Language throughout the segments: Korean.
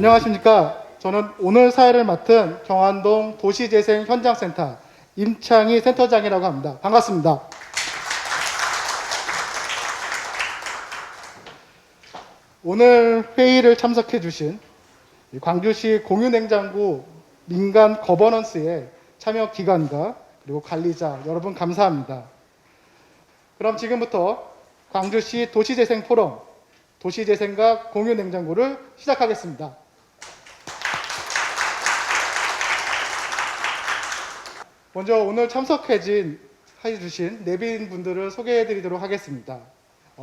안녕하십니까. 저는 오늘 사회를 맡은 경안동 도시재생 현장센터 임창희 센터장이라고 합니다. 반갑습니다. 오늘 회의를 참석해 주신 광주시 공유냉장고 민간 거버넌스의 참여 기관과 그리고 관리자 여러분 감사합니다. 그럼 지금부터 광주시 도시재생 포럼 도시재생과 공유냉장고를 시작하겠습니다. 먼저 오늘 참석해 주신 내빈 분들을 소개해 드리도록 하겠습니다.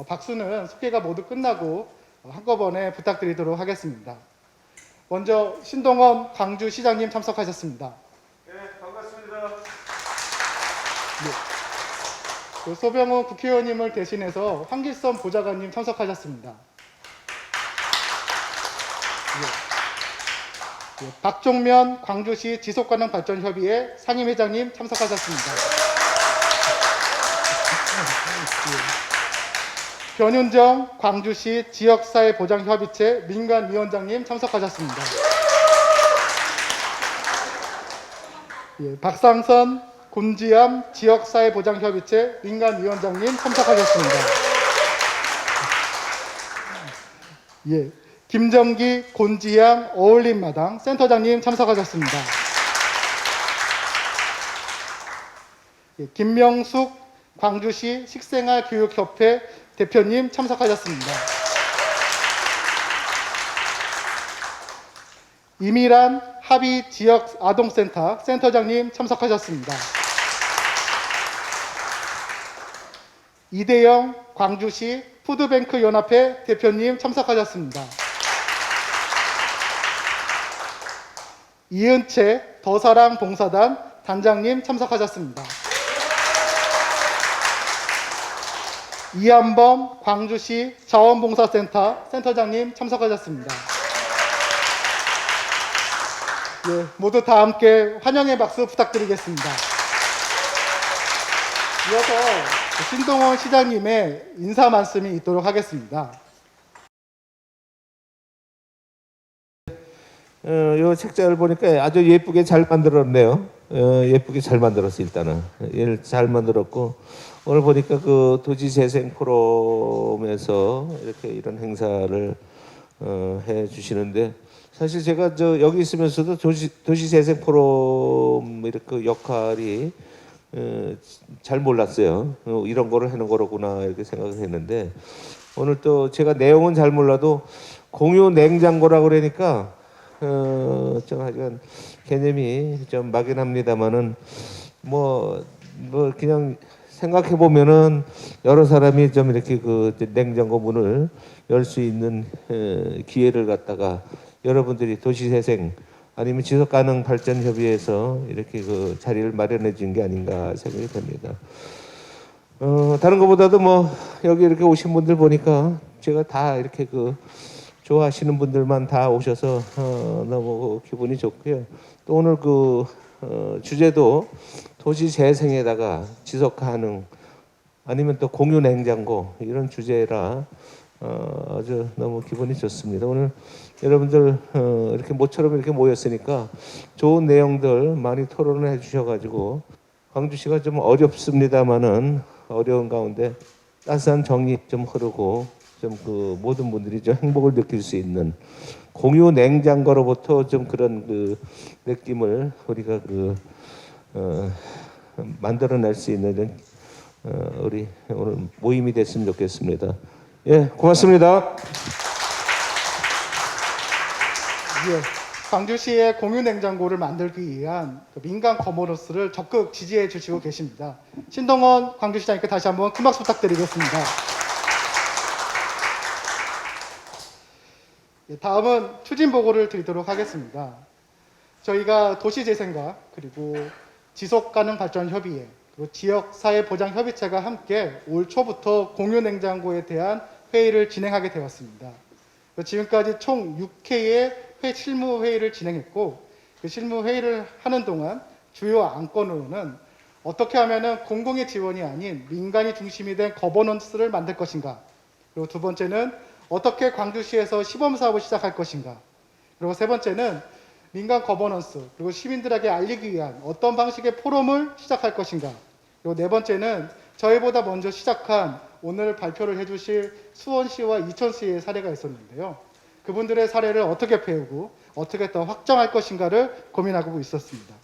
박수는 소개가 모두 끝나고 한꺼번에 부탁드리도록 하겠습니다. 먼저 신동원 광주시장님 참석하셨습니다. 네, 반갑습니다. 네. 소병훈 국회의원님을 대신해서 황길선 보좌관님 참석하셨습니다. 네. 네. 박종면 광주시 지속가능발전협의회 상임회장님 참석하셨습니다. 네. 변윤정 광주시 지역사회보장협의체 민간위원장님 참석하셨습니다. 예, 박상선 곤지암 지역사회보장협의체 민간위원장님 참석하셨습니다. 예, 김정기 곤지암 어울림마당 센터장님 참석하셨습니다. 예, 김명숙 광주시 식생활교육협회 대표님 참석하셨습니다. 이미란 합의 지역 아동센터 센터장님 참석하셨습니다. 이대영 광주시 푸드뱅크 연합회 대표님 참석하셨습니다. 이은채 더사랑 봉사단 단장님 참석하셨습니다. 이한범 광주시 자원봉사센터 센터장님 참석하셨습니다. 예, 모두 다 함께 환영의 박수 부탁드리겠습니다. 이어서 신동원 시장님의 인사 말씀이 있도록 하겠습니다. 이 책자를 보니까 아주 예쁘게 잘 만들었네요. 예쁘게 잘 만들었어. 일단은 얘를 잘 만들었고, 오늘 보니까 그 도시재생 포럼에서 이렇게 이런 행사를 해 주시는데, 사실 제가 여기 있으면서도 도시재생 포럼 이렇게 역할이 잘 몰랐어요. 이런 거를 하는 거로구나 이렇게 생각을 했는데, 오늘 또 제가 내용은 잘 몰라도 공유 냉장고라고 그러니까 좀 하여간 개념이 좀 막연합니다만은 뭐 그냥 생각해 보면은 여러 사람이 좀 이렇게 그 냉장고 문을 열 수 있는 기회를 갖다가 여러분들이 도시재생 아니면 지속가능발전협의회에서 이렇게 그 자리를 마련해 준 게 아닌가 생각이 됩니다. 다른 것보다도 뭐 여기 이렇게 오신 분들 보니까 제가 다 이렇게 그 좋아하시는 분들만 다 오셔서 너무 기분이 좋고요. 또 오늘 그 주제도 도시 재생에다가 지속 가능 아니면 또 공유 냉장고 이런 주제라 아주 너무 기분이 좋습니다. 오늘 여러분들 이렇게 모처럼 이렇게 모였으니까 좋은 내용들 많이 토론을 해주셔가지고 광주시가 좀 어렵습니다만은 어려운 가운데 따스한 정이 좀 흐르고 좀 그 모든 분들이 좀 행복을 느낄 수 있는 공유 냉장고로부터 좀 그런 그 느낌을 우리가 그 만들어낼 수 있는 우리 오늘 모임이 됐으면 좋겠습니다. 예, 고맙습니다. 예, 광주시의 공유냉장고를 만들기 위한 민간 거버넌스를 적극 지지해 주시고 계십니다. 신동원 광주시장님께 다시 한번 큰 박수 부탁드리겠습니다. 예, 다음은 추진 보고를 드리도록 하겠습니다. 저희가 도시재생과 그리고 지속가능발전협의회 그리고 지역사회보장협의체가 함께 올 초부터 공유냉장고에 대한 회의를 진행하게 되었습니다. 지금까지 총 6회의 실무회의를 진행했고, 그 실무회의를 하는 동안 주요 안건으로는 어떻게 하면 공공의 지원이 아닌 민간이 중심이 된 거버넌스를 만들 것인가, 그리고 두 번째는 어떻게 광주시에서 시범사업을 시작할 것인가, 그리고 세 번째는 민간 거버넌스, 그리고 시민들에게 알리기 위한 어떤 방식의 포럼을 시작할 것인가. 그리고 네 번째는 저희보다 먼저 시작한 오늘 발표를 해주실 수원시와 이천시의 사례가 있었는데요. 그분들의 사례를 어떻게 배우고 어떻게 더 확정할 것인가를 고민하고 있었습니다.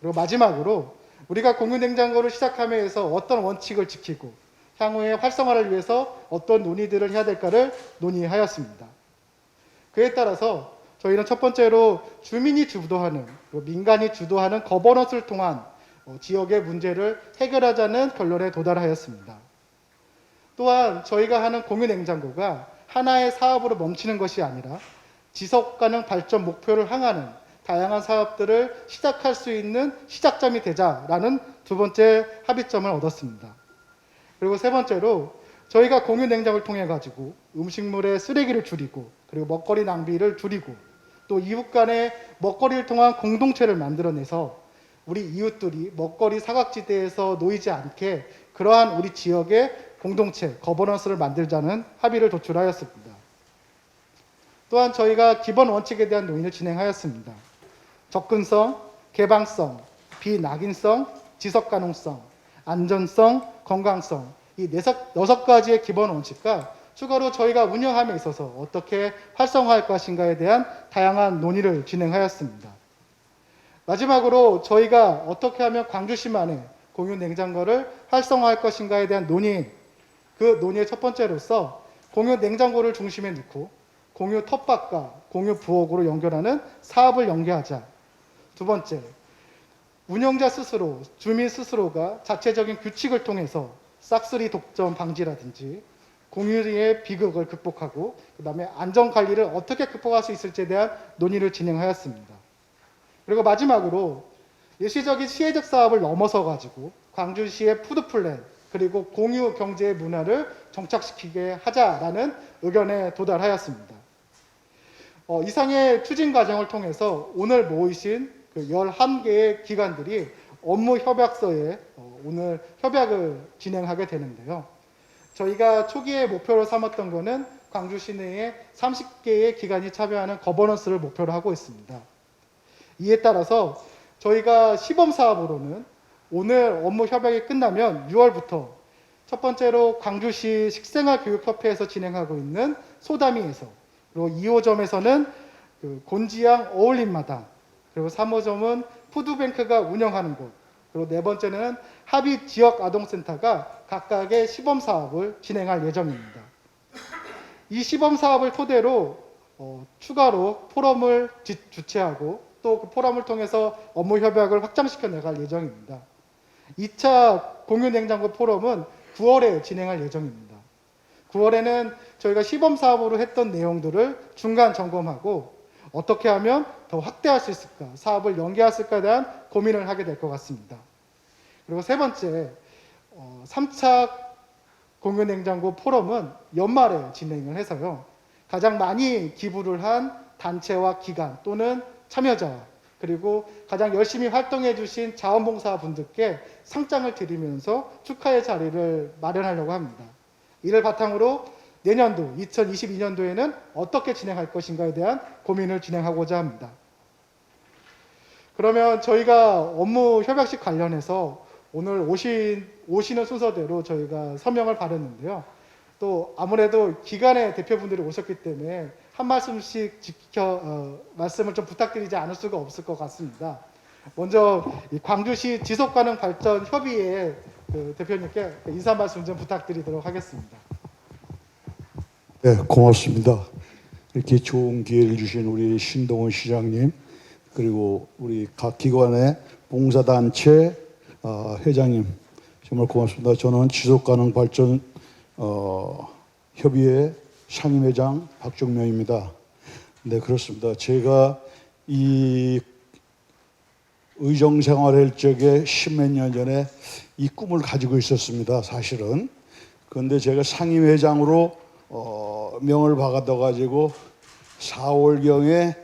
그리고 마지막으로 우리가 공유냉장고를 시작함에 해서 어떤 원칙을 지키고 향후의 활성화를 위해서 어떤 논의들을 해야 될까를 논의하였습니다. 그에 따라서 저희는 첫 번째로 주민이 주도하는, 민간이 주도하는 거버넌스를 통한 지역의 문제를 해결하자는 결론에 도달하였습니다. 또한 저희가 하는 공유냉장고가 하나의 사업으로 멈추는 것이 아니라 지속가능 발전 목표를 향하는 다양한 사업들을 시작할 수 있는 시작점이 되자라는 두 번째 합의점을 얻었습니다. 그리고 세 번째로 저희가 공유냉장고를 통해 가지고 음식물의 쓰레기를 줄이고 그리고 먹거리 낭비를 줄이고 또 이웃 간의 먹거리를 통한 공동체를 만들어내서 우리 이웃들이 먹거리 사각지대에서 놓이지 않게 그러한 우리 지역의 공동체, 거버넌스를 만들자는 합의를 도출하였습니다. 또한 저희가 기본 원칙에 대한 논의를 진행하였습니다. 접근성, 개방성, 비낙인성, 지속가능성, 안전성, 건강성 이 여섯 가지의 기본 원칙과 추가로 저희가 운영함에 있어서 어떻게 활성화할 것인가에 대한 다양한 논의를 진행하였습니다. 마지막으로 저희가 어떻게 하면 광주시만의 공유냉장고를 활성화할 것인가에 대한 논의, 그 논의의 첫 번째로서 공유냉장고를 중심에 놓고 공유 텃밭과 공유 부엌으로 연결하는 사업을 연계하자. 두 번째, 운영자 스스로, 주민 스스로가 자체적인 규칙을 통해서 싹쓸이 독점 방지라든지 공유의 비극을 극복하고 그다음에 안전관리를 어떻게 극복할 수 있을지에 대한 논의를 진행하였습니다. 그리고 마지막으로 일시적인 시혜적 사업을 넘어서 가지고 광주시의 푸드플랜 그리고 공유 경제의 문화를 정착시키게 하자라는 의견에 도달하였습니다. 이상의 추진 과정을 통해서 오늘 모이신 그 11개의 기관들이 업무 협약서에 오늘 협약을 진행하게 되는데요. 저희가 초기에 목표로 삼았던 것은 광주 시내에 30개의 기관이 참여하는 거버넌스를 목표로 하고 있습니다. 이에 따라서 저희가 시범 사업으로는 오늘 업무 협약이 끝나면 6월부터 첫 번째로 광주시 식생활교육협회에서 진행하고 있는 소다미에서 그리고 2호점에서는 그 곤지양 어울림마당 그리고 3호점은 푸드뱅크가 운영하는 곳 그리고 네 번째는 합의 지역아동센터가 각각의 시범 사업을 진행할 예정입니다. 이 시범 사업을 토대로 추가로 포럼을 주최하고 또 그 포럼을 통해서 업무 협약을 확장시켜 나갈 예정입니다. 2차 공유냉장고 포럼은 9월에 진행할 예정입니다. 9월에는 저희가 시범 사업으로 했던 내용들을 중간 점검하고 어떻게 하면 더 확대할 수 있을까, 사업을 연계할 수 있을까에 대한 고민을 하게 될 것 같습니다. 그리고 세 번째, 3차 공유냉장고 포럼은 연말에 진행을 해서요. 가장 많이 기부를 한 단체와 기관 또는 참여자 그리고 가장 열심히 활동해 주신 자원봉사분들께 상장을 드리면서 축하의 자리를 마련하려고 합니다. 이를 바탕으로 내년도 2022년도에는 어떻게 진행할 것인가에 대한 고민을 진행하고자 합니다. 그러면 저희가 업무 협약식 관련해서 오늘 오시는 순서대로 저희가 서명을 받았는데요. 또 아무래도 기관의 대표분들이 오셨기 때문에 한 말씀씩 말씀을 좀 부탁드리지 않을 수가 없을 것 같습니다. 먼저 이 광주시 지속가능발전협의회 그 대표님께 인사 말씀 좀 부탁드리도록 하겠습니다. 네, 고맙습니다. 이렇게 좋은 기회를 주신 우리 신동원 시장님 그리고 우리 각 기관의 봉사단체 회장님 정말 고맙습니다. 저는 지속가능발전 협의회 상임회장 박종명입니다. 네, 그렇습니다. 제가 이 의정 생활할 적에 10몇 년 전에 이 꿈을 가지고 있었습니다. 사실은. 그런데 제가 상임회장으로 명을 받아가지고 4월경에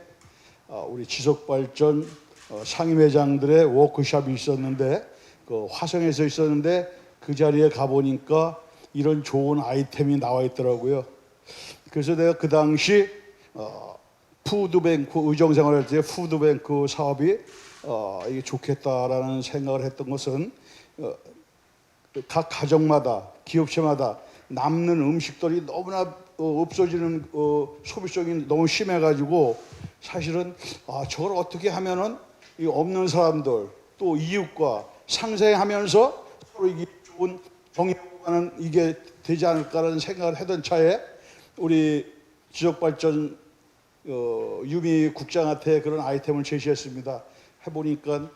우리 지속발전 상임회장들의 워크숍이 있었는데 그 화성에서 있었는데 그 자리에 가보니까 이런 좋은 아이템이 나와 있더라고요. 그래서 내가 그 당시 푸드뱅크 의정생활할 때 푸드뱅크 사업이 이게 좋겠다라는 생각을 했던 것은 각 가정마다 기업체마다 남는 음식들이 너무나 없어지는 소비성이 너무 심해가지고 사실은 저걸 어떻게 하면은 이 없는 사람들 또 이웃과 상생하면서 서로 이게 좋은 경영하는 이게 되지 않을까라는 생각을 하던 차에 우리 지역발전 유미 국장한테 그런 아이템을 제시했습니다. 해보니까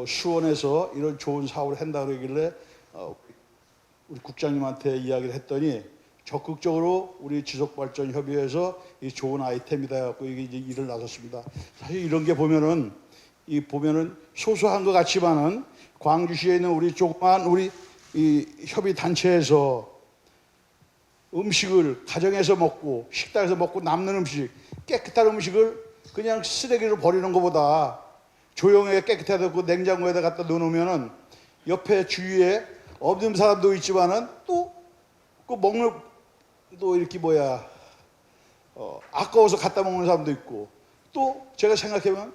수원에서 이런 좋은 사업을 한다 그러길래 우리 국장님한테 이야기를 했더니 적극적으로 우리 지속발전협의회에서 이 좋은 아이템이다 해갖고 이게 이제 일을 나섰습니다. 사실 이런 게 보면은 소소한 것 같지만은 광주시에 있는 우리 조그만 우리 이 협의 단체에서 음식을 가정에서 먹고 식당에서 먹고 남는 음식 깨끗한 음식을 그냥 쓰레기로 버리는 것보다 조용하게 깨끗하게 그 냉장고에다 갖다 놓으면은 옆에 주위에 없는 사람도 있지만은 또 그 먹는 또 이렇게 아까워서 갖다 먹는 사람도 있고 또 제가 생각해보면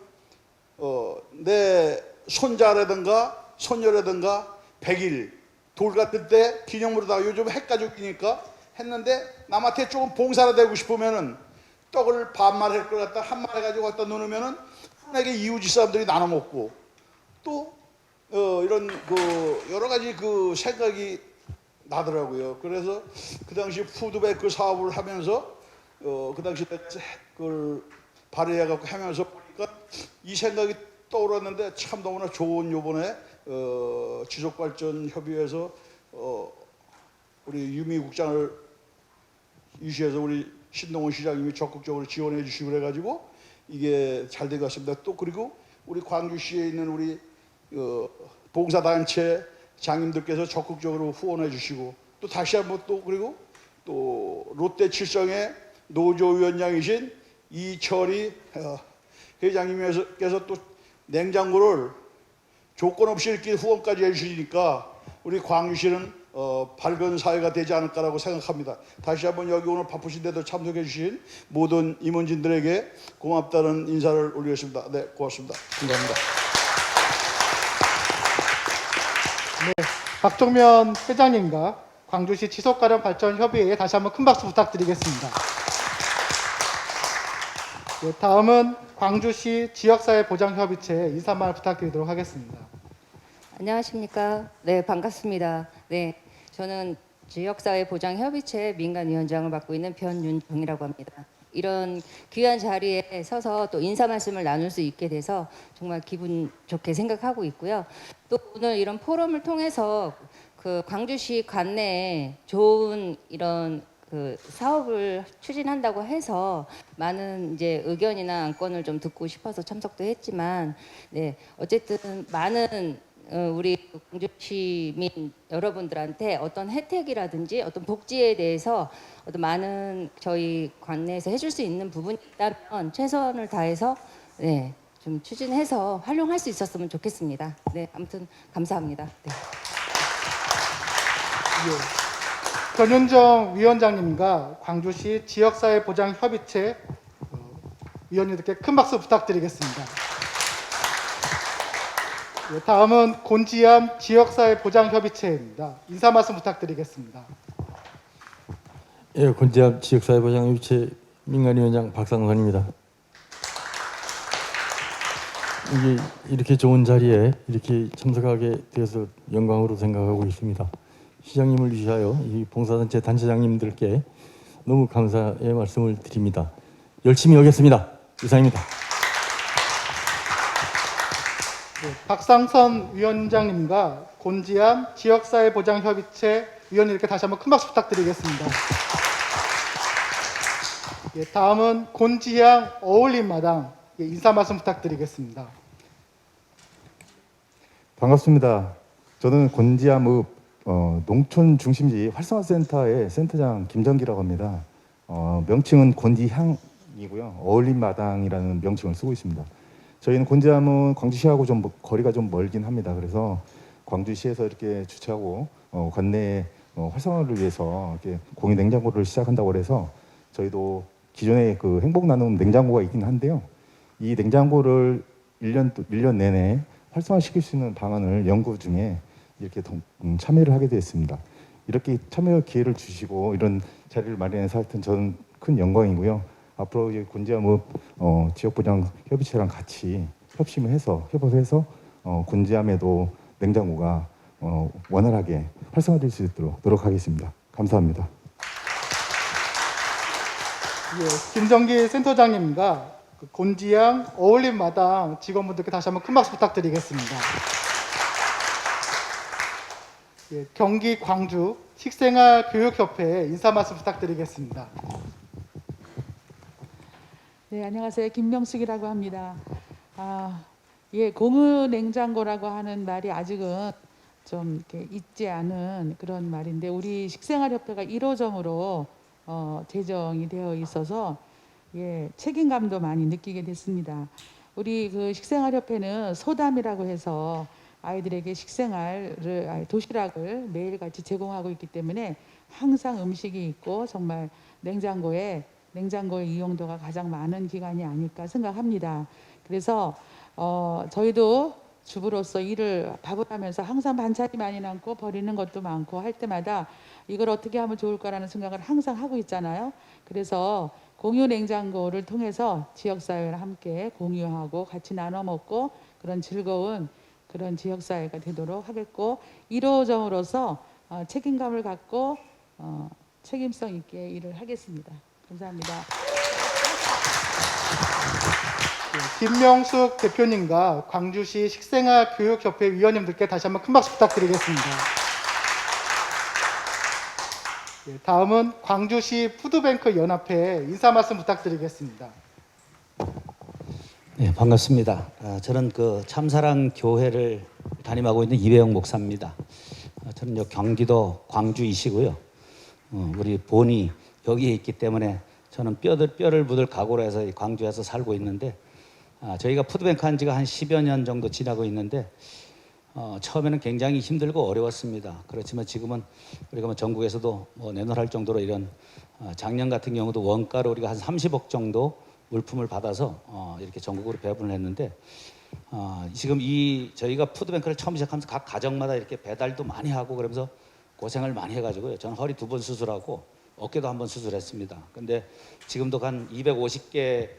내 손자라든가 손녀라든가 100일 돌 같을 때 기념으로 다 요즘 핵가족이니까 했는데 남한테 조금 봉사가 되고 싶으면은 떡을 반말 할 걸 갖다 한 말 해가지고 갖다 놓으면은 흔하게 이웃집 사람들이 나눠 먹고 또 이런 그 여러 가지 그 생각이 나더라고요. 그래서 그 당시 푸드뱅크 사업을 하면서 그 당시 그걸 발휘해갖고 하면서 보니까 이 생각이 떠올랐는데 참 너무나 좋은 요번에 지속발전협의회에서 우리 유미 국장을 유시해서 우리 신동원 시장님이 적극적으로 지원해 주시고 그래가지고 이게 잘 된 것 같습니다. 또 그리고 우리 광주시에 있는 우리 봉사단체 장님들께서 적극적으로 후원해 주시고 또 다시 한번 또 그리고 또 롯데칠성의 노조위원장이신 이철이 회장님께서 또 냉장고를 조건 없이 이렇게 후원까지 해주시니까 우리 광주시는 밝은 사회가 되지 않을까라고 생각합니다. 다시 한번 여기 오늘 바쁘신데도 참석해 주신 모든 임원진들에게 고맙다는 인사를 올리겠습니다. 네, 고맙습니다. 감사합니다. 네, 박종면 회장님과 광주시 지속가능발전협의회에 다시 한번 큰 박수 부탁드리겠습니다. 네, 다음은 광주시 지역사회보장협의체 인사말 부탁드리도록 하겠습니다. 안녕하십니까. 네, 반갑습니다. 네, 저는 지역사회보장협의체 민간위원장을 맡고 있는 변윤정이라고 합니다. 이런 귀한 자리에 서서 또 인사 말씀을 나눌 수 있게 돼서 정말 기분 좋게 생각하고 있고요. 또 오늘 이런 포럼을 통해서 그 광주시 관내에 좋은 이런 그 사업을 추진한다고 해서 많은 이제 의견이나 안건을 좀 듣고 싶어서 참석도 했지만, 네, 어쨌든 많은 우리 광주 시민 여러분들한테 어떤 혜택이라든지 어떤 복지에 대해서 어떤 많은 저희 관내에서 해줄 수 있는 부분이 있다면 최선을 다해서 네, 좀 추진해서 활용할 수 있었으면 좋겠습니다. 네, 아무튼 감사합니다. 네. 변윤정 위원장님과 광주시 지역사회보장협의체 위원님들께 큰 박수 부탁드리겠습니다. 네, 다음은 곤지암 지역사회보장협의체입니다. 인사 말씀 부탁드리겠습니다. 예, 곤지암 지역사회보장협의체 민간위원장 박상선입니다. 이렇게 좋은 자리에 이렇게 참석하게 되어서 영광으로 생각하고 있습니다. 시장님을 위하여 이 봉사단체 단체장님들께 너무 감사의 말씀을 드립니다. 열심히 하겠습니다. 이상입니다. 네, 박상선 위원장님과 곤지암 지역사회보장협의체 위원님께 다시 한번 큰 박수 부탁드리겠습니다. 예, 다음은 곤지암 어울림마당 인사 말씀 부탁드리겠습니다. 반갑습니다. 저는 곤지암읍 농촌 중심지 활성화센터의 센터장 김정기라고 합니다. 명칭은 곤지향이고요. 어울림마당이라는 명칭을 쓰고 있습니다. 저희는 곤지암은 광주시하고 좀 거리가 좀 멀긴 합니다. 그래서 광주시에서 이렇게 주최하고 관내 활성화를 위해서 이렇게 공유 냉장고를 시작한다고 해서 저희도 기존에 그 행복 나눔 냉장고가 있긴 한데요. 이 냉장고를 1년 내내 활성화시킬 수 있는 방안을 연구 중에 이렇게 참여를 하게 되었습니다. 이렇게 참여 기회를 주시고 이런 자리를 마련해서 하여튼 저는 큰 영광이고요. 앞으로 이 곤지암읍 지역보장협의체랑 같이 협심해서 협업해서 곤지암에도 냉장고가 원활하게 활성화될 수 있도록 노력하겠습니다. 감사합니다. 예, 김정기 센터장님과 그 곤지암 어울림마당 직원분들께 다시 한번 큰 박수 부탁드리겠습니다. 예, 경기 광주 식생활교육협회 인사 말씀 부탁드리겠습니다. 네, 안녕하세요. 김명숙이라고 합니다. 예, 공유 냉장고라고 하는 말이 아직은 좀 이렇게 있지 않은 그런 말인데 우리 식생활협회가 1호점으로 제정이 되어 있어서 예, 책임감도 많이 느끼게 됐습니다. 우리 그 식생활협회는 소담이라고 해서 아이들에게 식생활을 도시락을 매일같이 제공하고 있기 때문에 항상 음식이 있고 정말 냉장고의 이용도가 가장 많은 기관이 아닐까 생각합니다. 그래서 저희도 주부로서 밥을 하면서 항상 반찬이 많이 남고 버리는 것도 많고 할 때마다 이걸 어떻게 하면 좋을까라는 생각을 항상 하고 있잖아요. 그래서 공유 냉장고를 통해서 지역사회와 함께 공유하고 같이 나눠 먹고 그런 즐거운 그런 지역사회가 되도록 하겠고 1호점으로서 책임감을 갖고 책임성 있게 일을 하겠습니다. 감사합니다. 예, 김명숙 대표님과 광주시 식생활교육협회 위원님들께 다시 한번 큰 박수 부탁드리겠습니다. 예, 다음은 광주시 푸드뱅크 연합회 인사 말씀 부탁드리겠습니다. 네, 반갑습니다. 저는 그 참사랑 교회를 담임하고 있는 이배영 목사입니다. 저는 경기도 광주이시고요. 우리 본이 여기에 있기 때문에 저는 뼈를 묻을 각오로 해서 광주에서 살고 있는데 저희가 푸드뱅크 한 지가 한 10여 년 정도 지나고 있는데 처음에는 굉장히 힘들고 어려웠습니다. 그렇지만 지금은 우리가 뭐 전국에서도 내놓을 정도로 이런 작년 같은 경우도 원가로 우리가 한 30억 정도 물품을 받아서 이렇게 전국으로 배분을 했는데 지금 저희가 푸드뱅크를 처음 시작하면서 각 가정마다 이렇게 배달도 많이 하고 그러면서 고생을 많이 해가지고요. 저는 허리 2번 수술하고 어깨도 1번 수술했습니다. 근데 지금도 한 250개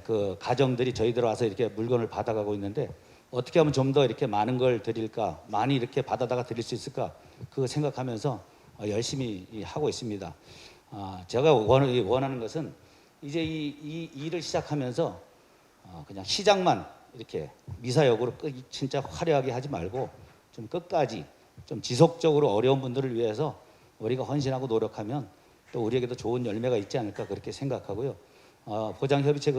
그 가정들이 저희들 와서 이렇게 물건을 받아가고 있는데 어떻게 하면 좀 더 이렇게 많은 걸 드릴까, 많이 이렇게 받아다가 드릴 수 있을까 그거 생각하면서 열심히 하고 있습니다. 제가 원하는 것은 이제 이 일을 시작하면서 그냥 시작만 이렇게 미사역으로 진짜 화려하게 하지 말고 좀 끝까지 좀 지속적으로 어려운 분들을 위해서 우리가 헌신하고 노력하면 또 우리에게도 좋은 열매가 있지 않을까 그렇게 생각하고요. 보장협의체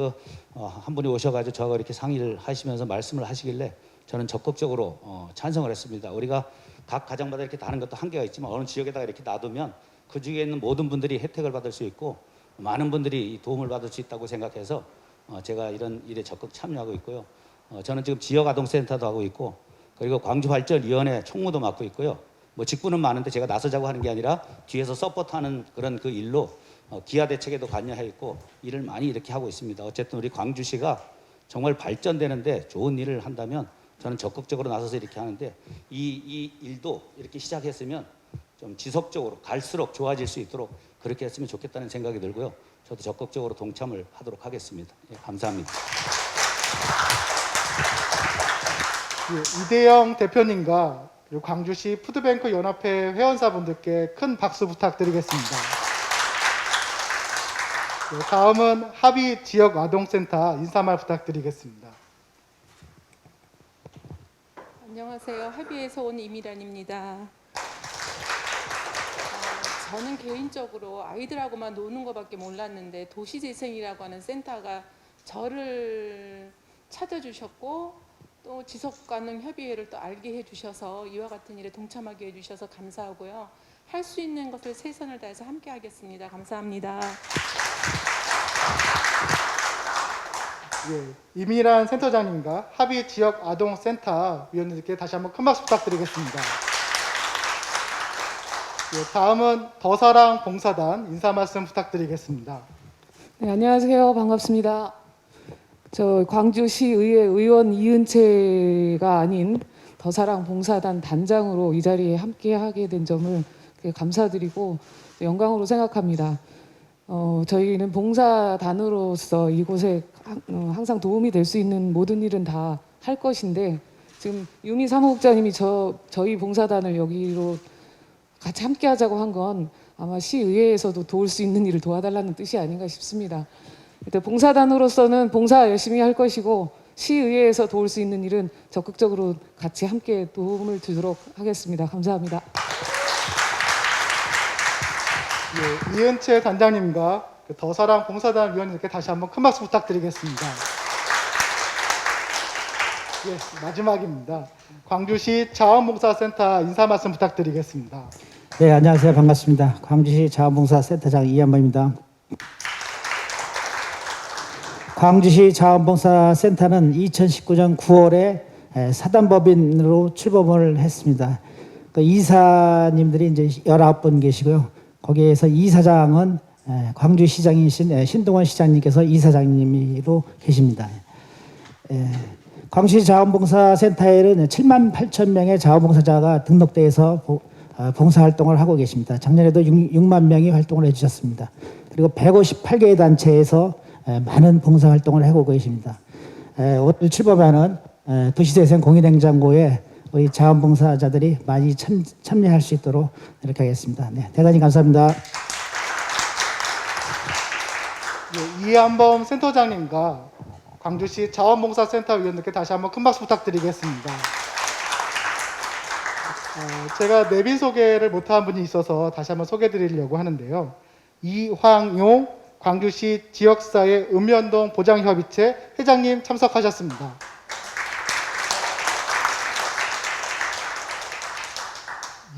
한 분이 오셔가지고 저하고 이렇게 상의를 하시면서 말씀을 하시길래 저는 적극적으로 찬성을 했습니다. 우리가 각 가정마다 이렇게 다는 것도 한계가 있지만 어느 지역에다가 이렇게 놔두면 그 중에 있는 모든 분들이 혜택을 받을 수 있고 많은 분들이 도움을 받을 수 있다고 생각해서 제가 이런 일에 적극 참여하고 있고요. 저는 지금 지역아동센터도 하고 있고 그리고 광주발전위원회 총무도 맡고 있고요. 뭐 직분은 많은데 제가 나서자고 하는 게 아니라 뒤에서 서포트하는 그런 그 일로 기아대책에도 관여해 있고 일을 많이 이렇게 하고 있습니다. 어쨌든 우리 광주시가 정말 발전되는데 좋은 일을 한다면 저는 적극적으로 나서서 이렇게 하는데 이 일도 이렇게 시작했으면 좀 지속적으로 갈수록 좋아질 수 있도록 그렇게 했으면 좋겠다는 생각이 들고요. 저도 적극적으로 동참을 하도록 하겠습니다. 예, 감사합니다. 예, 이대영 대표님과 그리고 광주시 푸드뱅크 연합회 회원사분들께 큰 박수 부탁드리겠습니다. 네, 다음은 합의 지역아동센터 인사말 부탁드리겠습니다. 안녕하세요. 합의에서 온 이미란입니다. 저는 개인적으로 아이들하고만 노는 것밖에 몰랐는데 도시재생이라고 하는 센터가 저를 찾아주셨고 또 지속가능 협의회를 또 알게 해주셔서 이와 같은 일에 동참하게 해주셔서 감사하고요. 할 수 있는 것을 최선을 다해서 함께 하겠습니다. 감사합니다. 예, 이미란 센터장님과 합의 지역 아동센터 위원님들께 다시 한번 큰 박수 부탁드리겠습니다. 예, 다음은 더사랑 봉사단 인사 말씀 부탁드리겠습니다. 네, 안녕하세요. 반갑습니다. 저 광주시의회 의원 이은채가 아닌 더사랑 봉사단 단장으로 이 자리에 함께하게 된 점을 감사드리고 영광으로 생각합니다. 저희는 봉사단으로서 이곳에 항상 도움이 될 수 있는 모든 일은 다 할 것인데 지금 유미 사무국장님이 저희 봉사단을 여기로 같이 함께하자고 한 건 아마 시의회에서도 도울 수 있는 일을 도와달라는 뜻이 아닌가 싶습니다. 일단 봉사단으로서는 봉사 열심히 할 것이고 시의회에서 도울 수 있는 일은 적극적으로 같이 함께 도움을 주도록 하겠습니다. 감사합니다. 예, 이은채 단장님과 그 더사랑 봉사단 위원님께 다시 한번 큰 박수 부탁드리겠습니다. 예, 마지막입니다. 광주시 자원봉사센터 인사 말씀 부탁드리겠습니다. 네, 안녕하세요. 반갑습니다. 광주시 자원봉사센터장 이한범입니다. 광주시 자원봉사센터는 2019년 9월에 사단법인으로 출범을 했습니다. 그 이사님들이 이제 19분 계시고요. 거기에서 이사장은 광주시장이신 신동원 시장님께서 이사장님으로 계십니다. 광주시 자원봉사센터에는 7만 8천 명의 자원봉사자가 등록돼서 봉사활동을 하고 계십니다. 작년에도 6만 명이 활동을 해주셨습니다. 그리고 158개의 단체에서 많은 봉사활동을 하고 계십니다. 오늘 출범하는 도시재생 공익냉장고에 우리 자원봉사자들이 많이 참여할 수 있도록 이렇게 하겠습니다. 네, 대단히 감사합니다. 예, 이한범 센터장님과 광주시 자원봉사센터 위원님께 다시 한번 큰 박수 부탁드리겠습니다. 제가 내빈 소개를 못한 분이 있어서 다시 한번 소개드리려고 하는데요. 이황용 광주시 지역사회 읍면동 보장협의체 회장님 참석하셨습니다.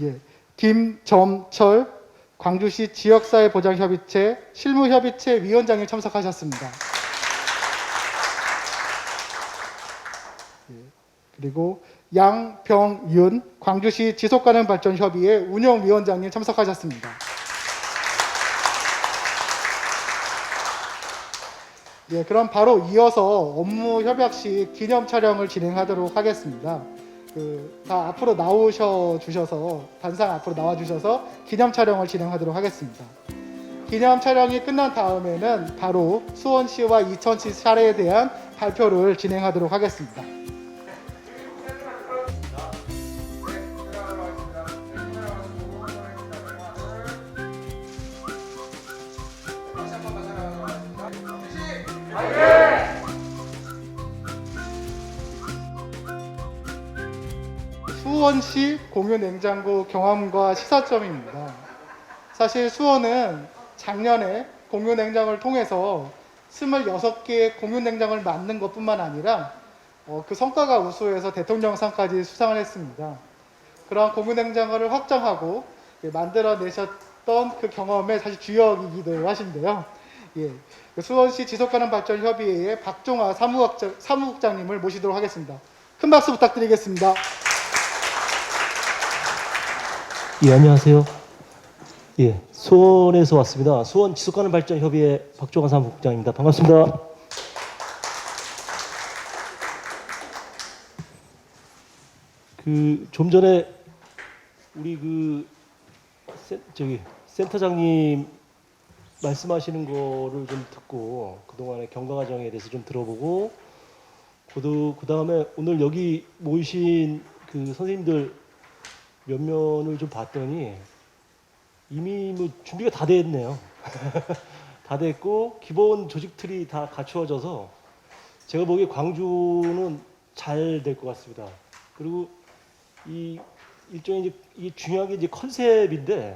예, 김점철 광주시 지역사회 보장협의체 실무협의체 위원장님 참석하셨습니다. 예, 그리고 양병윤 광주시 지속가능발전협의회 운영위원장님 참석하셨습니다. 예, 그럼 바로 이어서 업무 협약 시 기념 촬영을 진행하도록 하겠습니다. 다 앞으로 나오셔 주셔서 단상 앞으로 나와 주셔서 기념 촬영을 진행하도록 하겠습니다. 기념 촬영이 끝난 다음에는 바로 수원시와 이천시 사례에 대한 발표를 진행하도록 하겠습니다. 수원시 공유냉장고 경험과 시사점입니다. 사실 수원은 작년에 공유냉장고를 통해서 26개의 공유냉장고를 만든 것뿐만 아니라 그 성과가 우수해서 대통령상까지 수상을 했습니다. 그러한 공유냉장고를 확장하고 만들어내셨던 그 경험의 사실 주역이기도 하신데요. 예, 수원시 지속가능발전협의회의 박종화 사무국장님을 모시도록 하겠습니다. 큰 박수 부탁드리겠습니다. 예, 안녕하세요. 예, 수원에서 왔습니다. 수원 지속가능발전협의회 박종환 사무국장입니다. 반갑습니다. 좀 전에 우리 센터장님 말씀하시는 거를 좀 듣고 그동안의 경과 과정에 대해서 좀 들어보고 그 다음에 오늘 여기 모이신 그 선생님들 몇 면을 좀 봤더니 이미 뭐 준비가 다 됐네요. 다 됐고 기본 조직 틀이 다 갖추어져서 제가 보기에 광주는 잘 될 것 같습니다. 그리고 이 일종의 이제 이 중요한 게 이제 컨셉인데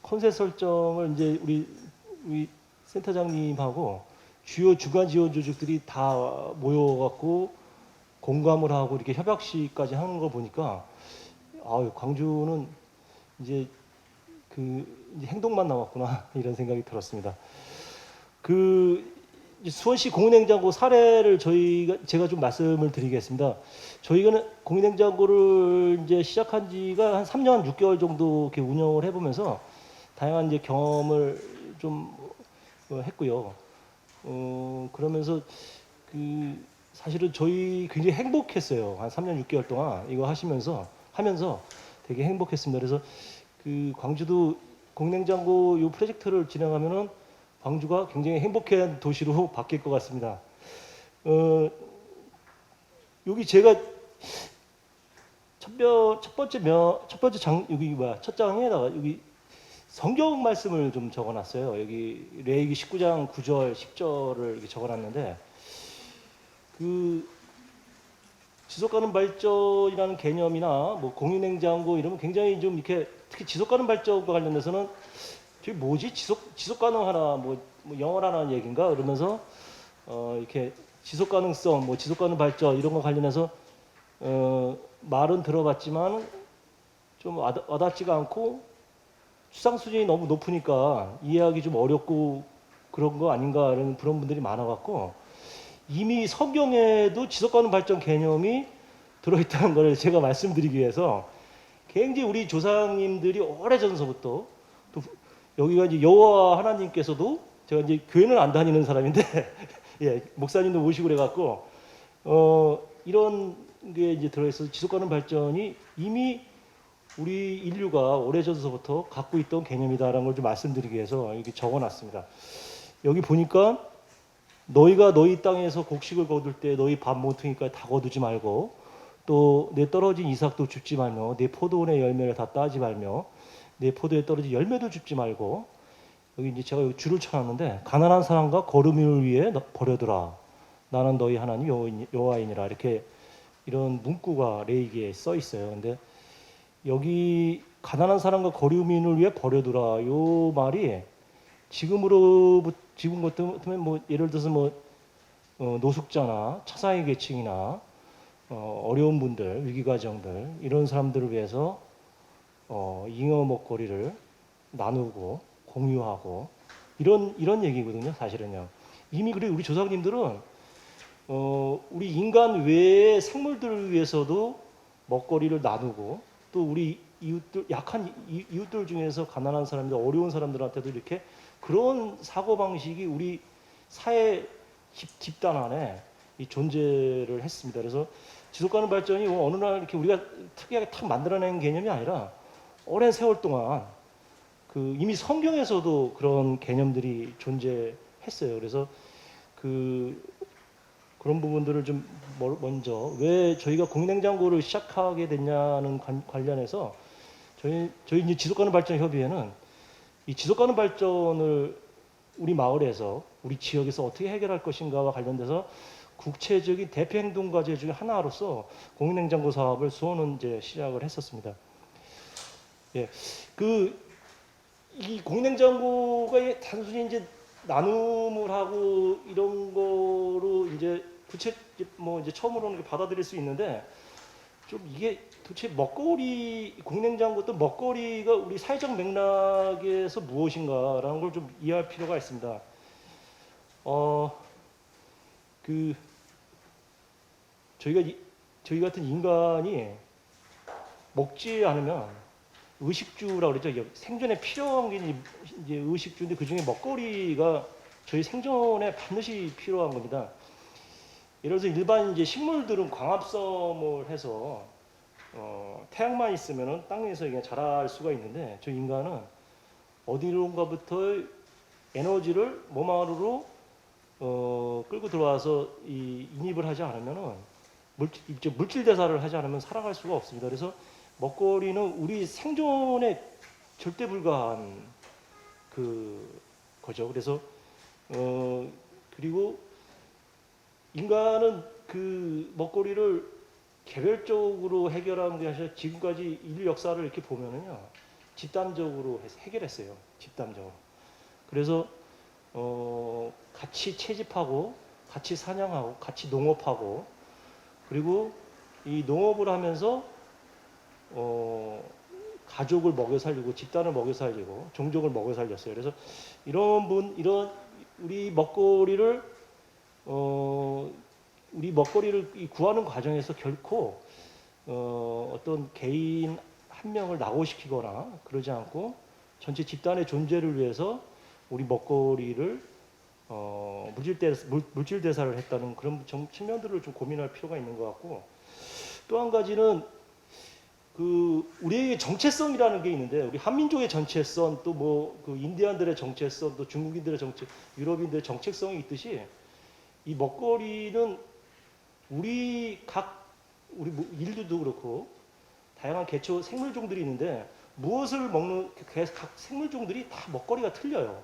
컨셉 설정을 이제 우리 센터장님하고 주요 주간 지원 조직들이 다 모여갖고 공감을 하고 이렇게 협약 시까지 하는 거 보니까 광주는 이제 이제 행동만 남았구나 이런 생각이 들었습니다. 수원시 공유냉장고 사례를 제가 좀 말씀을 드리겠습니다. 저희가 공유냉장고를 이제 시작한 지가 한 3년 6개월 정도 이렇게 운영을 해보면서 다양한 이제 경험을 좀 했고요. 그러면서 사실은 저희 굉장히 행복했어요. 한 3년 6개월 동안 이거 하면서 되게 행복했습니다. 그래서 광주도 공냉장고 이 프로젝트를 진행하면은 광주가 굉장히 행복한 도시로 바뀔 것 같습니다. 여기 제가 첫 장에다가 여기 성경 말씀을 좀 적어놨어요. 여기 레위기 19장 9절, 10절을 이렇게 적어놨는데 지속가능 발전이라는 개념이나 뭐 공유냉장고 이러면 굉장히 좀 이렇게 특히 지속가능 발전과 관련돼서는 저기 뭐지 지속가능하나 뭐 영어로 하는 얘기인가 그러면서 이렇게 지속가능성 뭐 지속가능 발전 이런 거 관련해서 말은 들어봤지만 좀 와닿지가 않고 추상 수준이 너무 높으니까 이해하기 좀 어렵고 그런 거 아닌가 이런 그런 분들이 많아갖고 이미 성경에도 지속가능 발전 개념이 들어있다는 걸 제가 말씀드리기 위해서 굉장히 우리 조상님들이 오래전서부터 또 여기가 이제 여호와 하나님께서도 제가 이제 교회는 안 다니는 사람인데 예, 목사님도 모시고 그래갖고 이런 게 이제 들어있어서 지속가능 발전이 이미 우리 인류가 오래전서부터 갖고 있던 개념이다라는 걸 좀 말씀드리기 위해서 이렇게 적어놨습니다. 여기 보니까 너희가 너희 땅에서 곡식을 거둘 때 너희 밥 모퉁이까지 다 거두지 말고 또 내 떨어진 이삭도 줍지 말며 내 포도원의 열매를 다 따지 말며 내 포도에 떨어진 열매도 줍지 말고 여기 이제 제가 여기 줄을 쳐놨는데 가난한 사람과 거르미를 위해 버려두라. 나는 너희 하나님 여호와이니라. 이렇게 이런 문구가 레위기에 써 있어요. 근데 여기 가난한 사람과 거류민을 위해 버려두라. 요 말이 지금 같으면 뭐 예를 들어서 뭐 노숙자나 차상위 계층이나 어려운 분들, 위기가정들 이런 사람들을 위해서 잉여 먹거리를 나누고 공유하고 이런 얘기거든요. 사실은요. 이미 그래 우리 조상님들은 우리 인간 외의 생물들을 위해서도 먹거리를 나누고 또 우리 이웃들 약한 이웃들 중에서 가난한 사람들, 어려운 사람들한테도 이렇게 그런 사고 방식이 우리 사회 집단 안에 이 존재를 했습니다. 그래서 지속가능 발전이 어느 날 이렇게 우리가 특이하게 탁 만들어낸 개념이 아니라 오랜 세월 동안 이미 성경에서도 그런 개념들이 존재했어요. 그래서 그런 부분들을 좀 먼저 왜 저희가 공냉장고를 시작하게 됐냐는 관련해서 저희 이제 지속가능 발전 협의회는 이 지속가능 발전을 우리 마을에서 우리 지역에서 어떻게 해결할 것인가와 관련돼서 구체적인 대표 행동 과제 중에 하나로서 공냉장고 사업을 수원은 이제 시작을 했었습니다. 예, 이 공냉장고가 단순히 이제 나눔을 하고 이런 거로 이제 이제 처음으로는 받아들일 수 있는데 좀 이게 도대체 공냉장고 또 먹거리가 우리 사회적 맥락에서 무엇인가라는 걸 좀 이해할 필요가 있습니다. 저희 같은 인간이 먹지 않으면 의식주라고 그러죠. 생존에 필요한 게 이제 의식주인데 그 중에 먹거리가 저희 생존에 반드시 필요한 겁니다. 예를 들어서 일반 이제 식물들은 광합성을 해서 태양만 있으면은 땅 위에서 그냥 자랄 수가 있는데 저 인간은 어디론가부터 에너지를 몸 안으로 끌고 들어와서 인입을 하지 않으면은 물질 대사를 하지 않으면 살아갈 수가 없습니다. 그래서 먹거리는 우리 생존에 절대 불가한 거죠. 그래서 그리고 인간은 먹거리를 개별적으로 해결한 게 아니라 지금까지 인류 역사를 이렇게 보면은요 집단적으로 해결했어요. 집단적으로. 그래서 같이 채집하고 같이 사냥하고 같이 농업하고 그리고 이 농업을 하면서 가족을 먹여 살리고 집단을 먹여 살리고 종족을 먹여 살렸어요. 그래서 이런 우리 먹거리를 구하는 과정에서 결코 어떤 개인 한 명을 낙오시키거나 그러지 않고 전체 집단의 존재를 위해서 우리 먹거리를 물질 대사를 했다는 그런 측면들을 좀 고민할 필요가 있는 것 같고, 또 한 가지는 우리의 정체성이라는 게 있는데, 우리 한민족의 정체성, 또 그 인디안들의 정체성, 또 중국인들의 유럽인들의 정체성이 있듯이 이 먹거리는 우리 인류도 그렇고 다양한 개체 생물종들이 있는데, 무엇을 먹는 각 생물종들이 다 먹거리가 틀려요.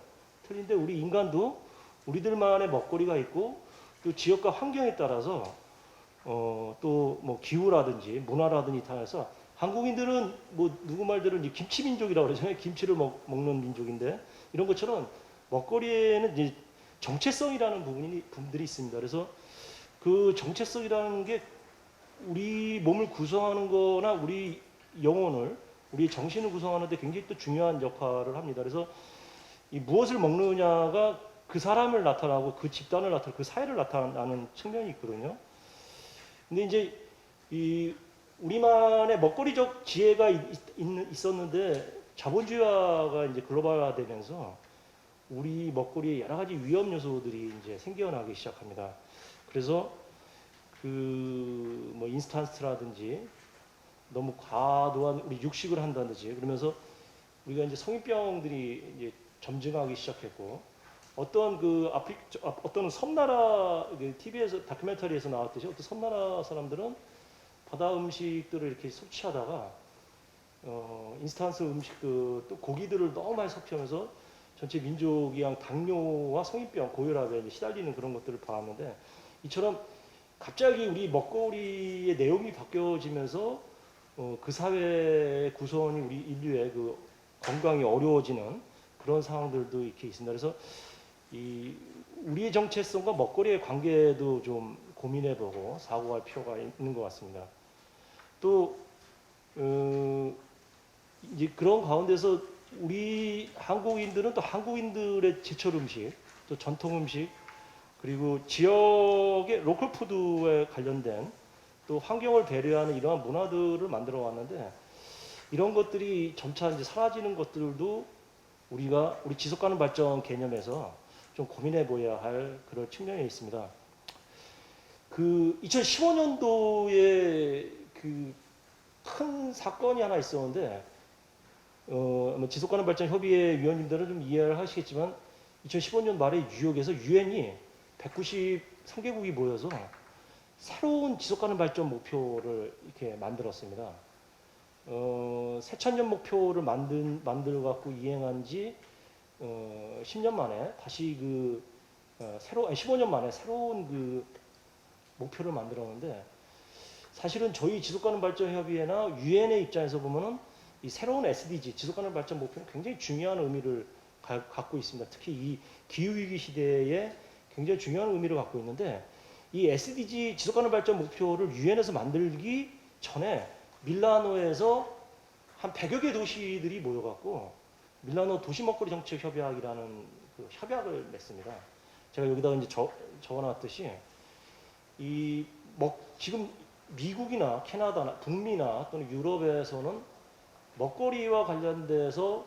틀린데 우리 인간도 우리들만의 먹거리가 있고, 또 지역과 환경에 따라서 또 뭐 기후라든지 문화라든지 따라서, 한국인들은 뭐 누구 말대로 이제 김치 민족이라고 그러잖아요. 김치를 먹는 민족인데, 이런 것처럼 먹거리에는 이제 정체성이라는 부분들이 있습니다. 그래서 그 정체성이라는 게 우리 몸을 구성하는 거나 우리 영혼을, 우리 정신을 구성하는 데 굉장히 또 중요한 역할을 합니다. 그래서 이 무엇을 먹느냐가 그 사람을 나타나고 그 집단을 나타나고 그 사회를 나타나는 측면이 있거든요. 근데 이제 이 우리만의 먹거리적 지혜가 있었는데, 자본주의화가 이제 글로벌화되면서 우리 먹거리에 여러 가지 위험 요소들이 이제 생겨나기 시작합니다. 그래서 뭐 인스턴트라든지 너무 과도한 우리 육식을 한다든지, 그러면서 우리가 이제 성인병들이 이제 점증하기 시작했고, 어떤 섬나라 TV에서 다큐멘터리에서 나왔듯이 어떤 섬나라 사람들은 바다 음식들을 이렇게 섭취하다가 인스턴트 음식도 또 고기들을 너무 많이 섭취하면서 전체 민족이 그냥 당뇨와 성인병, 고혈압에 시달리는 그런 것들을 봐왔는데, 이처럼 갑자기 우리 먹거리의 내용이 바뀌어지면서 그 사회 구성원이 우리 인류의 그 건강이 어려워지는 그런 상황들도 이렇게 있습니다. 그래서 우리의 정체성과 먹거리의 관계도 좀 고민해보고 사고할 필요가 있는 것 같습니다. 또 이제 그런 가운데서 우리 한국인들은 또 한국인들의 제철 음식, 또 전통 음식, 그리고 지역의 로컬 푸드에 관련된 또 환경을 배려하는 이러한 문화들을 만들어 왔는데, 이런 것들이 점차 이제 사라지는 것들도 우리 지속가능 발전 개념에서 좀 고민해 보아야 할 그런 측면이 있습니다. 2015년도에 큰 사건이 하나 있었는데, 지속가능 발전 협의회 위원님들은 좀 이해를 하시겠지만, 2015년 말에 뉴욕에서 유엔이 193개국이 모여서 새로운 지속가능 발전 목표를 이렇게 만들었습니다. 새천년 목표를 만들어 갖고 이행한 지 10년 만에 다시 15년 만에 새로운 목표를 만들었는데, 사실은 저희 지속가능 발전 협의회나 유엔의 입장에서 보면은 이 새로운 SDG, 지속가능 발전 목표는 굉장히 중요한 의미를 갖고 있습니다. 특히 이 기후위기 시대에 굉장히 중요한 의미를 갖고 있는데, 이 SDG 지속가능 발전 목표를 유엔에서 만들기 전에 밀라노에서 한 100여 개 도시들이 모여갖고 밀라노 도시먹거리 정책 협약이라는 그 협약을 맺습니다. 제가 여기다가 이제 적어놨듯이 지금 미국이나 캐나다나 북미나 또는 유럽에서는 먹거리와 관련돼서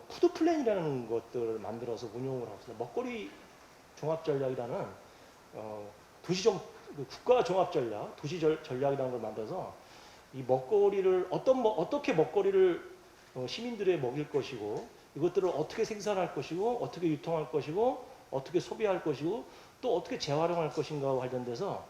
푸드 플랜이라는 것들을 만들어서 운용을 하고 있습니다. 먹거리 종합 전략이라는 국가 종합 전략, 도시 전략이라는 걸 만들어서 이 먹거리를 어떻게 먹거리를 시민들에 먹일 것이고, 이것들을 어떻게 생산할 것이고, 어떻게 유통할 것이고, 어떻게 소비할 것이고, 또 어떻게 재활용할 것인가와 관련돼서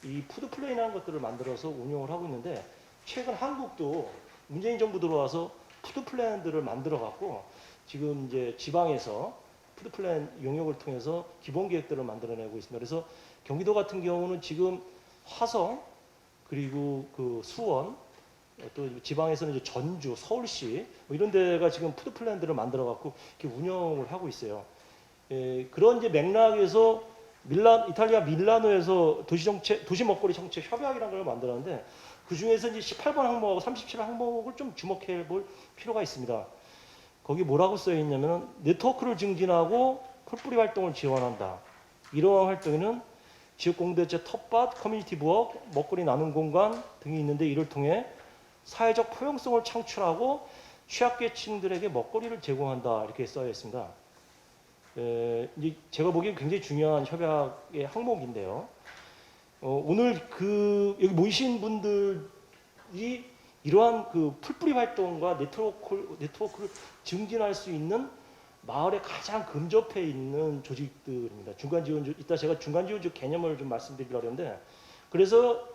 이 푸드 플랜이라는 것들을 만들어서 운용을 하고 있는데, 최근 한국도 문재인 정부 들어와서 푸드 플랜들을 만들어 갖고 지금 이제 지방에서 푸드 플랜 용역을 통해서 기본 계획들을 만들어내고 있습니다. 그래서 경기도 같은 경우는 지금 화성, 그리고 수원, 또 지방에서는 이제 전주, 서울시 뭐 이런 데가 지금 푸드 플랜들을 만들어 갖고 이렇게 운영을 하고 있어요. 그런 이제 맥락에서 이탈리아 밀라노에서 도시 먹거리 정책 협약이라는 걸 만들었는데, 그 중에서 이제 18번 항목하고 37번 항목을 좀 주목해 볼 필요가 있습니다. 거기 뭐라고 써 있냐면, 네트워크를 증진하고 풀뿌리 활동을 지원한다. 이러한 활동에는 지역 공동체 텃밭, 커뮤니티 부엌, 먹거리 나눔 공간 등이 있는데, 이를 통해 사회적 포용성을 창출하고 취약계층들에게 먹거리를 제공한다. 이렇게 써 있습니다. 이제 제가 보기엔 굉장히 중요한 협약의 항목인데요. 오늘 여기 모이신 분들이 이러한 그 풀뿌리 활동과 네트워크를 증진할 수 있는 마을에 가장 근접해 있는 조직들입니다. 중간지원주, 이따 제가 중간지원주 개념을 좀 말씀드리려고 하는데, 그래서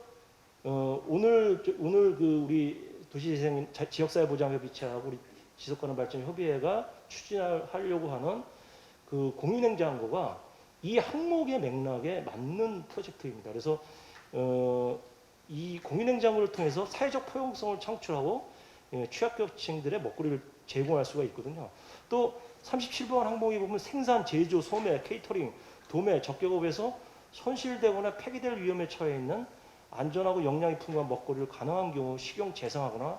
오늘 그 우리 도시재생 지역사회보장협의체하고 우리 지속가능발전협의회가 추진하려고 하는 그 공유냉장고가 이 항목의 맥락에 맞는 프로젝트입니다. 그래서 이 공유냉장고를 통해서 사회적 포용성을 창출하고 취약계층들의 먹거리를 제공할 수가 있거든요. 또 37번 항목에 보면 생산, 제조, 소매, 케이터링, 도매, 적격업에서 손실되거나 폐기될 위험에 처해 있는 안전하고 영양이 풍부한 먹거리를 가능한 경우 식용 재생하거나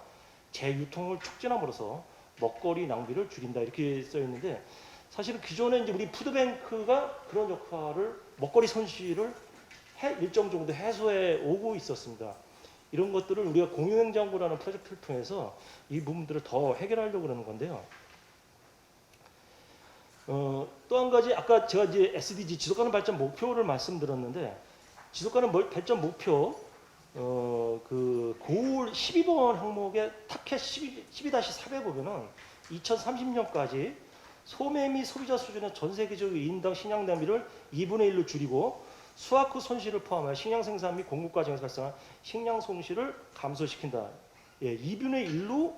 재유통을 촉진함으로써 먹거리 낭비를 줄인다, 이렇게 써 있는데, 사실은 기존에 이제 우리 푸드뱅크가 그런 역할을, 먹거리 손실을 일정 정도 해소해 오고 있었습니다. 이런 것들을 우리가 공유냉장고라는 프로젝트를 통해서 이 부분들을 더 해결하려고 그러는 건데요. 또 한 가지, 아까 제가 이제 SDG 지속가능 발전 목표를 말씀드렸는데, 지속가능 발전 목표 그 고울 12번 항목의 타켓 12-400 보면은 2030년까지 소매 및 소비자 수준의 전 세계적 인당 식량 낭비를 2분의 1로 줄이고 수확 후 손실을 포함하여 식량 생산 및 공급 과정에서 발생한 식량 손실을 감소시킨다. 2분의 1로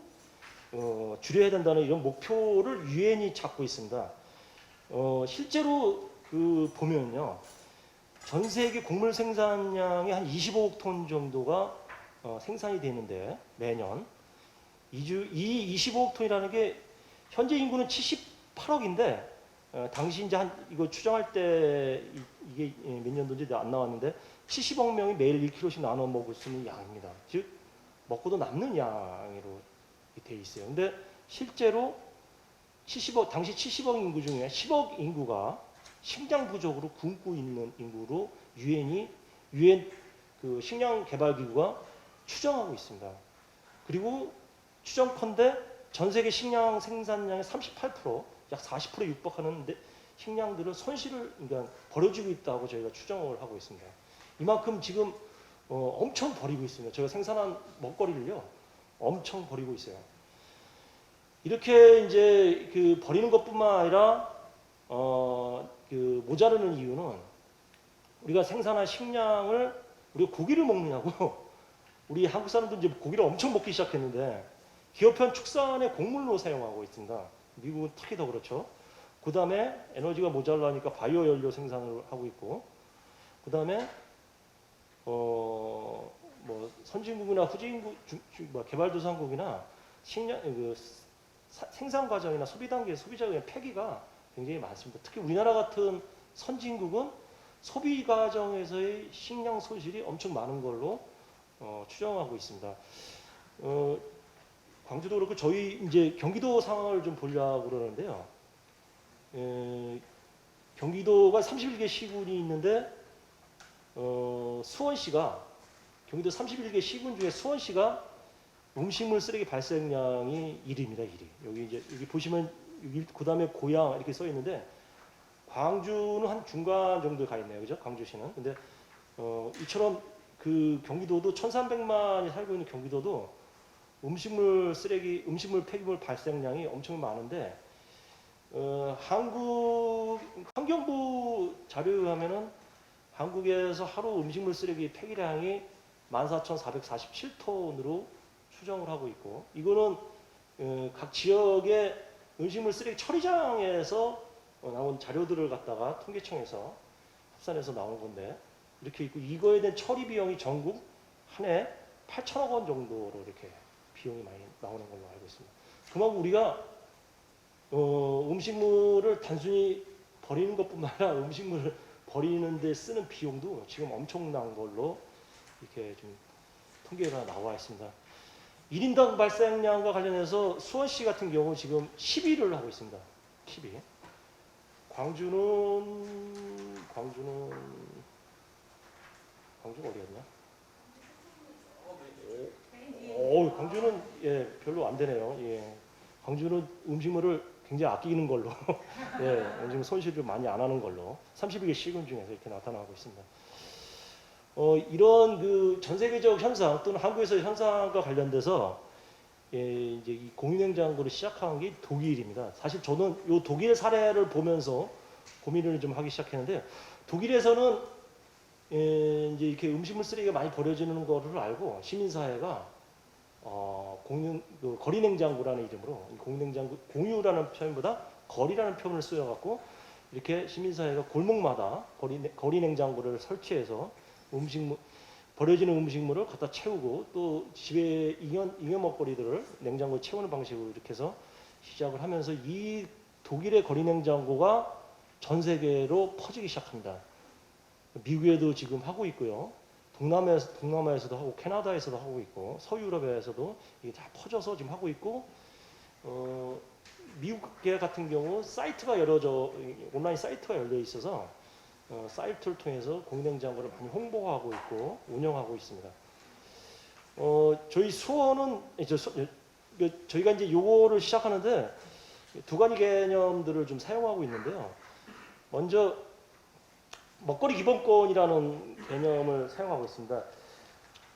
줄여야 된다는 이런 목표를 유엔이 잡고 있습니다. 실제로 그 보면요, 전 세계 곡물 생산량의 한 25억 톤 정도가 생산이 되는데 매년 이 25억 톤이라는 게 현재 인구는 78억인데 당시 이제 이거 추정할 때 이게 몇 년도인지 안 나왔는데 70억 명이 매일 1kg씩 나눠 먹을 수 있는 양입니다. 즉 먹고도 남는 양으로 돼 있어요. 근데 실제로 당시 70억 인구 중에 10억 인구가 식량 부족으로 굶고 있는 인구로 유엔 그 식량 개발 기구가 추정하고 있습니다. 그리고 추정컨대 전 세계 식량 생산량의 38%, 약 40%에 육박하는 식량들을 그러니까 버려지고 있다고 저희가 추정을 하고 있습니다. 이만큼 지금 엄청 버리고 있습니다. 저희가 생산한 먹거리를요, 엄청 버리고 있어요. 이렇게 이제 그 버리는 것뿐만 아니라 그 모자르는 이유는 우리가 생산한 식량을 우리가 고기를 먹느냐고 우리 한국 사람들 이제 고기를 엄청 먹기 시작했는데 기업형 축산의 곡물로 사용하고 있습니다. 미국은 특히 더 그렇죠. 그 다음에 에너지가 모자라니까 바이오 연료 생산을 하고 있고, 그 다음에 뭐 선진국이나 후진국, 개발도상국이나 식량 생산 과정이나 소비 단계 소비자의 폐기가 굉장히 많습니다. 특히 우리나라 같은 선진국은 소비 과정에서의 식량 손실이 엄청 많은 걸로 추정하고 있습니다. 광주도 그렇고 저희 이제 경기도 상황을 좀 보려고 그러는데요. 경기도가 31개 시군이 있는데 수원시가 경기도 31개 시군 중에 수원시가 음식물 쓰레기 발생량이 1위입니다. 1위. 여기 보시면 그다음에 고양 이렇게 써 있는데 광주는 한 중간 정도에 가 있네요. 그죠? 광주시는. 근데 이처럼 그 경기도도 1,300만이 살고 있는 경기도도 음식물 폐기물 발생량이 엄청 많은데 한국 환경부 자료에 의하면은 한국에서 하루 음식물 쓰레기 폐기량이 14,447톤으로 추정을 하고 있고, 이거는 각 지역의 음식물 쓰레기 처리장에서 나온 자료들을 갖다가 통계청에서 합산해서 나온 건데 이렇게 있고, 이거에 대한 처리 비용이 전국 한 해 8천억 원 정도로 이렇게 비용이 많이 나오는 걸로 알고 있습니다. 그만큼 우리가 음식물을 단순히 버리는 것뿐만 아니라 음식물을 버리는 데 쓰는 비용도 지금 엄청난 걸로 이렇게 좀 통계가 나와 있습니다. 1인당 발생량과 관련해서 수원시 같은 경우 지금 10위를 하고 있습니다. 10위. 광주가 어디였냐? 광주는 별로 안 되네요. 광주는 음식물을 굉장히 아끼는 걸로 예, 지금 손실을 많이 안 하는 걸로 32개 시군 중에서 이렇게 나타나고 있습니다. 이런 그 전 세계적 현상 또는 한국에서의 현상과 관련돼서 이제 이 공유냉장고를 시작한 게 독일입니다. 사실 저는 이 독일 사례를 보면서 고민을 좀 하기 시작했는데 독일에서는 이제 이렇게 음식물 쓰레기가 많이 버려지는 거를 알고 시민사회가 그 거리냉장고라는 이름으로 공유냉장고 공유라는 표현보다 거리라는 표현을 쓰여갖고 이렇게 시민사회가 골목마다 거리냉장고를 설치해서 버려지는 음식물을 갖다 채우고 또 집에 잉여 먹거리들을 냉장고에 채우는 방식으로 이렇게 해서 시작을 하면서 이 독일의 거리냉장고가 전 세계로 퍼지기 시작합니다. 미국에도 지금 하고 있고요. 동남아에서도 하고 캐나다에서도 하고 있고 서유럽에서도 이게 다 퍼져서 지금 하고 있고 미국 같은 경우 사이트가 온라인 사이트가 열려 있어서 사이트를 통해서 공유냉장고를 많이 홍보하고 있고 운영하고 있습니다. 저희 수원은 저희가 이제 요거를 시작하는데 두 가지 개념들을 좀 사용하고 있는데요. 먼저 먹거리 기본권이라는 개념을 사용하고 있습니다.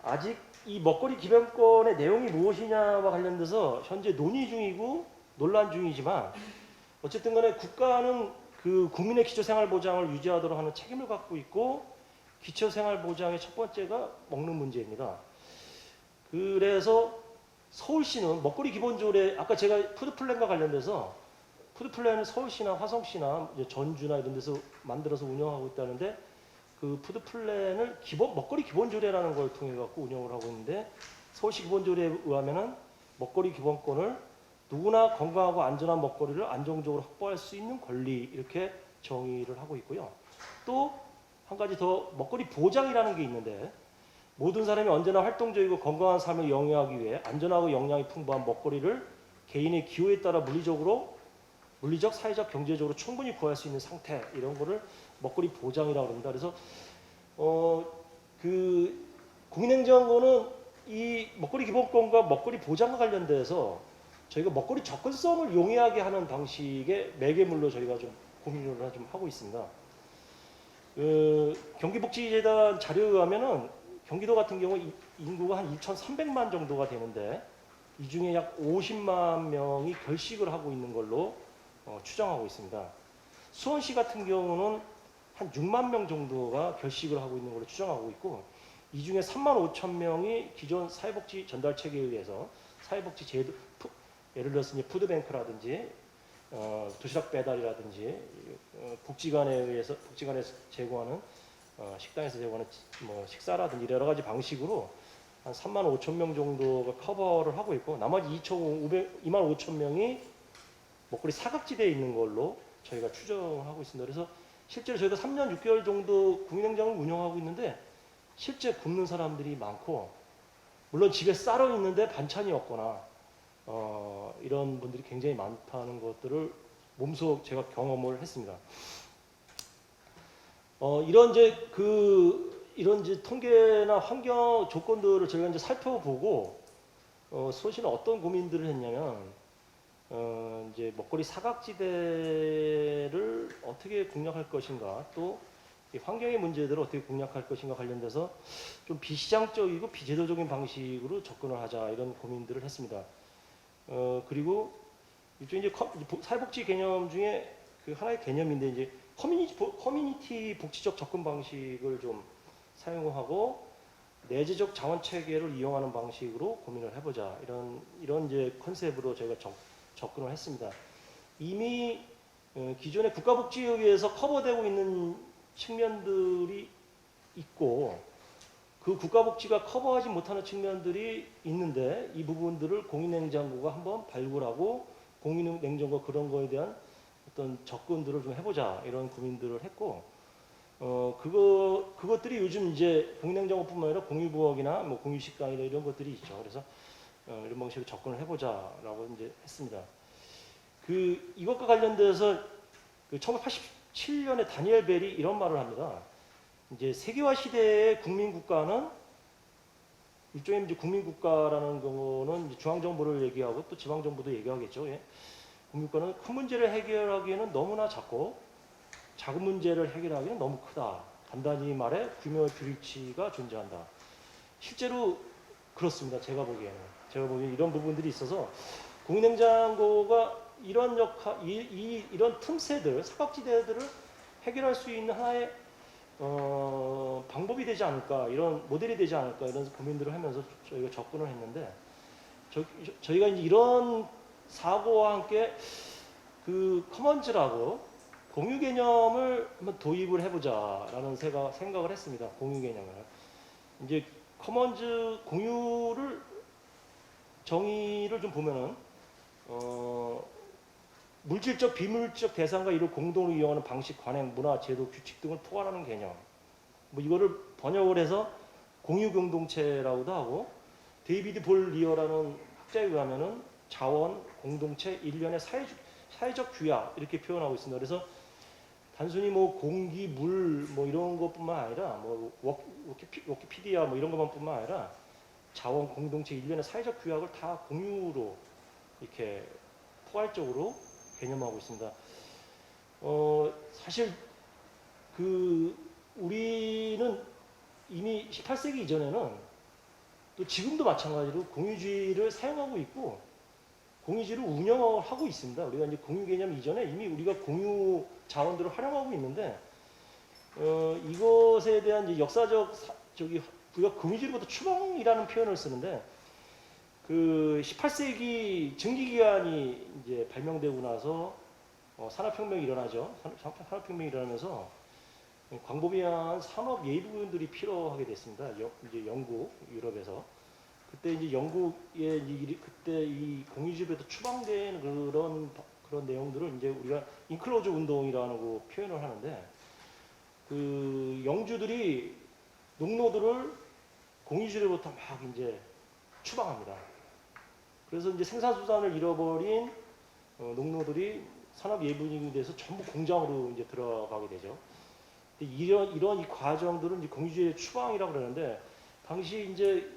아직 이 먹거리 기본권의 내용이 무엇이냐와 관련돼서 현재 논의 중이고 논란 중이지만 어쨌든 간에 국가는 그 국민의 기초생활보장을 유지하도록 하는 책임을 갖고 있고 기초생활보장의 첫 번째가 먹는 문제입니다. 그래서 서울시는 먹거리 기본조례 아까 제가 푸드플랜과 관련돼서 푸드플랜을 서울시나 화성시나 전주나 이런 데서 만들어서 운영하고 있다는데 그 푸드플랜을 먹거리 기본조례라는 걸 통해 갖고 운영을 하고 있는데 서울시 기본조례에 의하면은 먹거리 기본권을 누구나 건강하고 안전한 먹거리를 안정적으로 확보할 수 있는 권리 이렇게 정의를 하고 있고요. 또 한 가지 더 먹거리 보장이라는 게 있는데 모든 사람이 언제나 활동적이고 건강한 삶을 영위하기 위해 안전하고 영양이 풍부한 먹거리를 개인의 기호에 따라 물리적, 사회적, 경제적으로 충분히 구할 수 있는 상태 이런 거를 먹거리 보장이라고 합니다. 그래서 그 공유냉장고는 이 먹거리 기본권과 먹거리 보장과 관련돼서 저희가 먹거리 접근성을 용이하게 하는 방식의 매개물로 저희가 좀 고민을 좀 하고 있습니다. 경기복지재단 자료에 의하면은 경기도 같은 경우 인구가 한 2,300만 정도가 되는데 이 중에 약 50만 명이 결식을 하고 있는 걸로 추정하고 있습니다. 수원시 같은 경우는 한 6만 명 정도가 결식을 하고 있는 걸로 추정하고 있고 이 중에 3만 5천 명이 기존 사회복지 전달 체계에 의해서 사회복지 제도 예를 들어서 푸드뱅크라든지 도시락 배달이라든지 복지관에서 제공하는 식당에서 제공하는 식사라든지 여러 가지 방식으로 한 3만 5천 명 정도가 커버를 하고 있고 나머지 2만 5천 명이 먹거리 사각지대에 있는 걸로 저희가 추정하고 있습니다. 그래서 실제로 저희가 3년 6개월 정도 공유냉장을 운영하고 있는데 실제 굶는 사람들이 많고 물론 집에 쌀은 있는데 반찬이 없거나 이런 분들이 굉장히 많다는 것들을 몸소 제가 경험을 했습니다. 이런 이제 통계나 환경 조건들을 저희가 이제 살펴보고 수원시는 어떤 고민들을 했냐면 이제 먹거리 사각지대를 어떻게 공략할 것인가 또 환경의 문제들을 어떻게 공략할 것인가 관련돼서 좀 비시장적이고 비제도적인 방식으로 접근을 하자 이런 고민들을 했습니다. 그리고 일종 이제 사회복지 개념 중에 그 하나의 개념인데 이제 커뮤니티 복지적 접근 방식을 좀 사용하고 내재적 자원 체계를 이용하는 방식으로 고민을 해보자 이런 이제 컨셉으로 저희가 접근을 했습니다. 이미 기존의 국가복지에 의해서 커버되고 있는 측면들이 있고 그 국가복지가 커버하지 못하는 측면들이 있는데 이 부분들을 공유냉장고가 한번 발굴하고 공유냉장고 그런 거에 대한 어떤 접근들을 좀 해보자 이런 고민들을 했고 그것들이 요즘 이제 공유냉장고뿐만 아니라 공유부엌이나 뭐 공유식당이나 이런 것들이 있죠. 그래서 이런 방식으로 접근을 해보자라고 이제 했습니다. 이것과 관련돼서 1987년에 다니엘 벨이 이런 말을 합니다. 이제 세계화 시대의 국민국가는 일종의 이제 국민국가라는 경우는 이제 중앙정부를 얘기하고 또 지방정부도 얘기하겠죠. 예. 공유권은 큰 문제를 해결하기에는 너무나 작고 작은 문제를 해결하기는 너무 크다. 간단히 말해 규모의 불일치가 존재한다. 실제로 그렇습니다. 제가 보기에는 이런 부분들이 있어서 공유냉장고가 이런 이런 틈새들, 사각지대들을 해결할 수 있는 하나의 방법이 되지 않을까, 이런 모델이 되지 않을까, 이런 고민들을 하면서 저희가 접근을 했는데, 저희가 이제 이런 사고와 함께 그 커먼즈라고 공유 개념을 한번 도입을 해보자라는 생각을 했습니다. 공유 개념을. 이제 커먼즈 공유를 정의를 좀 보면은 물질적, 비물질적 대상과 이를 공동으로 이용하는 방식, 관행, 문화, 제도, 규칙 등을 포괄하는 개념. 뭐 이거를 번역을 해서 공유 공동체라고도 하고, 데이비드 볼 리어라는 학자에 의하면은 자원, 공동체, 일련의 사회적 규약 이렇게 표현하고 있습니다. 그래서 단순히 뭐 공기, 물 뭐 이런 것뿐만 아니라 뭐 워키피디아 뭐 이런 것만뿐만 아니라 자원, 공동체, 일련의 사회적 규약을 다 공유로 이렇게 포괄적으로 개념하고 있습니다. 사실 우리는 이미 18세기 이전에는 또 지금도 마찬가지로 공유주의를 사용하고 있고 공유주의를 운영하고 있습니다. 우리가 이제 공유 개념 이전에 이미 우리가 공유 자원들을 활용하고 있는데 이것에 대한 이제 역사적 우리가 공유주의로부터 추방이라는 표현을 쓰는데 그 18세기 증기기관이 이제 발명되고 나서 산업혁명이 일어나죠. 산업혁명이 일어나면서 광범위한 산업 예비군들이 필요하게 됐습니다. 이제 영국, 유럽에서. 그때 이제 영국의 그때 이 공유주의로부터 추방된 그런 내용들을 이제 우리가 인클로저 운동이라는 거 표현을 하는데 그 영주들이 농노들을 공유주의로부터 막 이제 추방합니다. 그래서 이제 생산수단을 잃어버린 농노들이 산업 예비군이 돼서 전부 공장으로 이제 들어가게 되죠. 이런 이 과정들은 이제 공유주의의 추방이라고 그러는데 당시 이제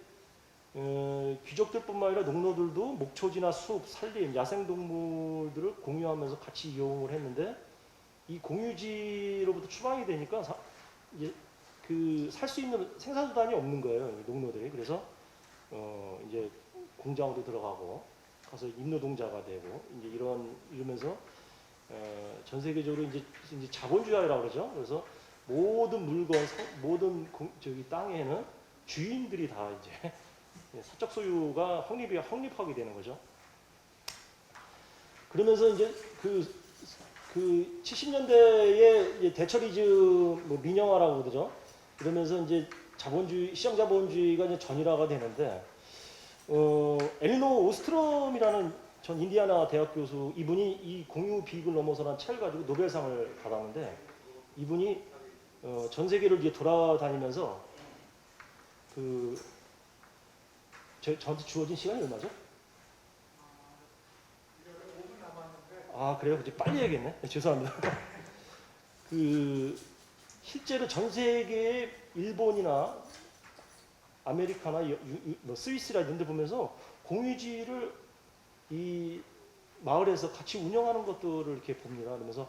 귀족들뿐만 아니라 농노들도 목초지나 숲, 산림, 야생동물들을 공유하면서 같이 이용을 했는데 이 공유지로부터 추방이 되니까 이제 그 살 수 있는 생산수단이 없는 거예요, 농노들이. 그래서 이제 공장으로 들어가고 가서 임노동자가 되고 이제 이러면서 전 세계적으로 이제 자본주의라고 그러죠. 그래서 모든 물건, 모든 땅에는 주인들이 다 이제 사적 소유가 확립하게 되는 거죠. 그러면서 이제 그 70년대에 대처리즘 뭐 민영화라고 그러죠. 그러면서 이제 시장 자본주의가 이제 전일화가 되는데 엘리노 오스트롬이라는 전 인디아나 대학 교수, 이분이 이 공유 비익을 넘어서라는 책을 가지고 노벨상을 받았는데 이분이 전 세계를 이제 돌아다니면서 저한테 주어진 시간이 얼마죠? 아, 그래요? 이제 빨리 해야겠네. 네, 죄송합니다. 실제로 전 세계의 일본이나 아메리카나 뭐 스위스라 이런 데 보면서 공유지를 이 마을에서 같이 운영하는 것들을 이렇게 봅니다. 그러면서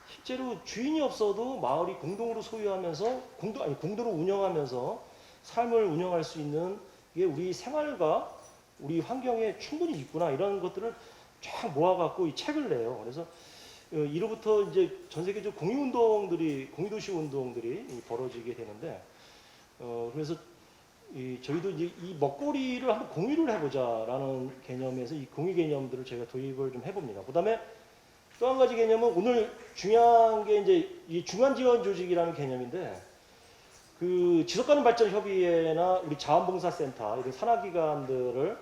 실제로 주인이 없어도 마을이 공동으로 소유하면서 공동으로 운영하면서 삶을 운영할 수 있는 게 우리 생활과 우리 환경에 충분히 있구나, 이런 것들을 쫙 모아갖고 이 책을 내요. 그래서 이로부터 이제 전 세계적 공유도시 운동들이 벌어지게 되는데 그래서 저희도 이제 이 먹거리를 한번 공유를 해보자라는 개념에서 이 공유 개념들을 저희가 도입을 좀 해봅니다. 그다음에 또 한 가지 개념은 오늘 중요한 게 이제 이 중간지원 조직이라는 개념인데 그 지속가능 발전 협의회나 우리 자원봉사센터 이런 산하기관들을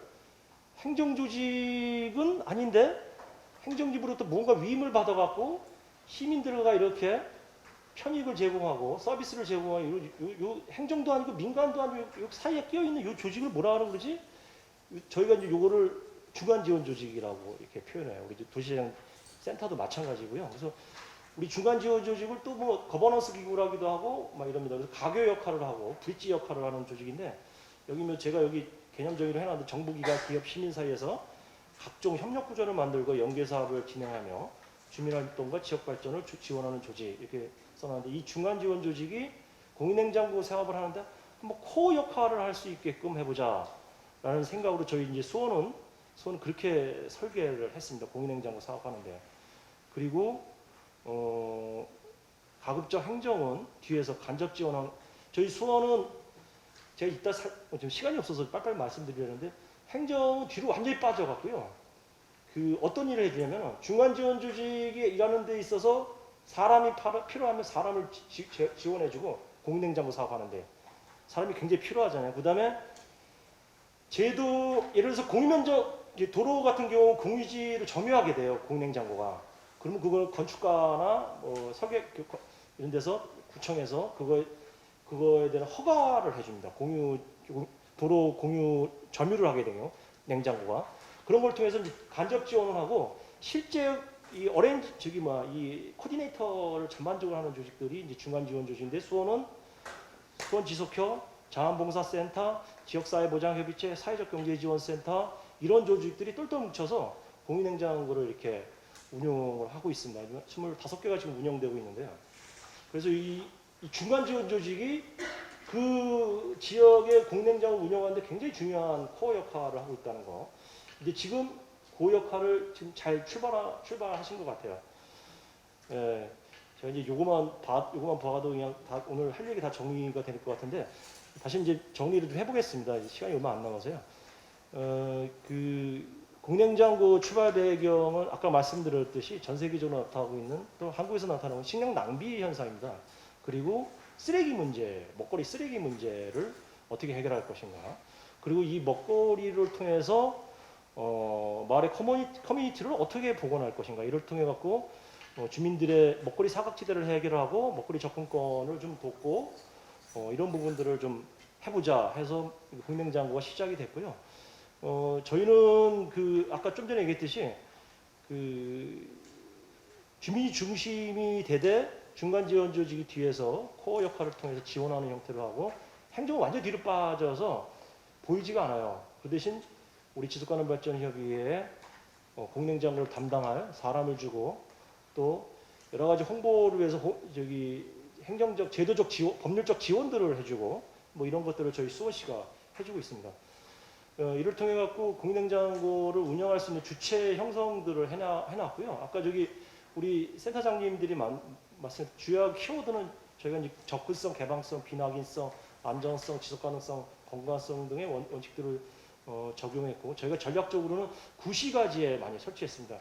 행정조직은 아닌데 행정직으로부터 뭔가 위임을 받아갖고 시민들과 이렇게 편익을 제공하고 서비스를 제공하고 요 행정도 아니고 민간도 아니고 요 사이에 끼어있는 요 조직을 뭐라 하는 거지? 저희가 이제 요거를 중간지원 조직이라고 이렇게 표현해요. 우리 도시재생 센터도 마찬가지고요. 그래서 우리 중간지원 조직을 또 뭐 거버넌스 기구라기도 하고 막 이럽니다. 그래서 가교 역할을 하고 브릿지 역할을 하는 조직인데 여기 뭐 제가 여기 개념 정의를 해놨는데 정부기관, 기업, 시민 사이에서 각종 협력 구조를 만들고 연계 사업을 진행하며 주민활동과 지역 발전을 지원하는 조직 이렇게 써놨는데 이 중간 지원 조직이 공인냉장고 사업을 하는데 한번 코어 역할을 할 수 있게끔 해보자라는 생각으로 저희 이제 수원은 그렇게 설계를 했습니다. 공인냉장고 사업하는데 그리고 가급적 행정은 뒤에서 간접 지원하는 저희 수원은 제가 이따 지금 시간이 없어서 빨리빨리 말씀드리려는데 행정은 뒤로 완전히 빠져갖고요. 그 어떤 일을 해주냐면 중간 지원 조직이 일하는 데 있어서 사람이 필요하면 사람을 지원해주고 공인냉장고 사업하는데 사람이 굉장히 필요하잖아요. 그 다음에 제도 예를 들어서 공유면적 도로 같은 경우 공유지를 점유하게 돼요. 공인냉장고가. 그러면 그걸 건축가나 뭐 설계 이런 데서 구청에서 그거에 대한 허가를 해줍니다. 도로 공유 점유를 하게 되요 냉장고가 그런 걸 통해서 간접 지원을 하고 실제 이 이 코디네이터를 전반적으로 하는 조직들이 이제 중간 지원 조직인데 수원 지속협, 자원봉사센터, 지역사회보장협의체, 사회적경제지원센터 이런 조직들이 똘똘 뭉쳐서 공인냉장고를 이렇게 운영을 하고 있습니다. 25개가 지금 운영되고 있는데요. 그래서 이 중간 지원 조직이 그 지역의 공인냉장고 운영하는데 굉장히 중요한 코어 역할을 하고 있다는 거. 근데 지금 그 역할을 지금 잘 출발하신 것 같아요. 예, 제가 이제 요거만 봐도 그냥 다 오늘 할 얘기 다 정리가 될 것 같은데 다시 이제 정리를 좀 해보겠습니다. 시간이 얼마 안 남아서요. 그 공냉장고 출발 배경은 아까 말씀드렸듯이 전 세계적으로 나타나고 있는 또 한국에서 나타나는 식량 낭비 현상입니다. 그리고 쓰레기 문제, 먹거리 쓰레기 문제를 어떻게 해결할 것인가. 그리고 이 먹거리를 통해서 마을의 커뮤니티를 어떻게 복원할 것인가. 이를 통해 갖고 주민들의 먹거리 사각지대를 해결하고 먹거리 접근권을 좀 돕고 이런 부분들을 좀 해보자 해서 공냉장고가 시작이 됐고요. 저희는 그 아까 좀 전에 얘기했듯이 그 주민이 중심이 되되 중간 지원 조직이 뒤에서 코어 역할을 통해서 지원하는 형태로 하고 행정은 완전 뒤로 빠져서 보이지가 않아요. 그 대신 우리 지속가능발전협의회에 공냉장고를 담당할 사람을 주고 또 여러 가지 홍보를 위해서 행정적, 제도적 지원, 법률적 지원들을 해주고 뭐 이런 것들을 저희 수원시가 해주고 있습니다. 이를 통해 갖고 공인냉장고를 운영할 수 있는 주체 형성들을 해놨고요. 아까 우리 센터장님들이 말씀 주요 키워드는 저희가 이제 접근성, 개방성, 비낙인성, 안전성, 지속가능성, 건강성 등의 원칙들을 적용했고 저희가 전략적으로는 구시가지에 많이 설치했습니다.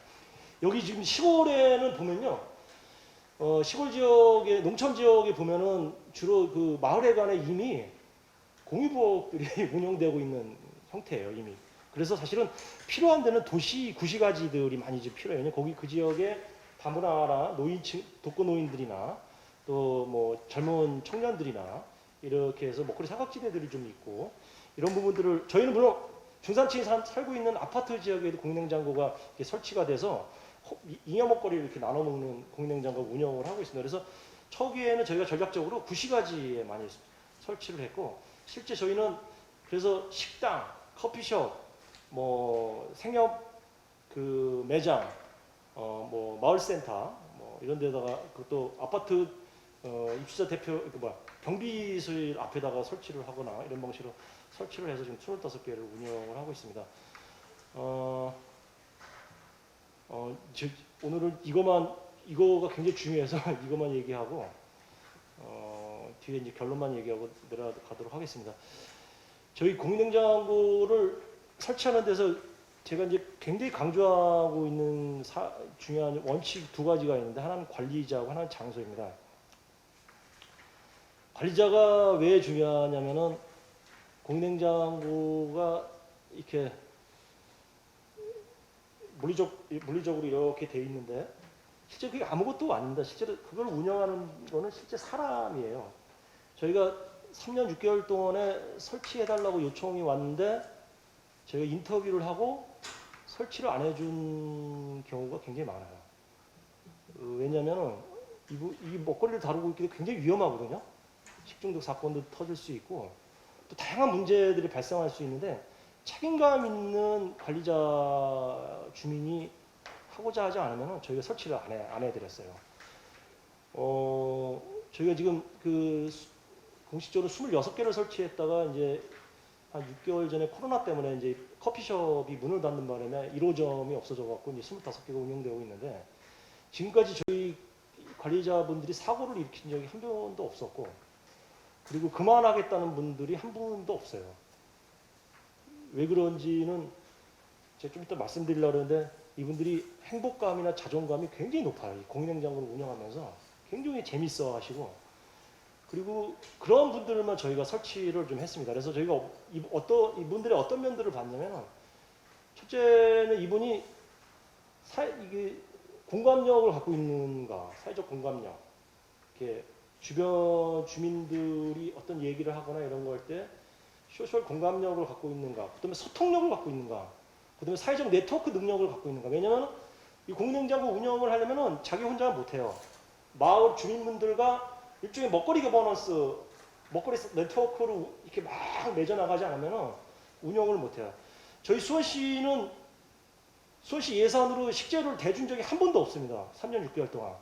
여기 지금 시골에는 보면요. 시골 지역에 농촌 지역에 보면은 주로 그 마을에 관해 이미 공유부엌들이 운영되고 있는 형태예요, 이미. 그래서 사실은 필요한 데는 도시 구시가지들이 많이 이제 필요해요. 왜냐면 거기 그 지역에 다문화나 독거노인들이나 또 뭐 젊은 청년들이나 이렇게 해서 먹거리 사각지대들이 좀 있고 이런 부분들을 저희는 물론 중산층이 살고 있는 아파트 지역에도 공인냉장고가 설치가 돼서 잉여 먹거리를 이렇게 나눠 먹는 공인냉장고 운영을 하고 있습니다. 그래서 초기에는 저희가 전략적으로 구시가지에 많이 설치를 했고 실제 저희는 그래서 식당, 커피숍, 뭐 생협 그 매장, 뭐 마을센터, 뭐 이런 데다가 그것도 아파트 입주자 대표 경비실 앞에다가 설치를 하거나 이런 방식으로 설치를 해서 지금 25개를 운영을 하고 있습니다. 오늘은 이거가 굉장히 중요해서 이것만 얘기하고 뒤에 이제 결론만 얘기하고 내려가도록 하겠습니다. 저희 공인냉장고를 설치하는 데서 제가 이제 굉장히 강조하고 있는 중요한 원칙 두 가지가 있는데 하나는 관리자고 하나는 장소입니다. 관리자가 왜 중요하냐면은 공인냉장고가 이렇게 물리적으로 이렇게 돼 있는데 실제 그게 아무것도 아닙니다. 실제로 그걸 운영하는 거는 실제 사람이에요. 저희가 3년 6개월 동안에 설치해달라고 요청이 왔는데 저희가 인터뷰를 하고 설치를 안 해준 경우가 굉장히 많아요. 왜냐하면 이 먹거리를 다루고 있기 때문에 굉장히 위험하거든요. 식중독 사건도 터질 수 있고 또 다양한 문제들이 발생할 수 있는데 책임감 있는 관리자 주민이 하고자 하지 않으면 저희가 설치를 안 해드렸어요. 저희가 지금 공식적으로 26개를 설치했다가 이제 한 6개월 전에 코로나 때문에 이제 커피숍이 문을 닫는 바람에 1호점이 없어져 갖고 이제 25개가 운영되고 있는데, 지금까지 저희 관리자분들이 사고를 일으킨 적이 한 번도 없었고, 그리고 그만하겠다는 분들이 한 분도 없어요. 왜 그런지는 제가 좀 이따 말씀드리려고 하는데, 이분들이 행복감이나 자존감이 굉장히 높아요. 이 공인행장고를 운영하면서 굉장히 재밌어 하시고, 그리고 그런 분들만 저희가 설치를 좀 했습니다. 그래서 저희가 이분들의 어떤 면들을 봤냐면, 첫째는 이분이 이게 공감력을 갖고 있는가, 사회적 공감력, 이렇게 주변 주민들이 어떤 얘기를 하거나 이런 거 할 때 소셜 공감력을 갖고 있는가, 그다음에 소통력을 갖고 있는가, 그다음에 사회적 네트워크 능력을 갖고 있는가. 왜냐하면 이 공인행장고 운영을 하려면은 자기 혼자 못해요. 마을 주민분들과 일종의 먹거리 거버넌스, 먹거리 네트워크로 이렇게 막 맺어 나가지 않으면 운영을 못해요. 저희 수원시 예산으로 식재료를 대준 적이 한 번도 없습니다. 3년 6개월 동안.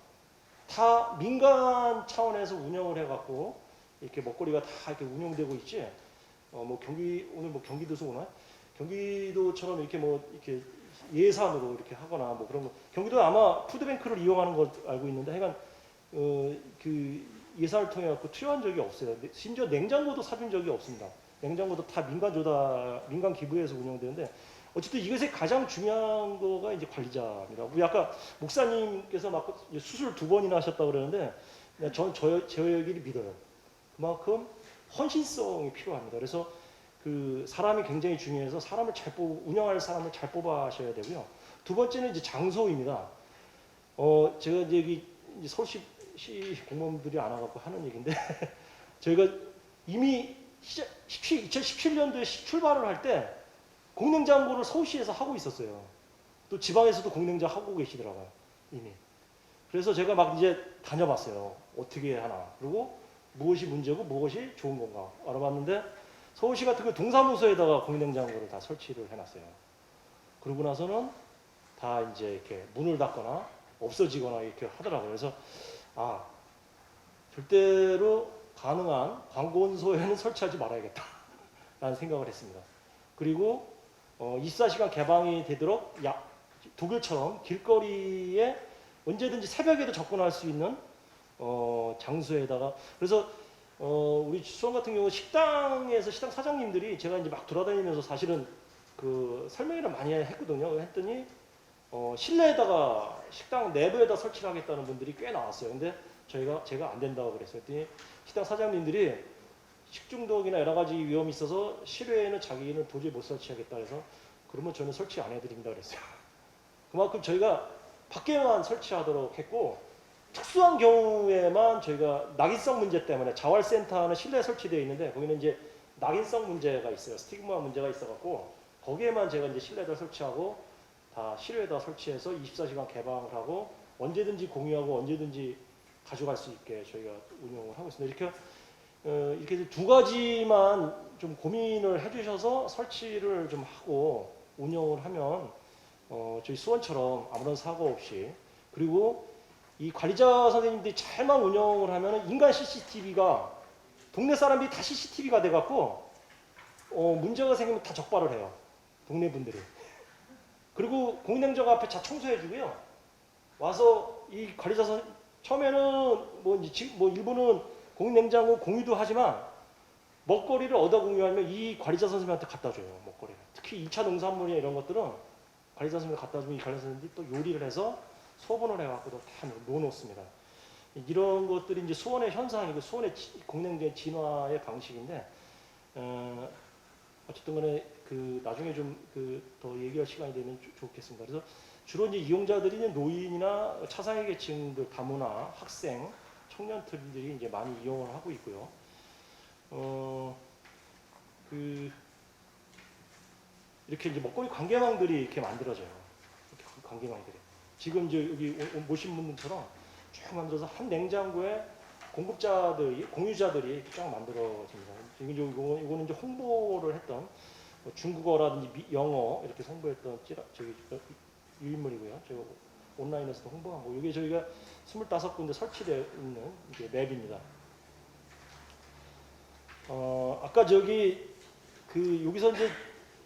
다 민간 차원에서 운영을 해갖고 이렇게 먹거리가 다 이렇게 운영되고 있지. 오늘 경기도에서 오나? 경기도처럼 이렇게 예산으로 이렇게 하거나 그런 거. 경기도 아마 푸드뱅크를 이용하는 걸 알고 있는데, 하여간 그 예산을 통해 갖고 투여한 적이 없어요. 심지어 냉장고도 사준 적이 없습니다. 냉장고도 다 민간 기부에서 운영되는데, 어쨌든 이것의 가장 중요한 거가 이제 관리자입니다. 우리 아까 목사님께서 막 수술 2번이나 하셨다고 그러는데, 저 얘기를 믿어요. 그만큼 헌신성이 필요합니다. 그래서 그 사람이 굉장히 중요해서 운영할 사람을 잘 뽑아셔야 되고요. 두 번째는 이제 장소입니다. 제가 이제 여기 서울시 공무원들이 안 와갖고 하는 얘기인데, 저희가 이미 2017년도에 출발을 할 때 공인행장고를 서울시에서 하고 있었어요. 또 지방에서도 공인행장 하고 계시더라고요, 이미. 그래서 제가 막 이제 다녀봤어요. 어떻게 하나. 그리고 무엇이 문제고 무엇이 좋은 건가 알아봤는데, 서울시 같은 경우 동사무소에다가 공인행장고를 다 설치를 해놨어요. 그러고 나서는 다 이제 이렇게 문을 닫거나 없어지거나 이렇게 하더라고요. 그래서 절대로 가능한 관공서에는 설치하지 말아야겠다라는 생각을 했습니다. 그리고 24시간 개방이 되도록 독일처럼 길거리에 언제든지 새벽에도 접근할 수 있는 장소에다가, 그래서 우리 수원 같은 경우 식당 사장님들이 제가 이제 막 돌아다니면서 사실은 그 설명회를 많이 했거든요. 했더니 실내에다가 식당 내부에다 설치를 하겠다는 분들이 꽤 나왔어요. 근데 제가 안 된다고 그랬어요. 했더니 식당 사장님들이 식중독이나 여러 가지 위험이 있어서 실외에는 자기는 도저히 못 설치하겠다 해서, 그러면 저는 설치 안 해드립니다 그랬어요. 그만큼 저희가 밖에만 설치하도록 했고, 특수한 경우에만 저희가 낙인성 문제 때문에 자활센터는 실내에 설치되어 있는데, 거기는 이제 낙인성 문제가 있어요. 스티그마 문제가 있어갖고 거기에만 제가 이제 실내에다 설치하고 다 실외에다 설치해서 24시간 개방을 하고 언제든지 공유하고 언제든지 가져갈 수 있게 저희가 운영을 하고 있습니다. 이렇게 두 가지만 좀 고민을 해주셔서 설치를 좀 하고 운영을 하면 저희 수원처럼 아무런 사고 없이, 그리고 이 관리자 선생님들이 잘만 운영을 하면 인간 CCTV가 동네 사람들이 다 CCTV가 돼갖고 문제가 생기면 다 적발을 해요, 동네 분들이. 그리고 공인행장고 앞에 다 청소해주고요. 와서 이 관리자 처음에는 일부는 공인냉장고 공유도 하지만 먹거리를 얻어 공유하면 이 관리자 선생님한테 갖다 줘요. 먹거리를. 특히 2차 농산물이나 이런 것들은 관리자 선생님이 갖다 주면 이 관리자 선생님이 또 요리를 해서 소분을 해갖고도 다 놓아놓습니다. 이런 것들이 이제 수원의 현상이고 수원의 공인행장 진화의 방식인데, 어쨌든 간에 나중에 좀 더 얘기할 시간이 되면 좋겠습니다. 그래서 주로 이제 이용자들이 노인이나 차상위 계층들, 다문화, 학생, 청년들이 이제 많이 이용을 하고 있고요. 이렇게 이제 먹거리 관계망들이 이렇게 만들어져요. 이렇게 관계망들이. 지금 이제 여기 모신 분들처럼 쭉 만들어서 한 냉장고에 공유자들이 쫙 만들어집니다. 지금 이거는 이제 홍보를 했던 뭐 중국어라든지 영어 이렇게 홍보했던 유인물이고요. 저희 온라인에서도 홍보하고 이게 저희가 25군데 설치되어 있는 이게 맵입니다. 아까 저기 여기서 이제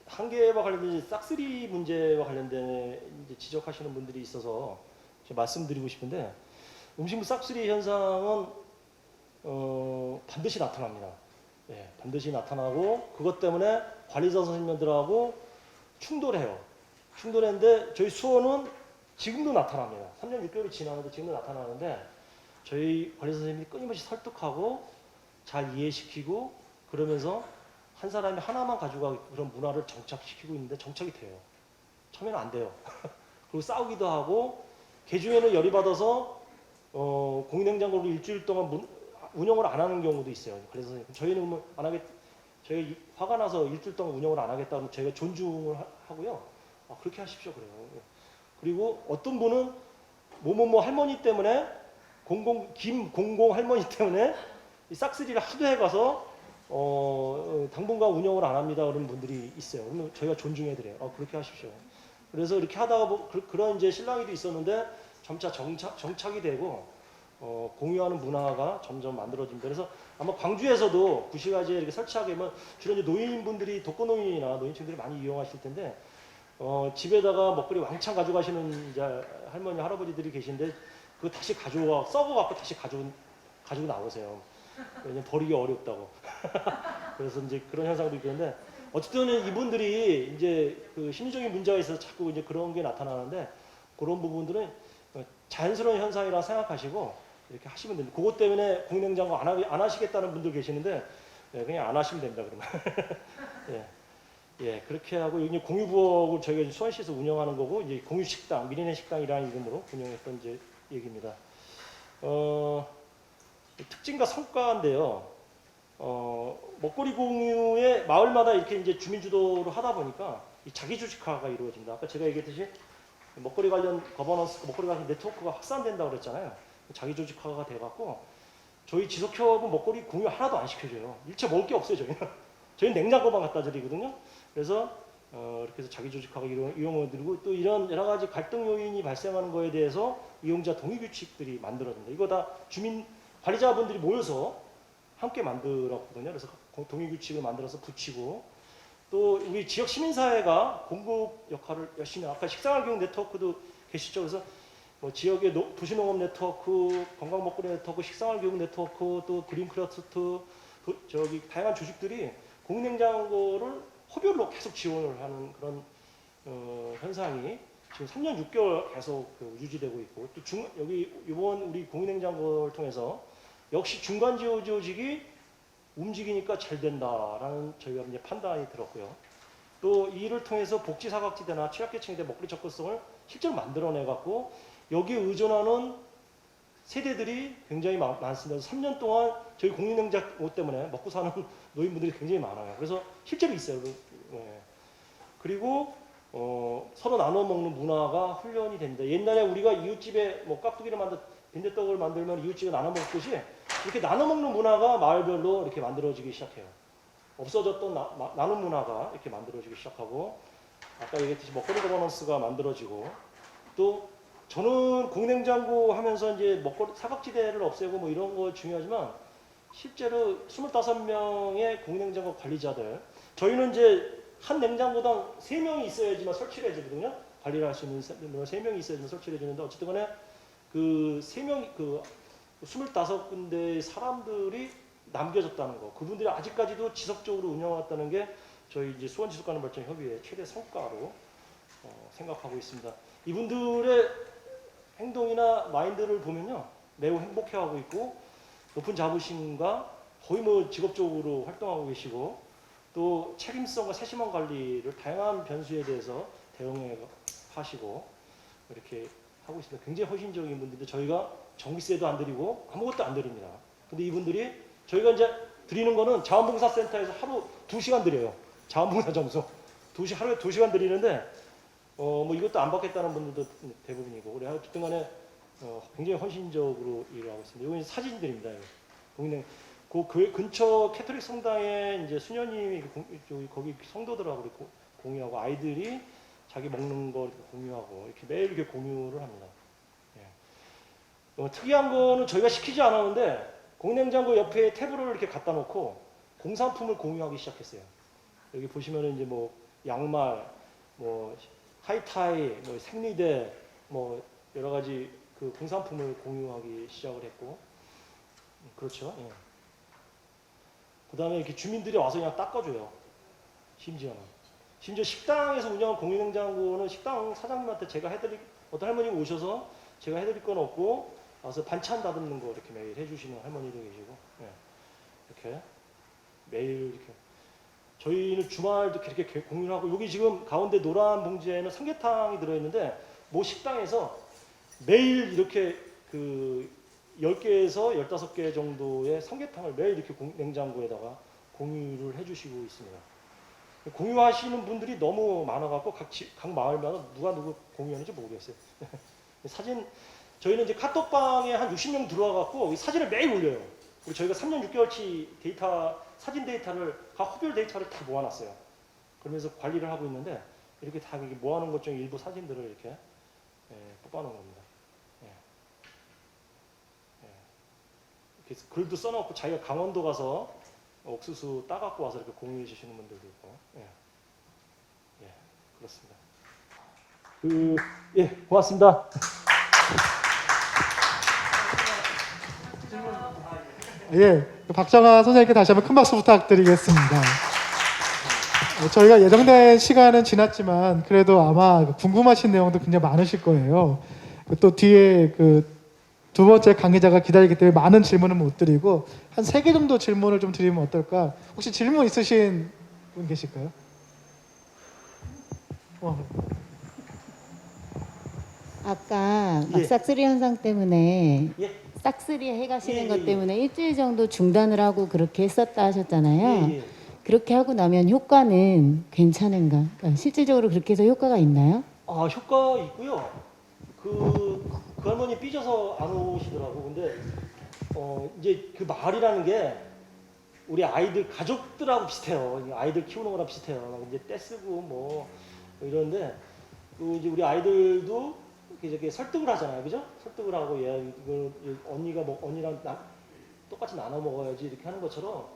한계와 관련된 싹쓸이 문제와 관련된 이제 지적하시는 분들이 있어서 제가 말씀드리고 싶은데 음식물 싹쓸이 현상은 반드시 나타납니다. 예, 반드시 나타나고 그것 때문에 관리자 선생님들하고 충돌해요. 충돌했는데 저희 수원은 지금도 나타납니다. 3년 6개월이 지났는데 지금도 나타나는데 저희 관리자 선생님이 끊임없이 설득하고 잘 이해시키고 그러면서 한 사람이 하나만 가져가고 그런 문화를 정착시키고 있는데 정착이 돼요. 처음에는 안 돼요. 그리고 싸우기도 하고 개중에는 열이 받아서 공인냉장고를 일주일 동안 운영을 안 하는 경우도 있어요. 그래서 저희는 안 하겠, 저희가 화가 나서 일주일 동안 운영을 안 하겠다면 저희가 존중을 하고요. 그렇게 하십시오 그래요. 그리고 어떤 분은 뭐뭐뭐 할머니 때문에 김00 할머니 때문에 이 싹쓸이를 하도 해가서 당분간 운영을 안 합니다 그런 분들이 있어요. 그러면 저희가 존중해드려요. 그렇게 하십시오. 그래서 이렇게 하다가 그런 이제 신랑이도 있었는데 점차 정착이 되고 공유하는 문화가 점점 만들어집니다. 그래서 아마 광주에서도 구시가지에 이렇게 설치하게 되면 주로 이제 노인분들이 독거노인이나 노인층들이 많이 이용하실 텐데 집에다가 먹거리 왕창 가져가시는 이제 할머니 할아버지들이 계신데 그거 다시 썩어갖고 다시 가지고 나오세요. 왜냐면 버리기 어렵다고. 그래서 이제 그런 현상도 있는데 어쨌든 이분들이 이제 그 심리적인 문제가 있어서 자꾸 이제 그런 게 나타나는데 그런 부분들은 자연스러운 현상이라 생각하시고 이렇게 하시면 됩니다. 그것 때문에 공인냉장고 안 하시겠다는 분들 계시는데 그냥 안 하시면 됩니다. 그러면 예, 그렇게 하고 여기 공유부엌을 저희가 수원시에서 운영하는 거고 이제 공유식당, 미래의 식당이라는 이름으로 운영했던 이제 얘기입니다. 특징과 성과인데요. 먹거리 공유에 마을마다 이렇게 이제 주민주도를 하다 보니까 이 자기조직화가 이루어집니다. 아까 제가 얘기했듯이 먹거리 관련 거버넌스, 먹거리 관련 네트워크가 확산된다고 그랬잖아요. 자기조직화가 돼갖고 저희 지속협은 먹거리 공유 하나도 안 시켜줘요. 일체 먹을 게 없어요, 저희는 냉장고만 갖다 드리거든요. 그래서 이렇게 해서 자기조직화가 이용을 드리고 또 이런 여러 가지 갈등 요인이 발생하는 거에 대해서 이용자 동의 규칙들이 만들어집니다. 이거 다 주민 관리자분들이 모여서 함께 만들었거든요. 그래서 동의 규칙을 만들어서 붙이고 또 우리 지역 시민사회가 공급 역할을 열심히 아까 식생활교육 네트워크도 계시죠. 그래서 뭐 지역의 도시농업 네트워크, 건강먹거리 네트워크, 식생활교육 네트워크, 또 그린크러스트 저기 다양한 조직들이 공인냉장고를 호별로 계속 지원을 하는 그런 현상이 지금 3년 6개월 계속 유지되고 있고 또 여기 이번 우리 공인냉장고를 통해서 역시 중간 지원 조직이 움직이니까 잘 된다라는 저희가 이제 판단이 들었고요. 또 이를 통해서 복지 사각지대나 취약계층에 대한 먹거리 접근성을 실제로 만들어내 갖고 여기에 의존하는 세대들이 굉장히 많습니다. 3년 동안 저희 공인냉장고 때문에 먹고 사는 노인분들이 굉장히 많아요. 그래서 실제로 있어요. 그리고 서로 나눠 먹는 문화가 훈련이 됩니다. 옛날에 우리가 이웃집에 뭐 깍두기를 빈대떡을 만들면 이웃집에 나눠 먹듯이 이렇게 나눠 먹는 문화가 마을별로 이렇게 만들어지기 시작해요. 없어졌던 나눔 문화가 이렇게 만들어지기 시작하고 아까 얘기했듯이 먹거리 거버넌스가 만들어지고 또 저는 공인냉장고 하면서 이제 먹거리 사각지대를 없애고 뭐 이런 거 중요하지만 실제로 25명의 공인냉장고 관리자들 저희는 이제 한 냉장고당 3명이 있어야지만 설치를 해주거든요. 관리를 할 수 있는 3명이 있어야지만 설치를 해주는데 어쨌든 간에 그 3명, 그 25군데의 사람들이 남겨졌다는 거. 그분들이 아직까지도 지속적으로 운영했다는 게 저희 이제 수원지속가능발전협의회 최대 성과로 생각하고 있습니다. 이분들의 행동이나 마인드를 보면요. 매우 행복해하고 있고 높은 자부심과 거의 뭐 직업적으로 활동하고 계시고 또 책임성과 세심한 관리를 다양한 변수에 대해서 대응해 하시고 이렇게 하고 있습니다. 굉장히 헌신적인 분들인데 저희가 전기세도 안 드리고 아무것도 안 드립니다. 근데 이분들이 저희가 이제 드리는 거는 자원봉사센터에서 하루 2시간 드려요. 자원봉사 점수. 하루에 2시간 드리는데 뭐 이것도 안 받겠다는 분들도 대부분이고 그래 어쨌든 간에 굉장히 헌신적으로 일을 하고 있습니다. 이건 사진들입니다. 그 교회 근처 캐톨릭 성당에 이제 수녀님이 거기 성도들하고 이렇게 공유하고 아이들이 자기 먹는 거 이렇게 공유하고 이렇게 매일 이렇게 공유를 합니다. 예. 특이한 거는 저희가 시키지 않았는데 공냉장고 옆에 테이블을 이렇게 갖다 놓고 공산품을 공유하기 시작했어요. 여기 보시면은 이제 뭐 양말, 뭐 하이타이, 뭐 생리대, 뭐 여러 가지 그 공산품을 공유하기 시작을 했고, 그렇죠. 예. 그다음에 이렇게 주민들이 와서 그냥 닦아줘요. 심지어 식당에서 운영한 공유냉장고는 식당 사장님한테 제가 어떤 할머니가 오셔서 제가 해드릴 건 없고 와서 반찬 다듬는 거 이렇게 매일 해주시는 할머니도 계시고, 예. 이렇게 매일 이렇게 저희는 주말도 이렇게 공유를 하고, 여기 지금 가운데 노란 봉지에는 삼계탕이 들어있는데 모 식당에서 매일 이렇게 그 10개에서 15개 정도의 삼계탕을 매일 이렇게 냉장고에다가 공유를 해주시고 있습니다. 공유하시는 분들이 너무 많아갖고 각 마을마다 누구 공유하는지 모르겠어요. 사진, 저희는 이제 카톡방에 한 60명 들어와갖고 사진을 매일 올려요. 그리고 저희가 3년 6개월치 사진 데이터를, 각 호별 데이터를 다 모아놨어요. 그러면서 관리를 하고 있는데, 이렇게 다 모아놓은 것 중에 일부 사진들을 이렇게 뽑아놓은 겁니다. 그래서 글도 써놓고 자기가 강원도 가서 옥수수 따갖고 와서 이렇게 공유해 주시는 분들도 있고, 그렇습니다. 고맙습니다. 예, 박정아 선생님께 다시 한번 큰 박수 부탁드리겠습니다. 저희가 예정된 시간은 지났지만 그래도 아마 궁금하신 내용도 굉장히 많으실 거예요. 또 뒤에 두 번째 강의자가 기다리기 때문에 많은 질문은 못 드리고 한 3개 정도 질문을 좀 드리면 어떨까? 혹시 질문 있으신 분 계실까요? 아까 막 싹쓸이 현상 때문에 예. 싹쓸이 해가시는 것 때문에 일주일 정도 중단을 하고 그렇게 했었다 하셨잖아요. 그렇게 하고 나면 효과는 괜찮은가? 그러니까 실질적으로 그렇게 해서 효과가 있나요? 효과 있고요. 그 할머니 삐져서 안 오시더라고. 근데 이제 그 마을이라는 게 우리 아이들 가족들하고 비슷해요. 아이들 키우는 거랑 비슷해요. 이제 떼쓰고 뭐 이러는데 이제 우리 아이들도 이렇게 설득을 하잖아요, 그죠? 설득을 하고 이걸 언니가 언니랑 똑같이 나눠 먹어야지 이렇게 하는 것처럼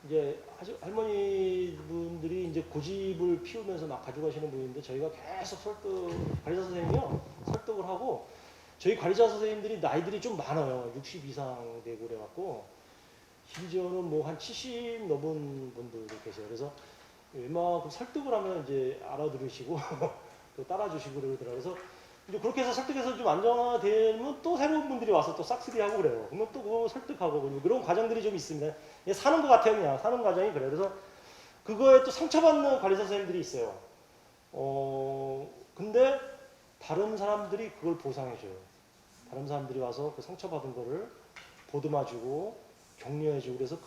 이제 할머니 분들이 이제 고집을 피우면서 막 가져가시는 분인데 저희가 계속 관리자 선생님이요 설득을 하고, 저희 관리자 선생님들이 나이들이 좀 많아요. 60 이상 되고 그래갖고 심지어는 뭐 한 70 넘은 분들도 계세요. 그래서 웬만큼 설득을 하면 이제 알아들으시고 또 따라주시고 그러더라고요. 그래서 이제 그렇게 해서 설득해서 좀 안정화되면 또 새로운 분들이 와서 또 싹쓸이 하고 그래요. 그러면 또 그거 설득하고 그런 과정들이 좀 있습니다. 사는 것 같아요, 그냥 사는 과정이 그래요. 그래서 그거에 또 상처받는 관리자 선생님들이 있어요. 근데 다른 사람들이 그걸 보상해줘요. 다른 사람들이 와서 그 상처받은 거를 보듬어주고 격려해주고 그래서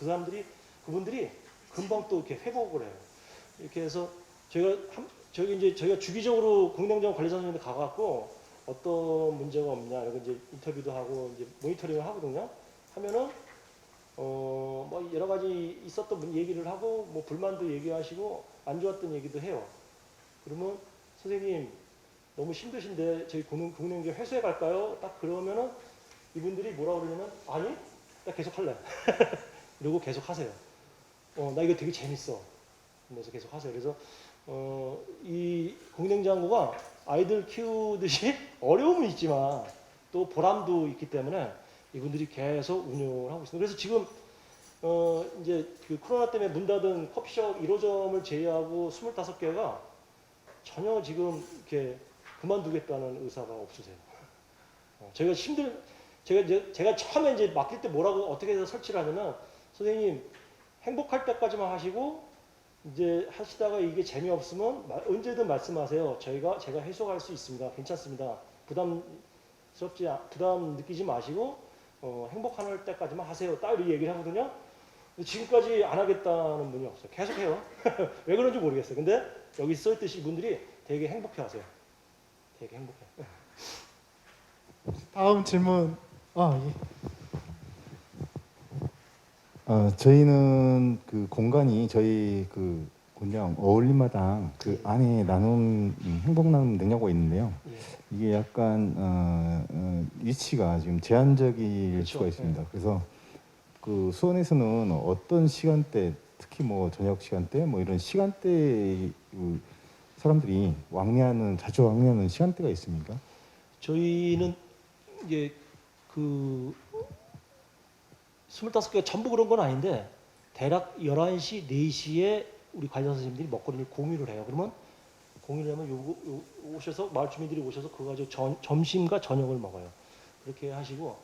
그분들이 금방 또 이렇게 회복을 해요. 이렇게 해서 저희가 주기적으로 공냉장 관리자 선생님들 가갖고 어떤 문제가 없냐 이런 이제 인터뷰도 하고 이제 모니터링을 하거든요. 하면은 뭐 여러 가지 있었던 얘기를 하고 뭐 불만도 얘기하시고 안 좋았던 얘기도 해요. 그러면 선생님 너무 힘드신데 저희 공냉장 회수해 갈까요? 딱 그러면은 이분들이 뭐라고 그러냐면 아니 나 계속 할래. 이러고 계속 하세요. 나 이거 되게 재밌어. 그래서 계속 하세요. 그래서 이 공냉장고가 아이들 키우듯이 어려움은 있지만 또 보람도 있기 때문에 이분들이 계속 운영을 하고 있습니다. 그래서 지금 이제 그 코로나 때문에 문 닫은 커피숍 1호점을 제외하고 25개가 전혀 지금 이렇게 그만두겠다는 의사가 없으세요. 제가 처음에 이제 맡길 때 뭐라고 어떻게 해서 설치를 하냐면 선생님 행복할 때까지만 하시고 이제 하시다가 이게 재미없으면 언제든 말씀하세요. 제가 해소할 수 있습니다. 괜찮습니다. 부담 느끼지 마시고 행복할 때까지만 하세요. 딱 이렇게 얘기를 하거든요. 지금까지 안 하겠다는 분이 없어요. 계속 해요. 왜 그런지 모르겠어요. 근데 여기 써있듯이 이분들이 되게 행복해 하세요. 되게 행복해. 다음 질문. 예. 저희는 그 공간이 저희 그 곤장 어울림마당 그 안에 나눔 행복 나눔 냉장고가 있는데요. 이게 약간 위치가 지금 제한적일 그렇죠. 수가 있습니다. 그래서 그 수원에서는 어떤 시간대, 특히 뭐 저녁 시간대, 뭐 이런 시간대에 그 사람들이 자주 왕래하는 시간대가 있습니까? 저희는 이제 그 25개가 전부 그런 건 아닌데 대략 11시, 4시에 우리 관련 선생님들이 먹거리를 공유를 해요. 그러면 공유를 하면 오셔서 마을 주민들이 오셔서 그거 가지고 점심과 저녁을 먹어요. 그렇게 하시고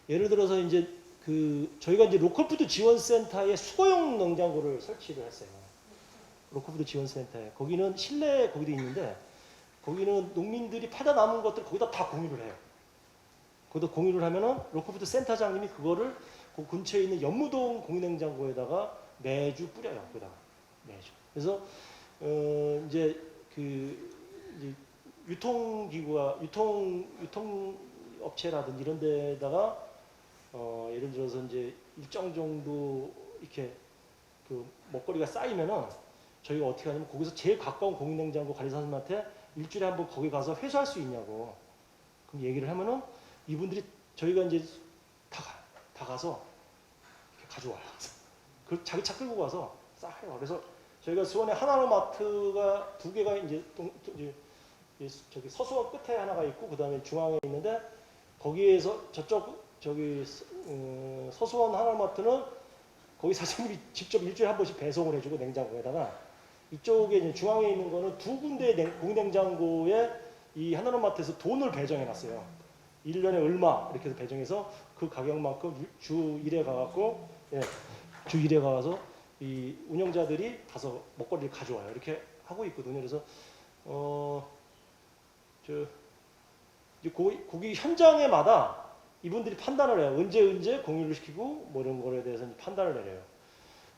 예를 들어서 이제 그 저희가 이제 로컬푸드 지원센터에 수거용 냉장고를 설치를 했어요. 로컬푸드 지원센터에 거기는 실내 거기도 있는데 거기는 농민들이 파다 남은 것들 거기다 다 공유를 해요. 거기다 공유를 하면은 로컬푸드 센터장님이 그거를 그 근처에 있는 연무동 공유냉장고에다가 매주 뿌려요. 거기다가 매주. 그래서 이제 이제 유통기구와 유통업체라든지 이런 데다가 예를 들어서 이제 일정 정도 이렇게 그 먹거리가 쌓이면은 저희가 어떻게 하냐면 거기서 제일 가까운 공유냉장고 관리사님한테 일주일에 한번 거기 가서 회수할 수 있냐고 그럼 얘기를 하면은 이분들이 저희가 이제 다 가서 이렇게 가져와요. 그 자기 차 끌고 가서 싸요. 그래서 저희가 수원에 하나로마트가 2개가 이제 저기 서수원 끝에 하나가 있고 그 다음에 중앙에 있는데 거기에서 서수원 하나로마트는 거기 사장님이 직접 일주일에 한 번씩 배송을 해주고 냉장고에다가 이쪽에 이제 중앙에 있는 거는 2군데 공냉장고에 이 하나로마트에서 돈을 배정해놨어요. 1년에 얼마 이렇게 해서 배정해서 그 가격만큼 주 1회 가갖고 주 1회 가서 이 운영자들이 가서 먹거리를 가져와요. 이렇게 하고 있거든요. 그래서 거기 현장에마다 이분들이 판단을 해요. 언제 공유를 시키고 뭐 이런 거에 대해서 판단을 내려요.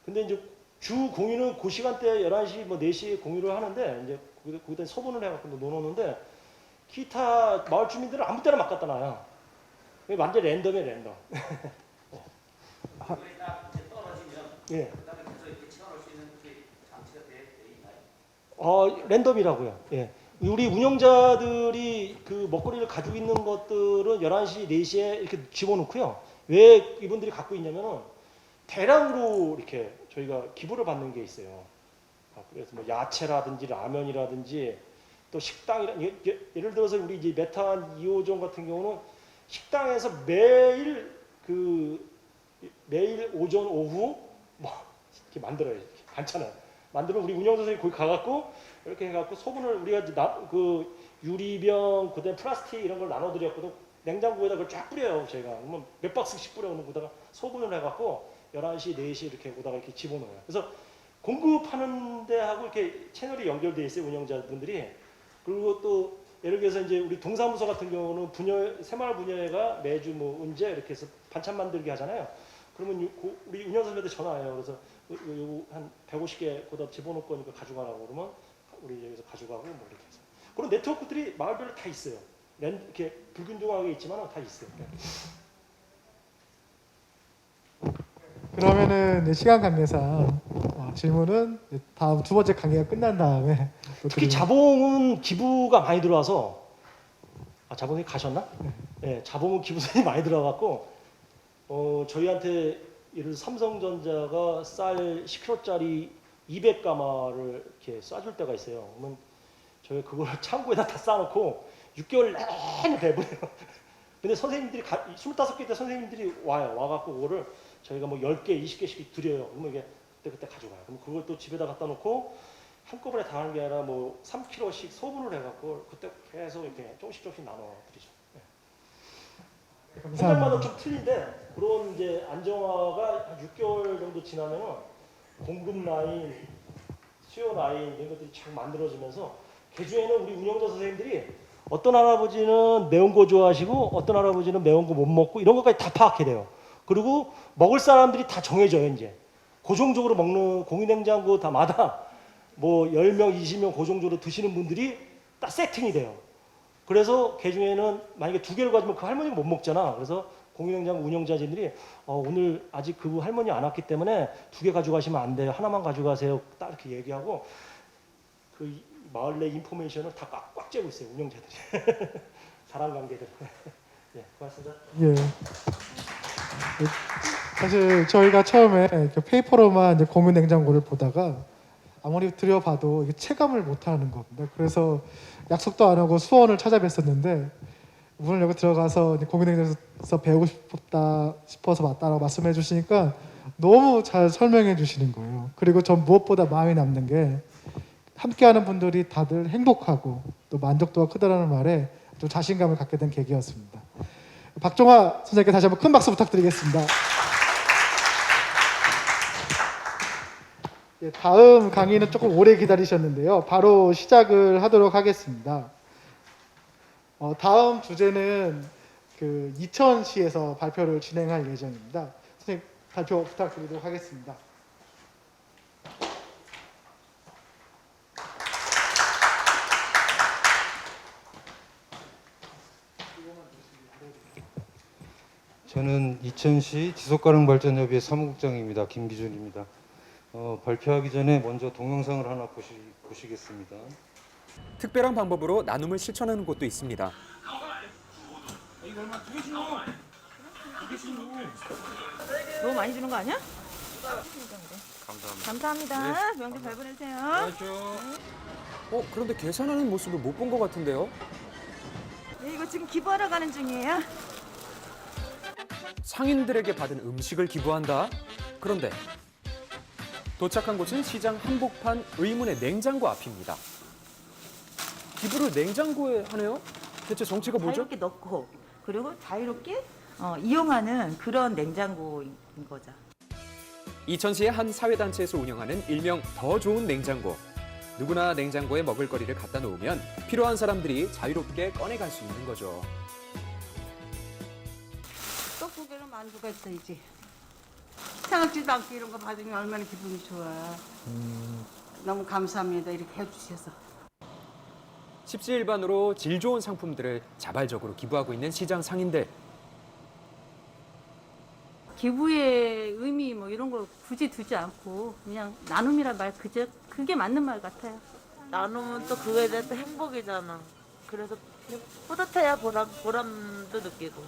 근데 이제 주 공유는 그 시간대 11시 뭐 4시에 공유를 하는데 이제 거기다 소분을 해갖고 놓아놓는데 기타 마을 주민들은 아무 때나 막 갖다 놔요. 완전 랜덤이에요, 랜덤. 예. 랜덤이라고요. 예. 우리 운영자들이 그 먹거리를 가지고 있는 것들은 11시, 4시에 이렇게 집어넣고요. 왜 이분들이 갖고 있냐면은 대량으로 이렇게 저희가 기부를 받는 게 있어요. 그래서 뭐 야채라든지 라면이라든지 또 예를 들어서 우리 이제 메탄 2호점 같은 경우는 식당에서 매일 오전 오후 뭐 이렇게 만들어요. 이렇게 반찬을 만들면 우리 운영 선생님이 거기 가갖고 이렇게 해갖고 소분을 우리가 그 유리병 그다음에 플라스틱 이런 걸 나눠드렸거든. 냉장고에다 그걸 쫙 뿌려요. 저희가 그러면 몇 박스씩 뿌려놓는 거다가 소분을 해갖고 11시, 4시 이렇게 오다가 이렇게 집어넣어요. 그래서 공급하는 데하고 이렇게 채널이 연결되어 있어요. 운영자분들이. 그리고 또 예를 들어서 이제 우리 동사무소 같은 경우는 새마을 분야회가 매주 뭐 언제 이렇게 해서 반찬 만들기 하잖아요. 그러면 우리 운영 선생님한테 전화해요. 그래서 요거 한 150개 거기다 집어넣을 거니까 가져가라고 그러면 우리 여기서 가져가고 뭐 이렇게 해서 그런 네트워크들이 마을별로 다 있어요. 이렇게 불균등하게 있지만 다 있어요. 그러면은 시간 관계상 질문은 다음 두 번째 강의가 끝난 다음에 특히 자봉은 기부가 많이 들어와서 자봉이 가셨나? 네, 자봉은 기부선이 많이 들어와갖고 저희한테 예를 들어 삼성전자가 쌀 10kg짜리 200가마를 이렇게 쏴줄 때가 있어요. 그러면 저희가 그걸 창고에다 다 쌓아놓고 6개월 내내 배부려요. 근데 선생님들이 25개 때 선생님들이 와갖고 그거를 저희가 뭐 10개, 20개씩 드려요. 그러면 이게 그때 가져가요. 그럼 그걸 또 집에다 갖다 놓고 한꺼번에 다 하는 게 아니라 뭐 3kg씩 소분을 해갖고 그때 계속 이렇게 조금씩 나눠드리죠. 현장마다 좀 틀린데 그런 이제 안정화가 한 6개월 정도 지나면은 공급 라인, 수요 라인 이런 것들이 쫙 만들어지면서 개중에는 우리 운영자 선생님들이 어떤 할아버지는 매운 거 좋아하시고 어떤 할아버지는 매운 거 못 먹고 이런 것까지 다 파악해야 돼요. 그리고 먹을 사람들이 다 정해져요. 이제 고정적으로 먹는 공유냉장고 다마다 뭐 10명, 20명 고정적으로 드시는 분들이 딱 세팅이 돼요. 그래서 개중에는 만약에 2개를 가지면 그 할머니가 못 먹잖아. 그래서 공유냉장고 운영자진들이 오늘 아직 그 할머니 안 왔기 때문에 2개 가져가시면 안 돼요. 하나만 가져가세요. 딱 이렇게 얘기하고 그 마을 내 인포메이션을 다 꽉꽉 째고 있어요. 운영자들이. 사람 관계들. 네, 고맙습니다. 예. 사실 저희가 처음에 이렇게 페이퍼로만 이제 공유 냉장고를 보다가 아무리 들여봐도 이게 체감을 못하는 겁니다. 그래서 약속도 안 하고 수원을 찾아뵀었는데 문을 열고 들어가서 이제 공유 냉장고에서 배우고 싶어서 왔다라고 말씀해 주시니까 너무 잘 설명해 주시는 거예요. 그리고 전 무엇보다 마음에 남는 게 함께하는 분들이 다들 행복하고 또 만족도가 크다라는 말에 또 자신감을 갖게 된 계기였습니다. 박종화 선생님께 다시 한번 큰 박수 부탁드리겠습니다. 예, 다음 강의는 조금 오래 기다리셨는데요. 바로 시작을 하도록 하겠습니다. 다음 주제는 그 이천시에서 발표를 진행할 예정입니다. 선생님 발표 부탁드리도록 하겠습니다. 저는 이천시 지속가능발전협의회 사무국장입니다. 김기준입니다. 발표하기 전에 먼저 동영상을 하나 보시겠습니다. 특별한 방법으로 나눔을 실천하는 곳도 있습니다. 너무 많이 주는 거 아니야? 감사합니다. 명절 잘 보내세요. 그런데 계산하는 모습을 못 본 것 같은데요? 네, 이거 지금 기부하러 가는 중이에요. 상인들에게 받은 음식을 기부한다? 그런데 도착한 곳은 시장 한복판 의문의 냉장고 앞입니다. 기부를 냉장고에 하네요? 대체 정체가 뭐죠? 자유롭게 넣고 그리고 자유롭게 이용하는 그런 냉장고인 거죠. 이천시의 한 사회단체에서 운영하는 일명 더 좋은 냉장고. 누구나 냉장고에 먹을거리를 갖다 놓으면 필요한 사람들이 자유롭게 꺼내갈 수 있는 거죠. 떡국에는 만두가 있어야지. 생각지도 않고 이런 거 받으면 얼마나 기분이 좋아. 너무 감사합니다. 이렇게 해주셔서. 십시일반으로 질 좋은 상품들을 자발적으로 기부하고 있는 시장 상인들. 기부의 의미 뭐 이런 거 굳이 두지 않고 그냥 나눔이란 말 그게 맞는 말 같아요. 나누면 또 그거에 대해서 행복이잖아. 그래서 뿌듯해야 보람도 느끼고.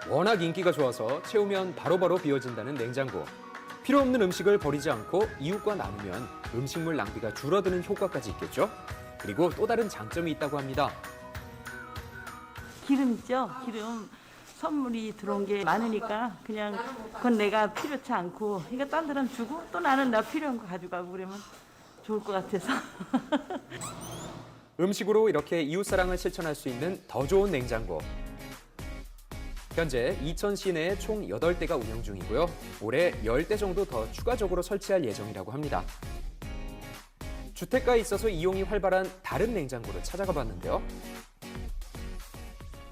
워낙 인기가 좋아서 채우면 바로바로 비워진다는 냉장고. 필요 없는 음식을 버리지 않고 이웃과 나누면 음식물 낭비가 줄어드는 효과까지 있겠죠? 그리고 또 다른 장점이 있다고 합니다. 기름 있죠? 기름 선물이 들어온 게 많으니까 그냥 그건 내가 필요치 않고 이거 딴 사람 주고 또 나는 나 필요한 거 가져가고 그러면 좋을 것 같아서. 음식으로 이렇게 이웃사랑을 실천할 수 있는 더 좋은 냉장고. 현재 이천시 내에 총 8대가 운영 중이고요. 올해 10대 정도 더 추가적으로 설치할 예정이라고 합니다. 주택가에 있어서 이용이 활발한 다른 냉장고를 찾아가 봤는데요.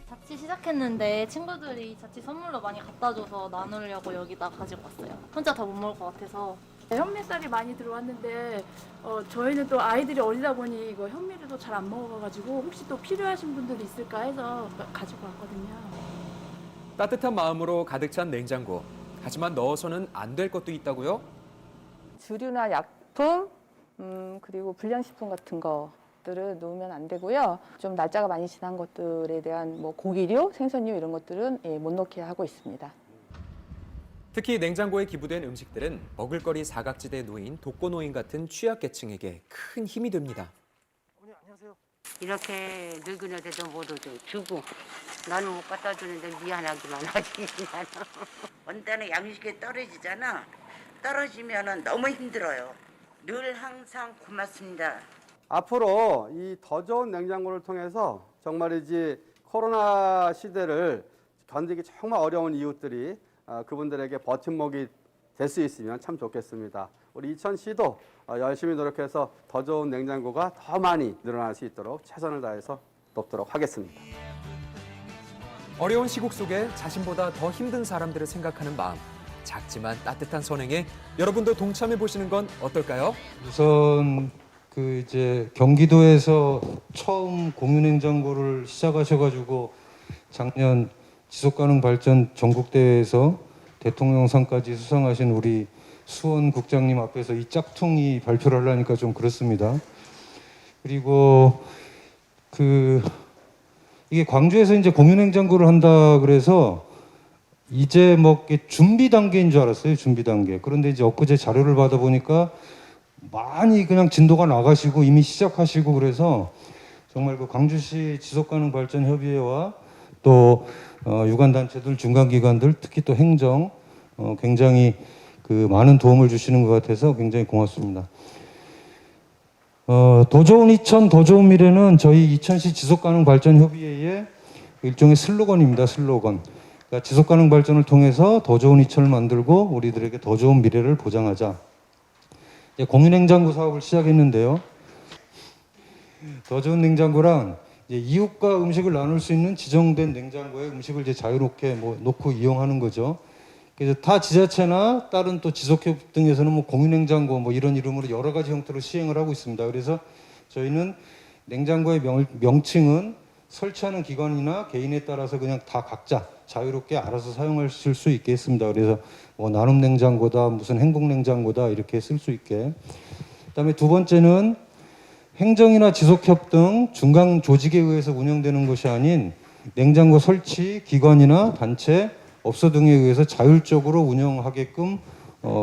자취 시작했는데 친구들이 자취 선물로 많이 갖다 줘서 나누려고 여기다 가지고 왔어요. 혼자 다 못 먹을 것 같아서. 현미쌀이 많이 들어왔는데 저희는 또 아이들이 어리다 보니 이거 현미를 또 잘 안 먹어가지고 혹시 또 필요하신 분들이 있을까 해서 가지고 왔거든요. 따뜻한 마음으로 가득 찬 냉장고. 하지만 넣어서는 안 될 것도 있다고요? 주류나 약품, 그리고 불량식품 같은 것들은 놓으면 안 되고요. 좀 날짜가 많이 지난 것들에 대한 뭐 고기류, 생선류 이런 것들은 못 넣게 하고 있습니다. 특히 냉장고에 기부된 음식들은 먹을거리 사각지대에 놓인 독거노인 같은 취약계층에게 큰 힘이 됩니다. 이렇게 늙은 애들도 모두 주고 나는 못 갖다 주는데 미안하기만 하지. 나는. 어느 때는 양식이 떨어지잖아. 떨어지면은 너무 힘들어요. 늘 항상 고맙습니다. 앞으로 이 더 좋은 냉장고를 통해서 정말이지 코로나 시대를 견디기 정말 어려운 이웃들이 그분들에게 버팀목이 될 수 있으면 참 좋겠습니다. 우리 이천시도 열심히 노력해서 더 좋은 냉장고가 더 많이 늘어날 수 있도록 최선을 다해서 돕도록 하겠습니다. 어려운 시국 속에 자신보다 더 힘든 사람들을 생각하는 마음. 작지만 따뜻한 선행에 여러분도 동참해 보시는 건 어떨까요? 우선 이제 경기도에서 처음 공유냉장고를 시작하셔가지고 작년 지속가능 발전 전국대회에서 대통령상까지 수상하신 우리 수원 국장님 앞에서 이 짝퉁이 발표를 하려니까 좀 그렇습니다. 그리고 이게 광주에서 이제 공유냉장고를 한다 그래서 이제 뭐 준비 단계인 줄 알았어요. 준비 단계. 그런데 이제 엊그제 자료를 받아보니까 많이 그냥 진도가 나가시고 이미 시작하시고 그래서 정말 그 광주시 지속가능발전협의회와 또 유관단체들, 중간기관들, 특히 또 행정 굉장히 그 많은 도움을 주시는 것 같아서 굉장히 고맙습니다. 더 좋은 이천, 더 좋은 미래는 저희 이천시 지속가능발전협의회의 일종의 슬로건입니다. 슬로건. 그러니까 지속가능 발전을 통해서 더 좋은 이천을 만들고 우리들에게 더 좋은 미래를 보장하자. 이제 공유냉장고 사업을 시작했는데요. 더 좋은 냉장고란 이제 이웃과 음식을 나눌 수 있는 지정된 냉장고에 음식을 이제 자유롭게 놓고 이용하는 거죠. 그래서 타 지자체나 다른 또 지속협 등에서는 공유냉장고 이런 이름으로 여러 가지 형태로 시행을 하고 있습니다. 그래서 저희는 냉장고의 명칭은 설치하는 기관이나 개인에 따라서 그냥 다 각자 자유롭게 알아서 사용하실 수 있게 했습니다. 그래서 나눔 냉장고다, 무슨 행복 냉장고다 이렇게 쓸 수 있게. 그다음에 두 번째는 행정이나 지속협 등 중간 조직에 의해서 운영되는 것이 아닌 냉장고 설치 기관이나 단체, 업소 등에 의해서 자율적으로 운영하게끔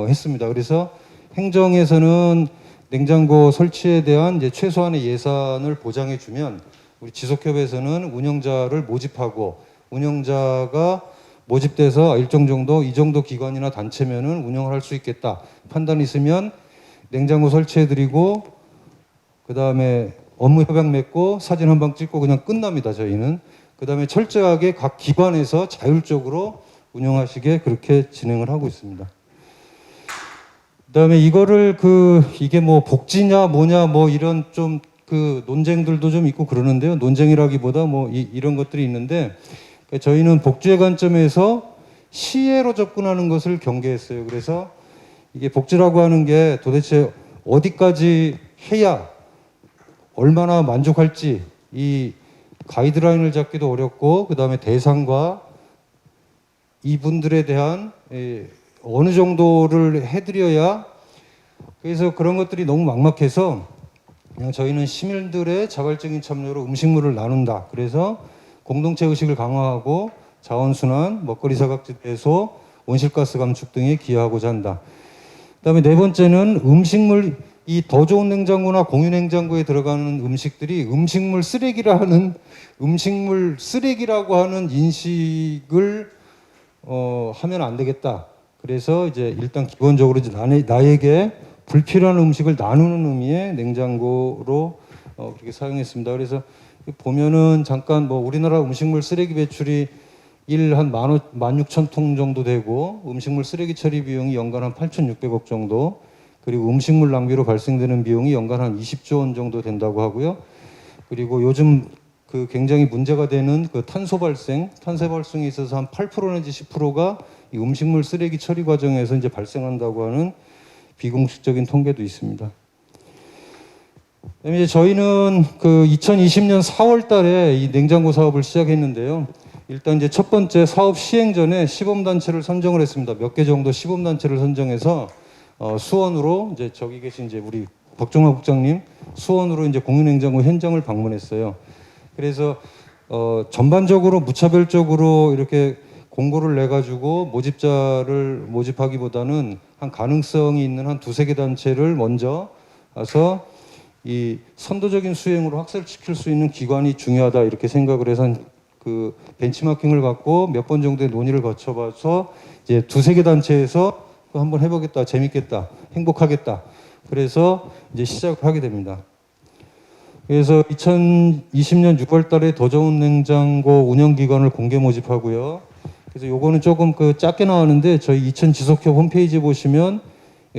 했습니다. 그래서 행정에서는 냉장고 설치에 대한 이제 최소한의 예산을 보장해주면 우리 지속협에서는 운영자를 모집하고 운영자가 모집돼서 일정 정도 이 정도 기관이나 단체면은 운영을 할 수 있겠다 판단이 있으면 냉장고 설치해드리고 그 다음에 업무 협약 맺고 사진 한 방 찍고 그냥 끝납니다. 저희는 그 다음에 철저하게 각 기관에서 자율적으로 운영하시게 그렇게 진행을 하고 있습니다. 그 다음에 이거를 이게 복지냐 뭐냐 이런 좀 논쟁들도 좀 있고 그러는데요. 논쟁이라기보다 이런 것들이 있는데 저희는 복지의 관점에서 시혜로 접근하는 것을 경계했어요. 그래서 이게 복지라고 하는 게 도대체 어디까지 해야 얼마나 만족할지 이 가이드라인을 잡기도 어렵고 그 다음에 대상과 이분들에 대한 어느 정도를 해드려야 그래서 그런 것들이 너무 막막해서 그냥 저희는 시민들의 자발적인 참여로 음식물을 나눈다. 그래서 공동체 의식을 강화하고 자원순환, 먹거리 사각지 해소, 온실가스 감축 등에 기여하고자 한다. 그다음에 네 번째는 음식물 이 더 좋은 냉장고나 공유 냉장고에 들어가는 음식들이 음식물 쓰레기라고 하는 인식을 하면 안 되겠다. 그래서 이제 일단 기본적으로 이제 나에게 불필요한 음식을 나누는 의미의 냉장고로 그렇게 사용했습니다. 그래서 보면은 잠깐 우리나라 음식물 쓰레기 배출이 한 16,000톤 정도 되고 음식물 쓰레기 처리 비용이 연간 한 8,600억 정도 그리고 음식물 낭비로 발생되는 비용이 연간 한 20조 원 정도 된다고 하고요. 그리고 요즘 굉장히 문제가 되는 탄소 발생에 있어서 한 8% 내지 10%가 이 음식물 쓰레기 처리 과정에서 이제 발생한다고 하는 비공식적인 통계도 있습니다. 그다음에 이제 저희는 2020년 4월 달에 이 냉장고 사업을 시작했는데요. 일단 이제 첫 번째 사업 시행 전에 시범단체를 선정을 했습니다. 몇 개 정도 시범단체를 선정해서 수원으로 이제 저기 계신 이제 우리 박종화 국장님 수원으로 이제 공유냉장고 현장을 방문했어요. 그래서 전반적으로 무차별적으로 이렇게 공고를 내 가지고 모집자를 모집하기보다는 한 가능성이 있는 한 두세 개 단체를 먼저 가서 이 선도적인 수행으로 확산시킬 수 있는 기관이 중요하다 이렇게 생각을 해서 벤치마킹을 갖고 몇 번 정도의 논의를 거쳐봐서 이제 두세 개 단체에서 한번 해보겠다, 재밌겠다, 행복하겠다. 그래서 이제 시작을 하게 됩니다. 그래서 2020년 6월 달에 더 좋은 냉장고 운영기관을 공개 모집하고요. 그래서 요거는 조금 작게 나왔는데 저희 이천 지속협 홈페이지 보시면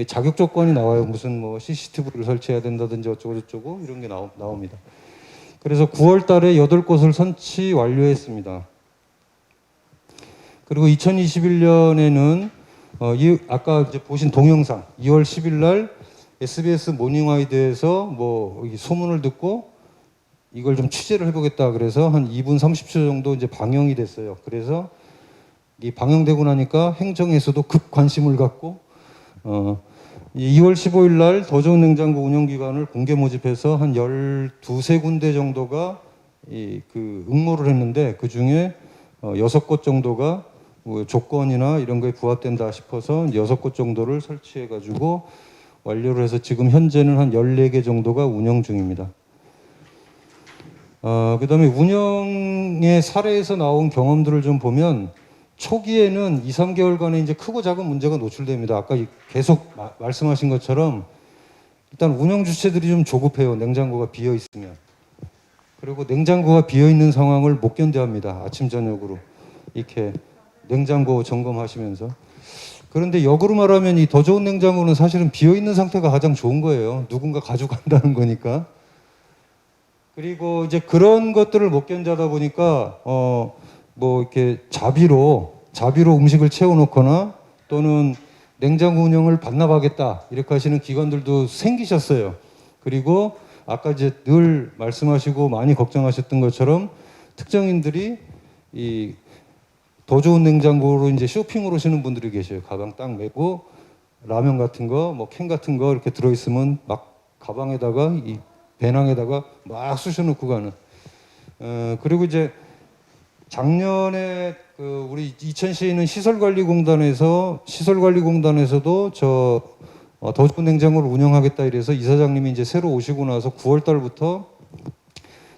자격 조건이 나와요. 무슨 CCTV를 설치해야 된다든지 어쩌고저쩌고 이런 게 나옵니다. 그래서 9월 달에 8곳을 선치 완료했습니다. 그리고 2021년에는 아까 이제 보신 동영상 2월 10일 날 SBS 모닝와이드에서 소문을 듣고 이걸 좀 취재를 해보겠다 그래서 한 2분 30초 정도 이제 방영이 됐어요. 그래서 이 방영되고 나니까 행정에서도 급 관심을 갖고 2월 15일 날 더 좋은 냉장고 운영 기간을 공개 모집해서 한 12~13군데 정도가 그 응모를 했는데 그 중에 6곳 정도가 뭐 조건이나 이런 거에 부합된다 싶어서 6곳 정도를 설치해 가지고 완료를 해서 지금 현재는 한 14개 정도가 운영 중입니다. 그다음에 운영의 사례에서 나온 경험들을 좀 보면 초기에는 2~3개월간의 이제 크고 작은 문제가 노출됩니다. 아까 계속 말씀하신 것처럼 일단 운영 주체들이 좀 조급해요. 냉장고가 비어 있으면. 그리고 냉장고가 비어 있는 상황을 못 견뎌합니다. 아침 저녁으로 이렇게 냉장고 점검하시면서. 그런데 역으로 말하면 이 더 좋은 냉장고는 사실은 비어 있는 상태가 가장 좋은 거예요. 누군가 가져간다는 거니까. 그리고 이제 그런 것들을 못 견디다 보니까 뭐 이렇게 자비로 음식을 채워놓거나 또는 냉장고 운영을 반납하겠다 이렇게 하시는 기관들도 생기셨어요. 그리고 아까 이제 늘 말씀하시고 많이 걱정하셨던 것처럼 특정인들이 이 더 좋은 냉장고로 이제 쇼핑을 오시는 분들이 계셔요. 가방 딱 메고 라면 같은 거, 뭐 캔 같은 거 이렇게 들어있으면 막 가방에다가 이 배낭에다가 막 쑤셔놓고 가는. 그리고 이제 작년에 그 우리 이천시에 있는 시설관리공단에서도 더 좋은 냉장고를 운영하겠다 이래서 이사장님이 이제 새로 오시고 나서 9월 달부터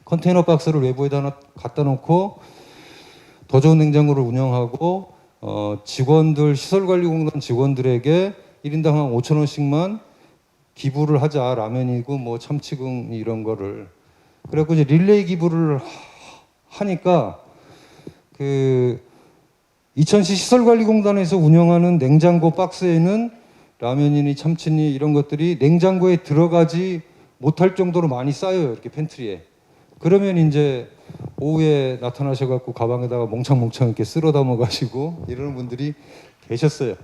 컨테이너 박스를 외부에다 하나 갖다 놓고 더 좋은 냉장고를 운영하고 시설관리공단 직원들에게 1인당 한 5,000원씩만 기부를 하자. 라면이고 뭐 참치금 이런 거를. 그래갖고 이제 릴레이 기부를 하니까 그 이천시 시설관리공단에서 운영하는 냉장고 박스에는 라면이니 참치니 이런 것들이 냉장고에 들어가지 못할 정도로 많이 쌓여요. 이렇게 팬트리에. 그러면 이제 오후에 나타나셔갖고 가방에다가 몽창몽창 이렇게 쓸어 담아 가시고 이러는 분들이 계셨어요.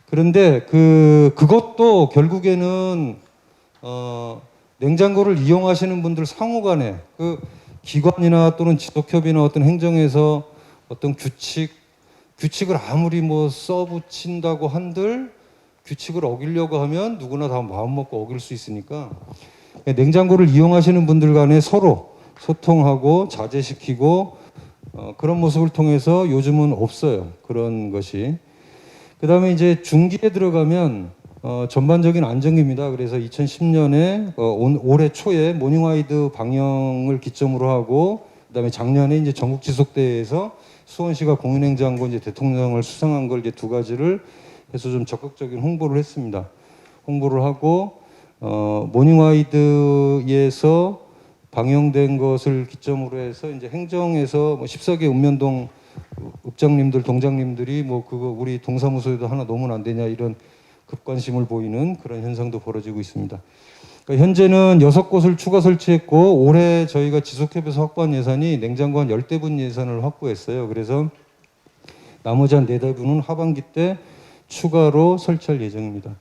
그런데 그것도 결국에는 냉장고를 이용하시는 분들 상호간에 그 기관이나 또는 지속협의나 어떤 행정에서 어떤 규칙을 아무리 뭐 써붙인다고 한들 규칙을 어기려고 하면 누구나 다 마음 먹고 어길 수 있으니까 냉장고를 이용하시는 분들 간에 서로 소통하고 자제시키고 그런 모습을 통해서 요즘은 없어요. 그런 것이. 그 다음에 이제 중기에 들어가면 전반적인 안정기입니다. 그래서 2010년에 올해 초에 모닝와이드 방영을 기점으로 하고 그다음에 작년에 이제 전국 지속대회에서 수원시가 공유냉장고 이제 대통령을 수상한 걸 이제 2가지를 해서 좀 적극적인 홍보를 했습니다. 홍보를 하고 모닝와이드에서 방영된 것을 기점으로 해서 이제 행정에서 뭐 14개 읍면동 읍장님들, 동장님들이 뭐 그거 우리 동사무소에도 하나 놓으면 안 되냐 이런 급관심을 보이는 그런 현상도 벌어지고 있습니다. 그러니까 현재는 6곳을 추가 설치했고 올해 저희가 지속협에서 확보한 예산이 냉장고 한 10대분 예산을 확보했어요. 그래서 나머지 한 4대분은 하반기 때 추가로 설치할 예정입니다.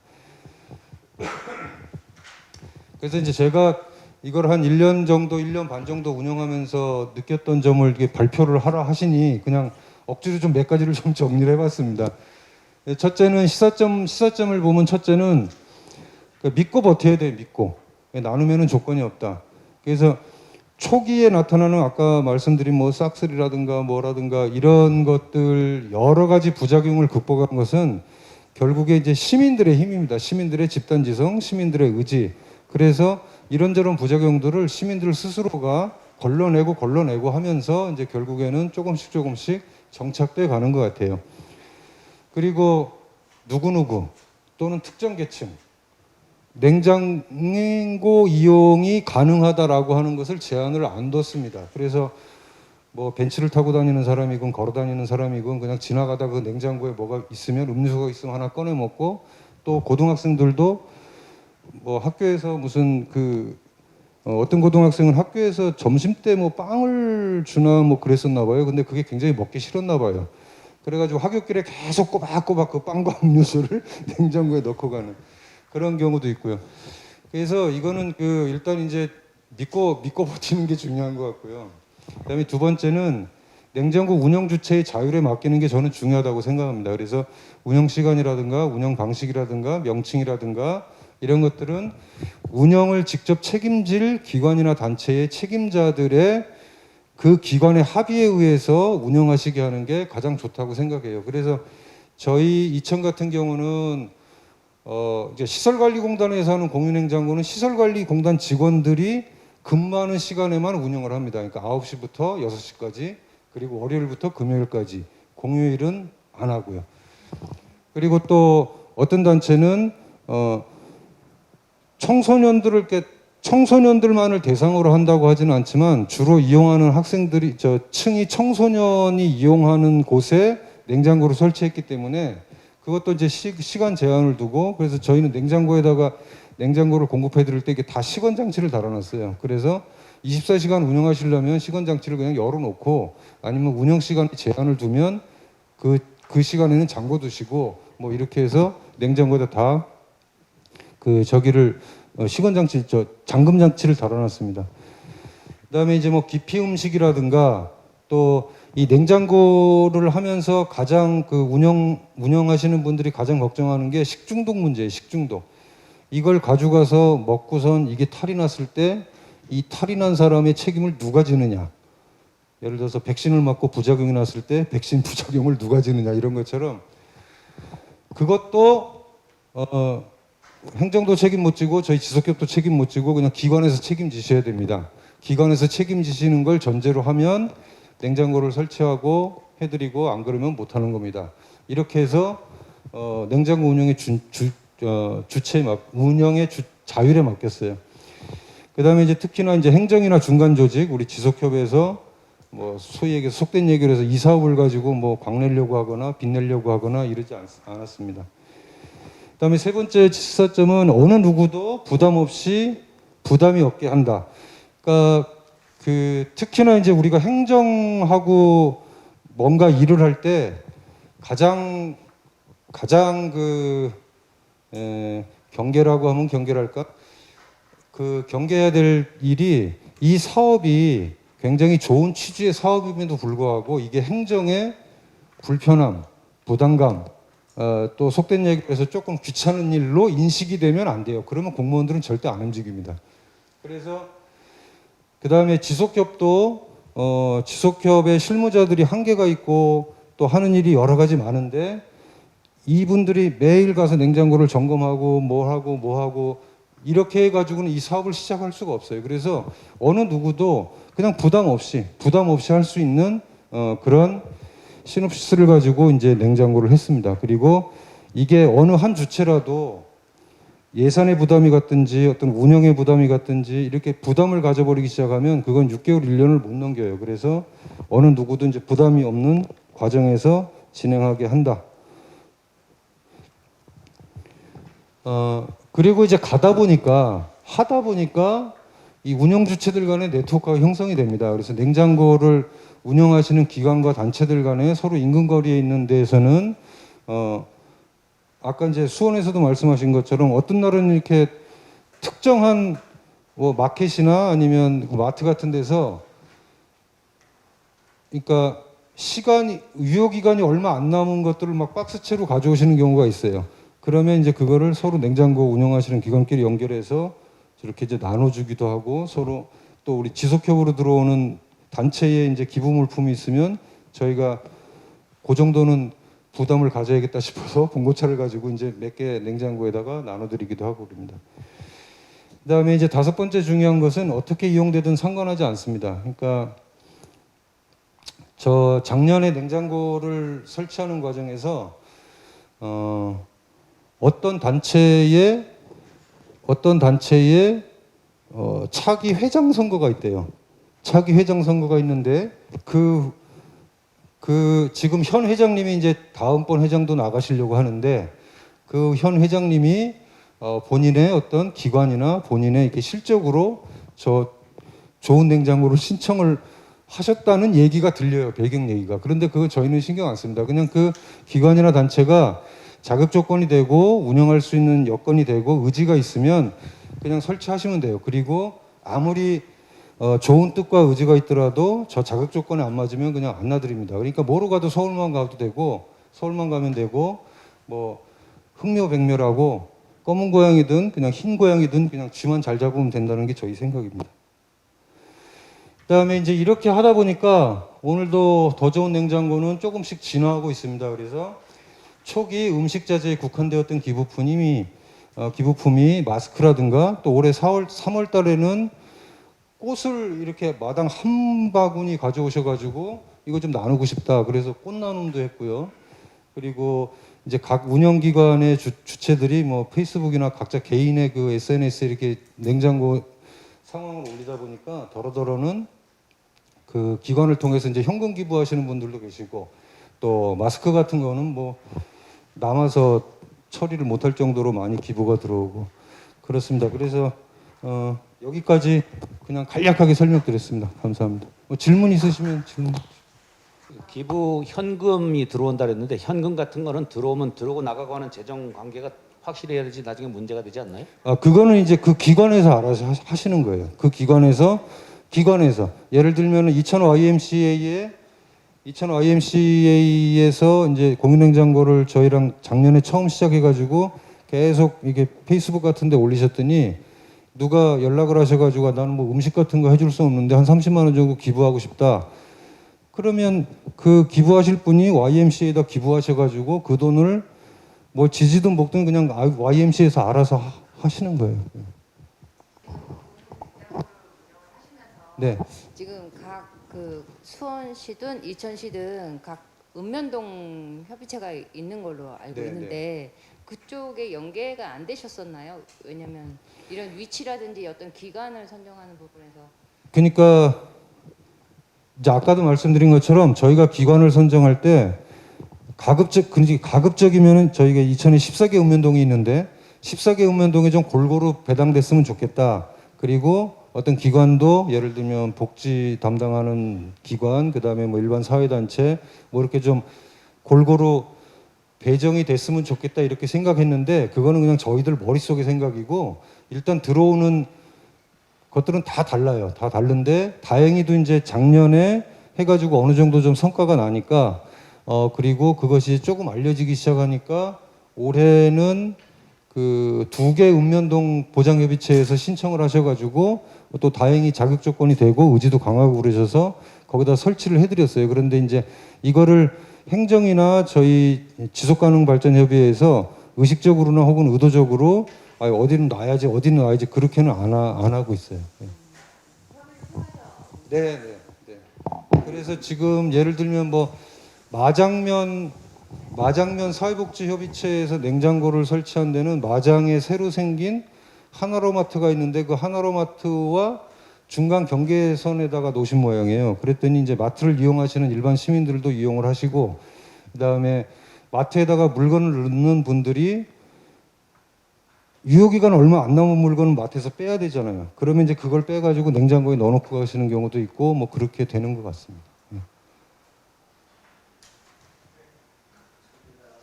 그래서 이제 제가 이걸 한 1년 정도, 1년 반 정도 운영하면서 느꼈던 점을 이렇게 발표를 하라 하시니 그냥 억지로 좀 몇 가지를 좀 정리를 해봤습니다. 첫째는 시사점을 보면 첫째는 믿고 버텨야 돼요. 믿고. 나누면은 조건이 없다. 그래서 초기에 나타나는 아까 말씀드린 뭐 싹쓸이라든가 뭐라든가 이런 것들 여러 가지 부작용을 극복한 것은 결국에 이제 시민들의 힘입니다. 시민들의 집단지성, 시민들의 의지. 그래서 이런저런 부작용들을 시민들 스스로가 걸러내고 하면서 이제 결국에는 조금씩 정착돼 가는 것 같아요. 그리고 누구누구 또는 특정 계층 냉장고 이용이 가능하다라고 하는 것을 제한을 안 뒀습니다. 그래서 뭐 벤츠를 타고 다니는 사람이건 걸어 다니는 사람이건 그냥 지나가다 그 냉장고에 뭐가 있으면 음료수가 있으면 하나 꺼내 먹고 또 고등학생들도 뭐 학교에서 무슨 어떤 고등학생은 학교에서 점심 때 뭐 빵을 주나 뭐 그랬었나 봐요. 근데 그게 굉장히 먹기 싫었나 봐요. 그래가지고 하굣길에 계속 꼬박꼬박 그 빵과 음료수를 냉장고에 넣고 가는 그런 경우도 있고요. 그래서 이거는 일단 이제 믿고 버티는 게 중요한 것 같고요. 그다음에 두 번째는 냉장고 운영 주체의 자율에 맡기는 게 저는 중요하다고 생각합니다. 그래서 운영 시간이라든가 운영 방식이라든가 명칭이라든가 이런 것들은 운영을 직접 책임질 기관이나 단체의 책임자들의 그 기관의 합의에 의해서 운영하시게 하는 게 가장 좋다고 생각해요. 그래서 저희 이천 같은 경우는 이제 시설관리공단에서 하는 공유냉장고는 시설관리공단 직원들이 근무하는 시간에만 운영을 합니다. 그러니까 9시부터 6시까지, 그리고 월요일부터 금요일까지, 공휴일은 안 하고요. 그리고 또 어떤 단체는 청소년들만을 대상으로 한다고 하지는 않지만 주로 이용하는 학생들이 층이 청소년이 이용하는 곳에 냉장고를 설치했기 때문에 그것도 이제 시간 제한을 두고, 그래서 저희는 냉장고를 공급해 드릴 때 이게 다 시건 장치를 달아놨어요. 그래서 24시간 운영하시려면 시건 장치를 그냥 열어놓고, 아니면 운영 시간에 제한을 두면 그 시간에는 잠궈 두시고 뭐 이렇게 해서 냉장고에다 다 시건 장치, 잠금 장치를 달아놨습니다. 그다음에 이제 뭐 기피 음식이라든가 또 이 냉장고를 하면서 가장 운영하시는 분들이 가장 걱정하는 게 식중독 문제예요. 식중독. 이걸 가져가서 먹고선 이게 탈이 났을 때 이 탈이 난 사람의 책임을 누가 지느냐. 예를 들어서 백신을 맞고 부작용이 났을 때 백신 부작용을 누가 지느냐, 이런 것처럼 그것도 행정도 책임 못 지고 저희 지속협도 책임 못 지고 그냥 기관에서 책임지셔야 됩니다. 기관에서 책임지시는 걸 전제로 하면 냉장고를 설치하고 해드리고, 안 그러면 못 하는 겁니다. 이렇게 해서 냉장고 운영의 운영의 자율에 맡겼어요. 그다음에 이제 특히나 이제 행정이나 중간 조직, 우리 지속협에서 뭐 소위 얘기해서 속된 얘기를 해서 이 사업을 가지고 뭐 광내려고 하거나 빚내려고 하거나 이러지 않았습니다. 그다음에 세 번째 시사점은 어느 누구도 부담이 없게 한다. 그러니까 특히나 이제 우리가 행정하고 뭔가 일을 할 때 가장 경계라고 하면 경계랄까? 경계해야 될 일이, 이 사업이 굉장히 좋은 취지의 사업임에도 불구하고 이게 행정의 불편함, 부담감, 또 속된 얘기에서 조금 귀찮은 일로 인식이 되면 안 돼요. 그러면 공무원들은 절대 안 움직입니다. 그래서 그 다음에 지속협도 지속협의 실무자들이 한계가 있고 또 하는 일이 여러 가지 많은데, 이분들이 매일 가서 냉장고를 점검하고 뭐 하고 이렇게 해가지고는 이 사업을 시작할 수가 없어요. 그래서 어느 누구도 그냥 부담 없이 할 수 있는 그런 시놉시스를 가지고 이제 냉장고를 했습니다. 그리고 이게 어느 한 주체라도 예산의 부담이 갔든지 어떤 운영의 부담이 갔든지 이렇게 부담을 가져버리기 시작하면 그건 6개월, 1년을 못 넘겨요. 그래서 어느 누구도 이제 부담이 없는 과정에서 진행하게 한다. 그리고 이제 하다 보니까 이 운영 주체들 간의 네트워크가 형성이 됩니다. 그래서 냉장고를 운영하시는 기관과 단체들 간에 서로 인근 거리에 있는 데에서는 아까 이제 수원에서도 말씀하신 것처럼 어떤 날은 이렇게 특정한 뭐 마켓이나 아니면 마트 같은 데서, 그러니까 유효 기간이 얼마 안 남은 것들을 막 박스채로 가져오시는 경우가 있어요. 그러면 이제 그거를 서로 냉장고 운영하시는 기관끼리 연결해서 저렇게 이제 나눠주기도 하고, 서로 또 우리 지속협으로 들어오는 단체에 이제 기부 물품이 있으면 저희가 그 정도는 부담을 가져야겠다 싶어서 봉고차를 가지고 이제 몇 개 냉장고에다가 나눠드리기도 하고 그럽니다. 그다음에 이제 5번째 중요한 것은 어떻게 이용되든 상관하지 않습니다. 그러니까 저 작년에 냉장고를 설치하는 과정에서 어떤 단체의 차기 회장 선거가 있대요. 차기 회장 선거가 있는데 지금 현 회장님이 이제 다음번 회장도 나가시려고 하는데, 그 현 회장님이 본인의 어떤 기관이나 본인의 이렇게 실적으로 저 좋은 냉장고를 신청을 하셨다는 얘기가 들려요. 배경 얘기가. 그런데 그거 저희는 신경 안 씁니다. 그냥 그 기관이나 단체가 자격 조건이 되고 운영할 수 있는 여건이 되고 의지가 있으면 그냥 설치하시면 돼요. 그리고 아무리 좋은 뜻과 의지가 있더라도 저 자격 조건에 안 맞으면 그냥 안 놔드립니다. 그러니까 뭐로 가도 서울만 가도 되고 서울만 가면 되고 뭐 흑묘백묘라고 검은 고양이든 그냥 흰 고양이든 그냥 쥐만 잘 잡으면 된다는 게 저희 생각입니다. 그다음에 이제 이렇게 하다 보니까 오늘도 더 좋은 냉장고는 조금씩 진화하고 있습니다. 그래서 초기 음식 자재에 국한되었던 기부품이 마스크라든가 또 올해 3월 달에는 꽃을 이렇게 마당 한 바구니 가져오셔가지고 이거 좀 나누고 싶다. 그래서 꽃 나눔도 했고요. 그리고 이제 각 운영기관의 주체들이 뭐 페이스북이나 각자 개인의 그 SNS에 이렇게 냉장고 상황을 올리다 보니까 더러더러는 그 기관을 통해서 이제 현금 기부하시는 분들도 계시고 또 마스크 같은 거는 뭐 남아서 처리를 못할 정도로 많이 기부가 들어오고 그렇습니다. 그래서 여기까지 그냥 간략하게 설명드렸습니다. 감사합니다. 뭐 질문 있으시면 질문. 기부 현금이 들어온다 그랬는데 현금 같은 거는 들어오면 들어오고 나가고 하는 재정 관계가 확실해야지 나중에 문제가 되지 않나요? 그거는 이제 그 기관에서 알아서 하시는 거예요. 그 기관에서 예를 들면 이천 YMCA에서 이제 공유냉장고를 저희랑 작년에 처음 시작해가지고 계속 이게 페이스북 같은데 올리셨더니 누가 연락을 하셔가지고 나는 뭐 음식 같은 거 해줄 수 없는데 한 30만 원 정도 기부하고 싶다. 그러면 그 기부하실 분이 YMCA에다 기부하셔가지고 그 돈을 뭐 지지든 먹든 그냥 YMCA에서 알아서 하시는 거예요. 네. 지금 각 그 수원시든 이천시든 각 읍면동 협의체가 있는 걸로 알고 네, 있는데 그쪽에 연계가 안 되셨었나요? 왜냐하면 이런 위치라든지 어떤 기관을 선정하는 부분에서 그러니까 이제 아까도 말씀드린 것처럼 저희가 기관을 선정할 때 가급적이면은 저희가 이천에 14개 읍면동이 있는데 14개 읍면동에 좀 골고루 배당됐으면 좋겠다. 그리고 어떤 기관도 예를 들면 복지 담당하는 기관, 그다음에 뭐 일반 사회단체 뭐 이렇게 좀 골고루 배정이 됐으면 좋겠다 이렇게 생각했는데 그거는 그냥 저희들 머릿속의 생각이고 일단 들어오는 것들은 다 달라요. 다 다른데 다행히도 이제 작년에 해가지고 어느 정도 좀 성과가 나니까 그리고 그것이 조금 알려지기 시작하니까 올해는 그 2개 읍면동 보장협의체에서 신청을 하셔가지고 또 다행히 자격 조건이 되고 의지도 강하고 그러셔서 거기다 설치를 해드렸어요. 그런데 이제 이거를 행정이나 저희 지속가능발전협의회에서 의식적으로나 혹은 의도적으로 어디는 놔야지 어디는 놔야지 그렇게는 안 하고 있어요. 네. 그래서 지금 예를 들면 뭐 마장면 사회복지협의체에서 냉장고를 설치한 데는 마장에 새로 생긴 하나로마트가 있는데 그 하나로마트와 중간 경계선에다가 놓으신 모양이에요. 그랬더니 이제 마트를 이용하시는 일반 시민들도 이용을 하시고 그다음에 마트에다가 물건을 넣는 분들이 유효기간 얼마 안 남은 물건은 마트에서 빼야 되잖아요. 그러면 이제 그걸 빼가지고 냉장고에 넣어놓고 가시는 경우도 있고 뭐 그렇게 되는 것 같습니다.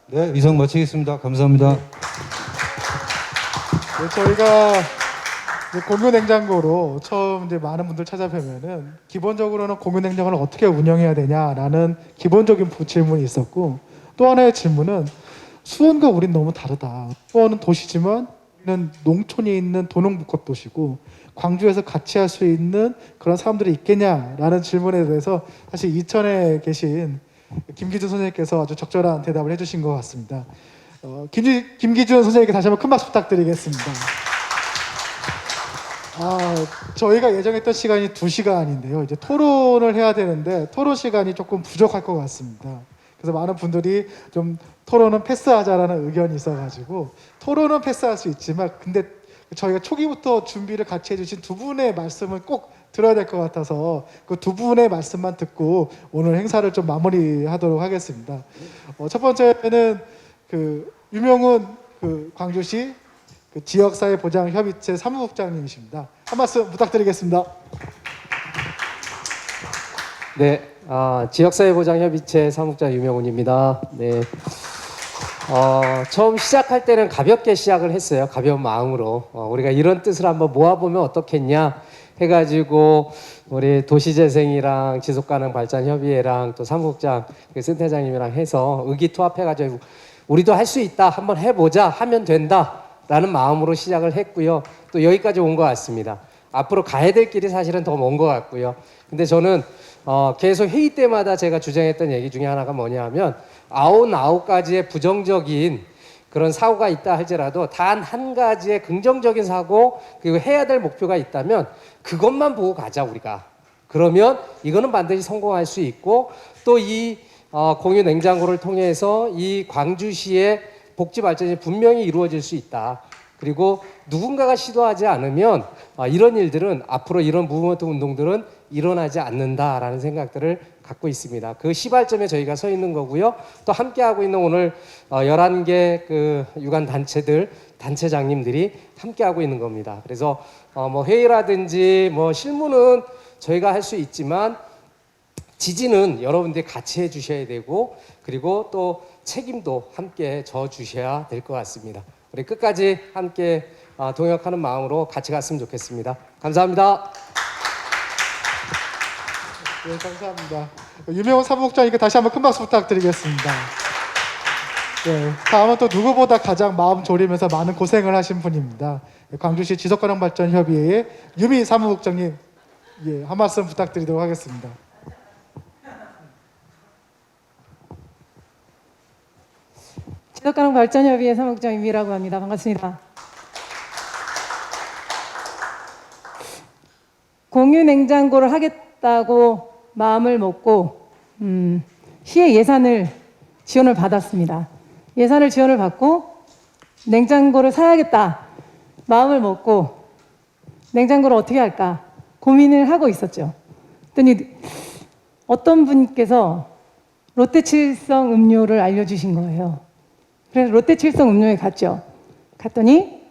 네, 이상 마치겠습니다. 감사합니다. 네, 저희가 공유 냉장고로 처음 이제 많은 분들 찾아뵈면은 기본적으로는 공유 냉장고를 어떻게 운영해야 되냐라는 기본적인 질문이 있었고 또 하나의 질문은 수원과 우린 너무 다르다. 수원은 도시지만 우리는 농촌이 있는 도농부컷 도시고 광주에서 같이 할 수 있는 그런 사람들이 있겠냐라는 질문에 대해서 사실 이천에 계신 김기준 선생님께서 아주 적절한 대답을 해주신 것 같습니다. 김기준 선생님께 다시 한번 큰 박수 부탁드리겠습니다. 저희가 예정했던 시간이 2시간인데요. 이제 토론을 해야 되는데 토론 시간이 조금 부족할 것 같습니다. 그래서 많은 분들이 좀 토론은 패스하자라는 의견이 있어가지고 토론은 패스할 수 있지만 근데 저희가 초기부터 준비를 같이 해주신 두 분의 말씀을 꼭 들어야 될 것 같아서 그 두 분의 말씀만 듣고 오늘 행사를 좀 마무리하도록 하겠습니다. 첫 번째는 그 유명훈 그 광주시 그 지역사회보장협의체 사무국장님이십니다. 한 말씀 부탁드리겠습니다. 네, 지역사회보장협의체 사무국장 유명훈입니다. 네, 처음 시작할 때는 가볍게 시작을 했어요. 가벼운 마음으로 우리가 이런 뜻을 한번 모아보면 어떻겠냐 해가지고 우리 도시재생이랑 지속가능발전협의회랑 또 사무국장 센터장님이랑 해서 의기투합해가지고 우리도 할 수 있다, 한번 해보자, 하면 된다라는 마음으로 시작을 했고요. 또 여기까지 온 것 같습니다. 앞으로 가야 될 길이 사실은 더 먼 것 같고요. 근데 저는 계속 회의 때마다 제가 주장했던 얘기 중에 하나가 뭐냐 하면 99가지의 부정적인 그런 사고가 있다 할지라도 단 한 가지의 긍정적인 사고, 그리고 해야 될 목표가 있다면 그것만 보고 가자 우리가. 그러면 이거는 반드시 성공할 수 있고, 또 이 공유 냉장고를 통해서 이 광주시의 복지 발전이 분명히 이루어질 수 있다. 그리고 누군가가 시도하지 않으면 이런 일들은, 앞으로 이런 무브먼트 운동들은 일어나지 않는다라는 생각들을 갖고 있습니다. 그 시발점에 저희가 서 있는 거고요. 또 함께하고 있는 오늘 11개 그 유관 단체들, 단체장님들이 함께하고 있는 겁니다. 그래서 뭐 회의라든지 뭐 실무는 저희가 할 수 있지만 지지는 여러분들이 같이 해주셔야 되고, 그리고 또 책임도 함께 져 주셔야 될 것 같습니다. 우리 끝까지 함께 동역하는 마음으로 같이 갔으면 좋겠습니다. 감사합니다. 네, 감사합니다. 유명훈 사무국장님께 다시 한번 큰 박수 부탁드리겠습니다. 네, 다음은 또 누구보다 가장 마음 졸이면서 많은 고생을 하신 분입니다. 광주시 지속가능발전협의회의 유미 사무국장님, 예, 한 말씀 부탁드리도록 하겠습니다. 지속가능발전협의회 사무국장 유미라고 합니다. 반갑습니다. 공유 냉장고를 하겠다고 마음을 먹고 시의 예산을 지원을 받았습니다. 예산을 지원을 받고 냉장고를 사야겠다 마음을 먹고 냉장고를 어떻게 할까 고민을 하고 있었죠. 그랬더니 어떤 분께서 롯데칠성 음료를 알려주신 거예요. 그래서 롯데칠성 음료에 갔죠. 갔더니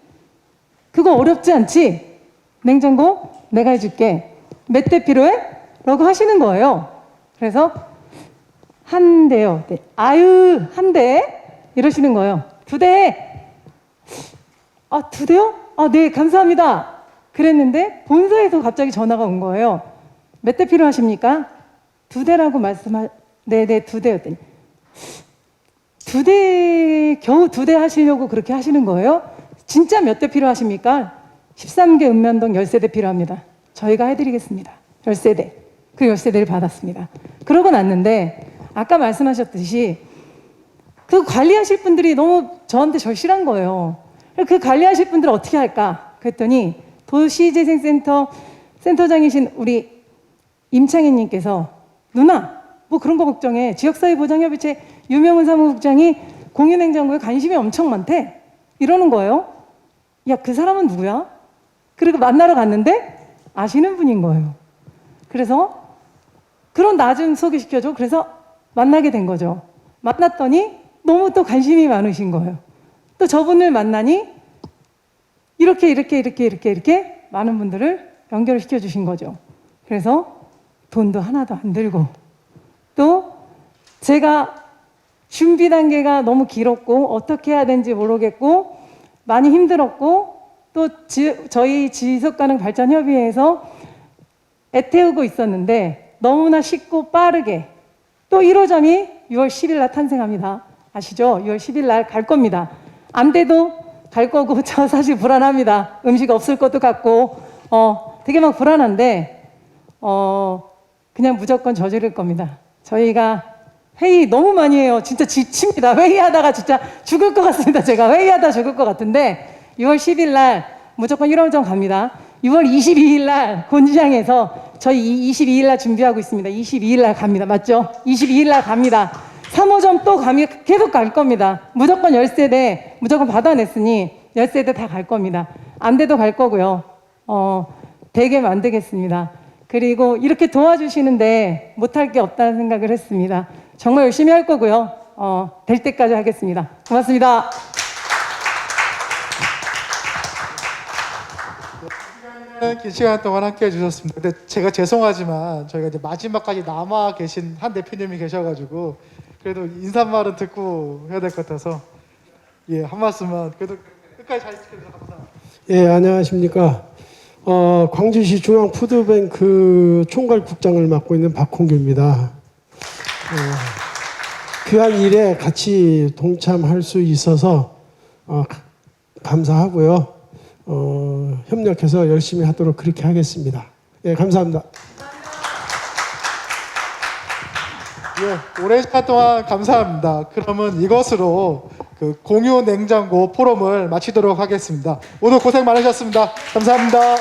그거 어렵지 않지? 냉장고 내가 해줄게. 몇 대 필요해? 라고 하시는 거예요. 그래서 한 대요. 네. 아유, 한 대? 이러시는 거예요. 2대? 아, 2대요? 아, 네, 감사합니다. 그랬는데 본사에서 갑자기 전화가 온 거예요. 몇 대 필요하십니까? 2대라고 네네, 2대였더니 2대, 겨우 2대 하시려고 그렇게 하시는 거예요? 진짜 몇 대 필요하십니까? 13개 읍면동 10세대 필요합니다. 저희가 해드리겠습니다. 10세대. 그 10세대를 받았습니다. 그러고 났는데 아까 말씀하셨듯이 그 관리하실 분들이 너무 저한테 절실한 거예요. 그 관리하실 분들 어떻게 할까? 그랬더니 도시재생센터 센터장이신 우리 임창희님께서 누나 뭐 그런 거 걱정해. 지역사회보장협의체 유명훈 사무국장이 공유냉장고에 관심이 엄청 많대. 이러는 거예요. 야, 그 사람은 누구야? 그리고 만나러 갔는데 아시는 분인 거예요. 그래서 그런 나 좀 소개시켜줘. 그래서 만나게 된 거죠. 만났더니 너무 또 관심이 많으신 거예요. 또 저분을 만나니 이렇게 많은 분들을 연결을 시켜주신 거죠. 그래서 돈도 하나도 안 들고 또 제가 준비 단계가 너무 길었고 어떻게 해야 되는지 모르겠고 많이 힘들었고 또 저희 지속가능발전협의회에서 애태우고 있었는데 너무나 쉽고 빠르게 또 1호점이 6월 10일 날 탄생합니다. 아시죠? 6월 10일 날 갈 겁니다. 안 돼도 갈 거고 저 사실 불안합니다. 음식 없을 것도 같고 되게 막 불안한데 그냥 무조건 저지를 겁니다. 저희가 회의 너무 많이 해요. 진짜 지칩니다. 회의하다가 진짜 죽을 것 같습니다. 제가 회의하다 죽을 것 같은데 6월 10일 날 무조건 1호점 갑니다. 6월 22일 날 곤지장에서 저희 22일 날 준비하고 있습니다. 22일 날 갑니다. 맞죠? 22일 날 갑니다. 3호점 또 계속 갈 겁니다. 무조건 10세대 무조건 받아냈으니 10세대 다 갈 겁니다. 안 돼도 갈 거고요. 되게 만들겠습니다. 그리고 이렇게 도와주시는데 못할 게 없다는 생각을 했습니다. 정말 열심히 할 거고요. 될 때까지 하겠습니다. 고맙습니다. 긴 시간 동안 함께 해주셨습니다. 근데 제가 죄송하지만 저희가 이제 마지막까지 남아 계신 한 대표님이 계셔가지고 그래도 인사말은 듣고 해야 될 것 같아서 예, 한 말씀만 그래도 끝까지 잘 지켜주셔서 감사합니다. 예, 안녕하십니까. 광주시 중앙푸드뱅크 총괄국장을 맡고 있는 박홍규입니다. 귀한 일에 같이 동참할 수 있어서 감사하고요. 협력해서 열심히 하도록 그렇게 하겠습니다. 예, 감사합니다. 예, 오랜 시간 동안 감사합니다. 그러면 이것으로 그 공유 냉장고 포럼을 마치도록 하겠습니다. 모두 고생 많으셨습니다. 감사합니다.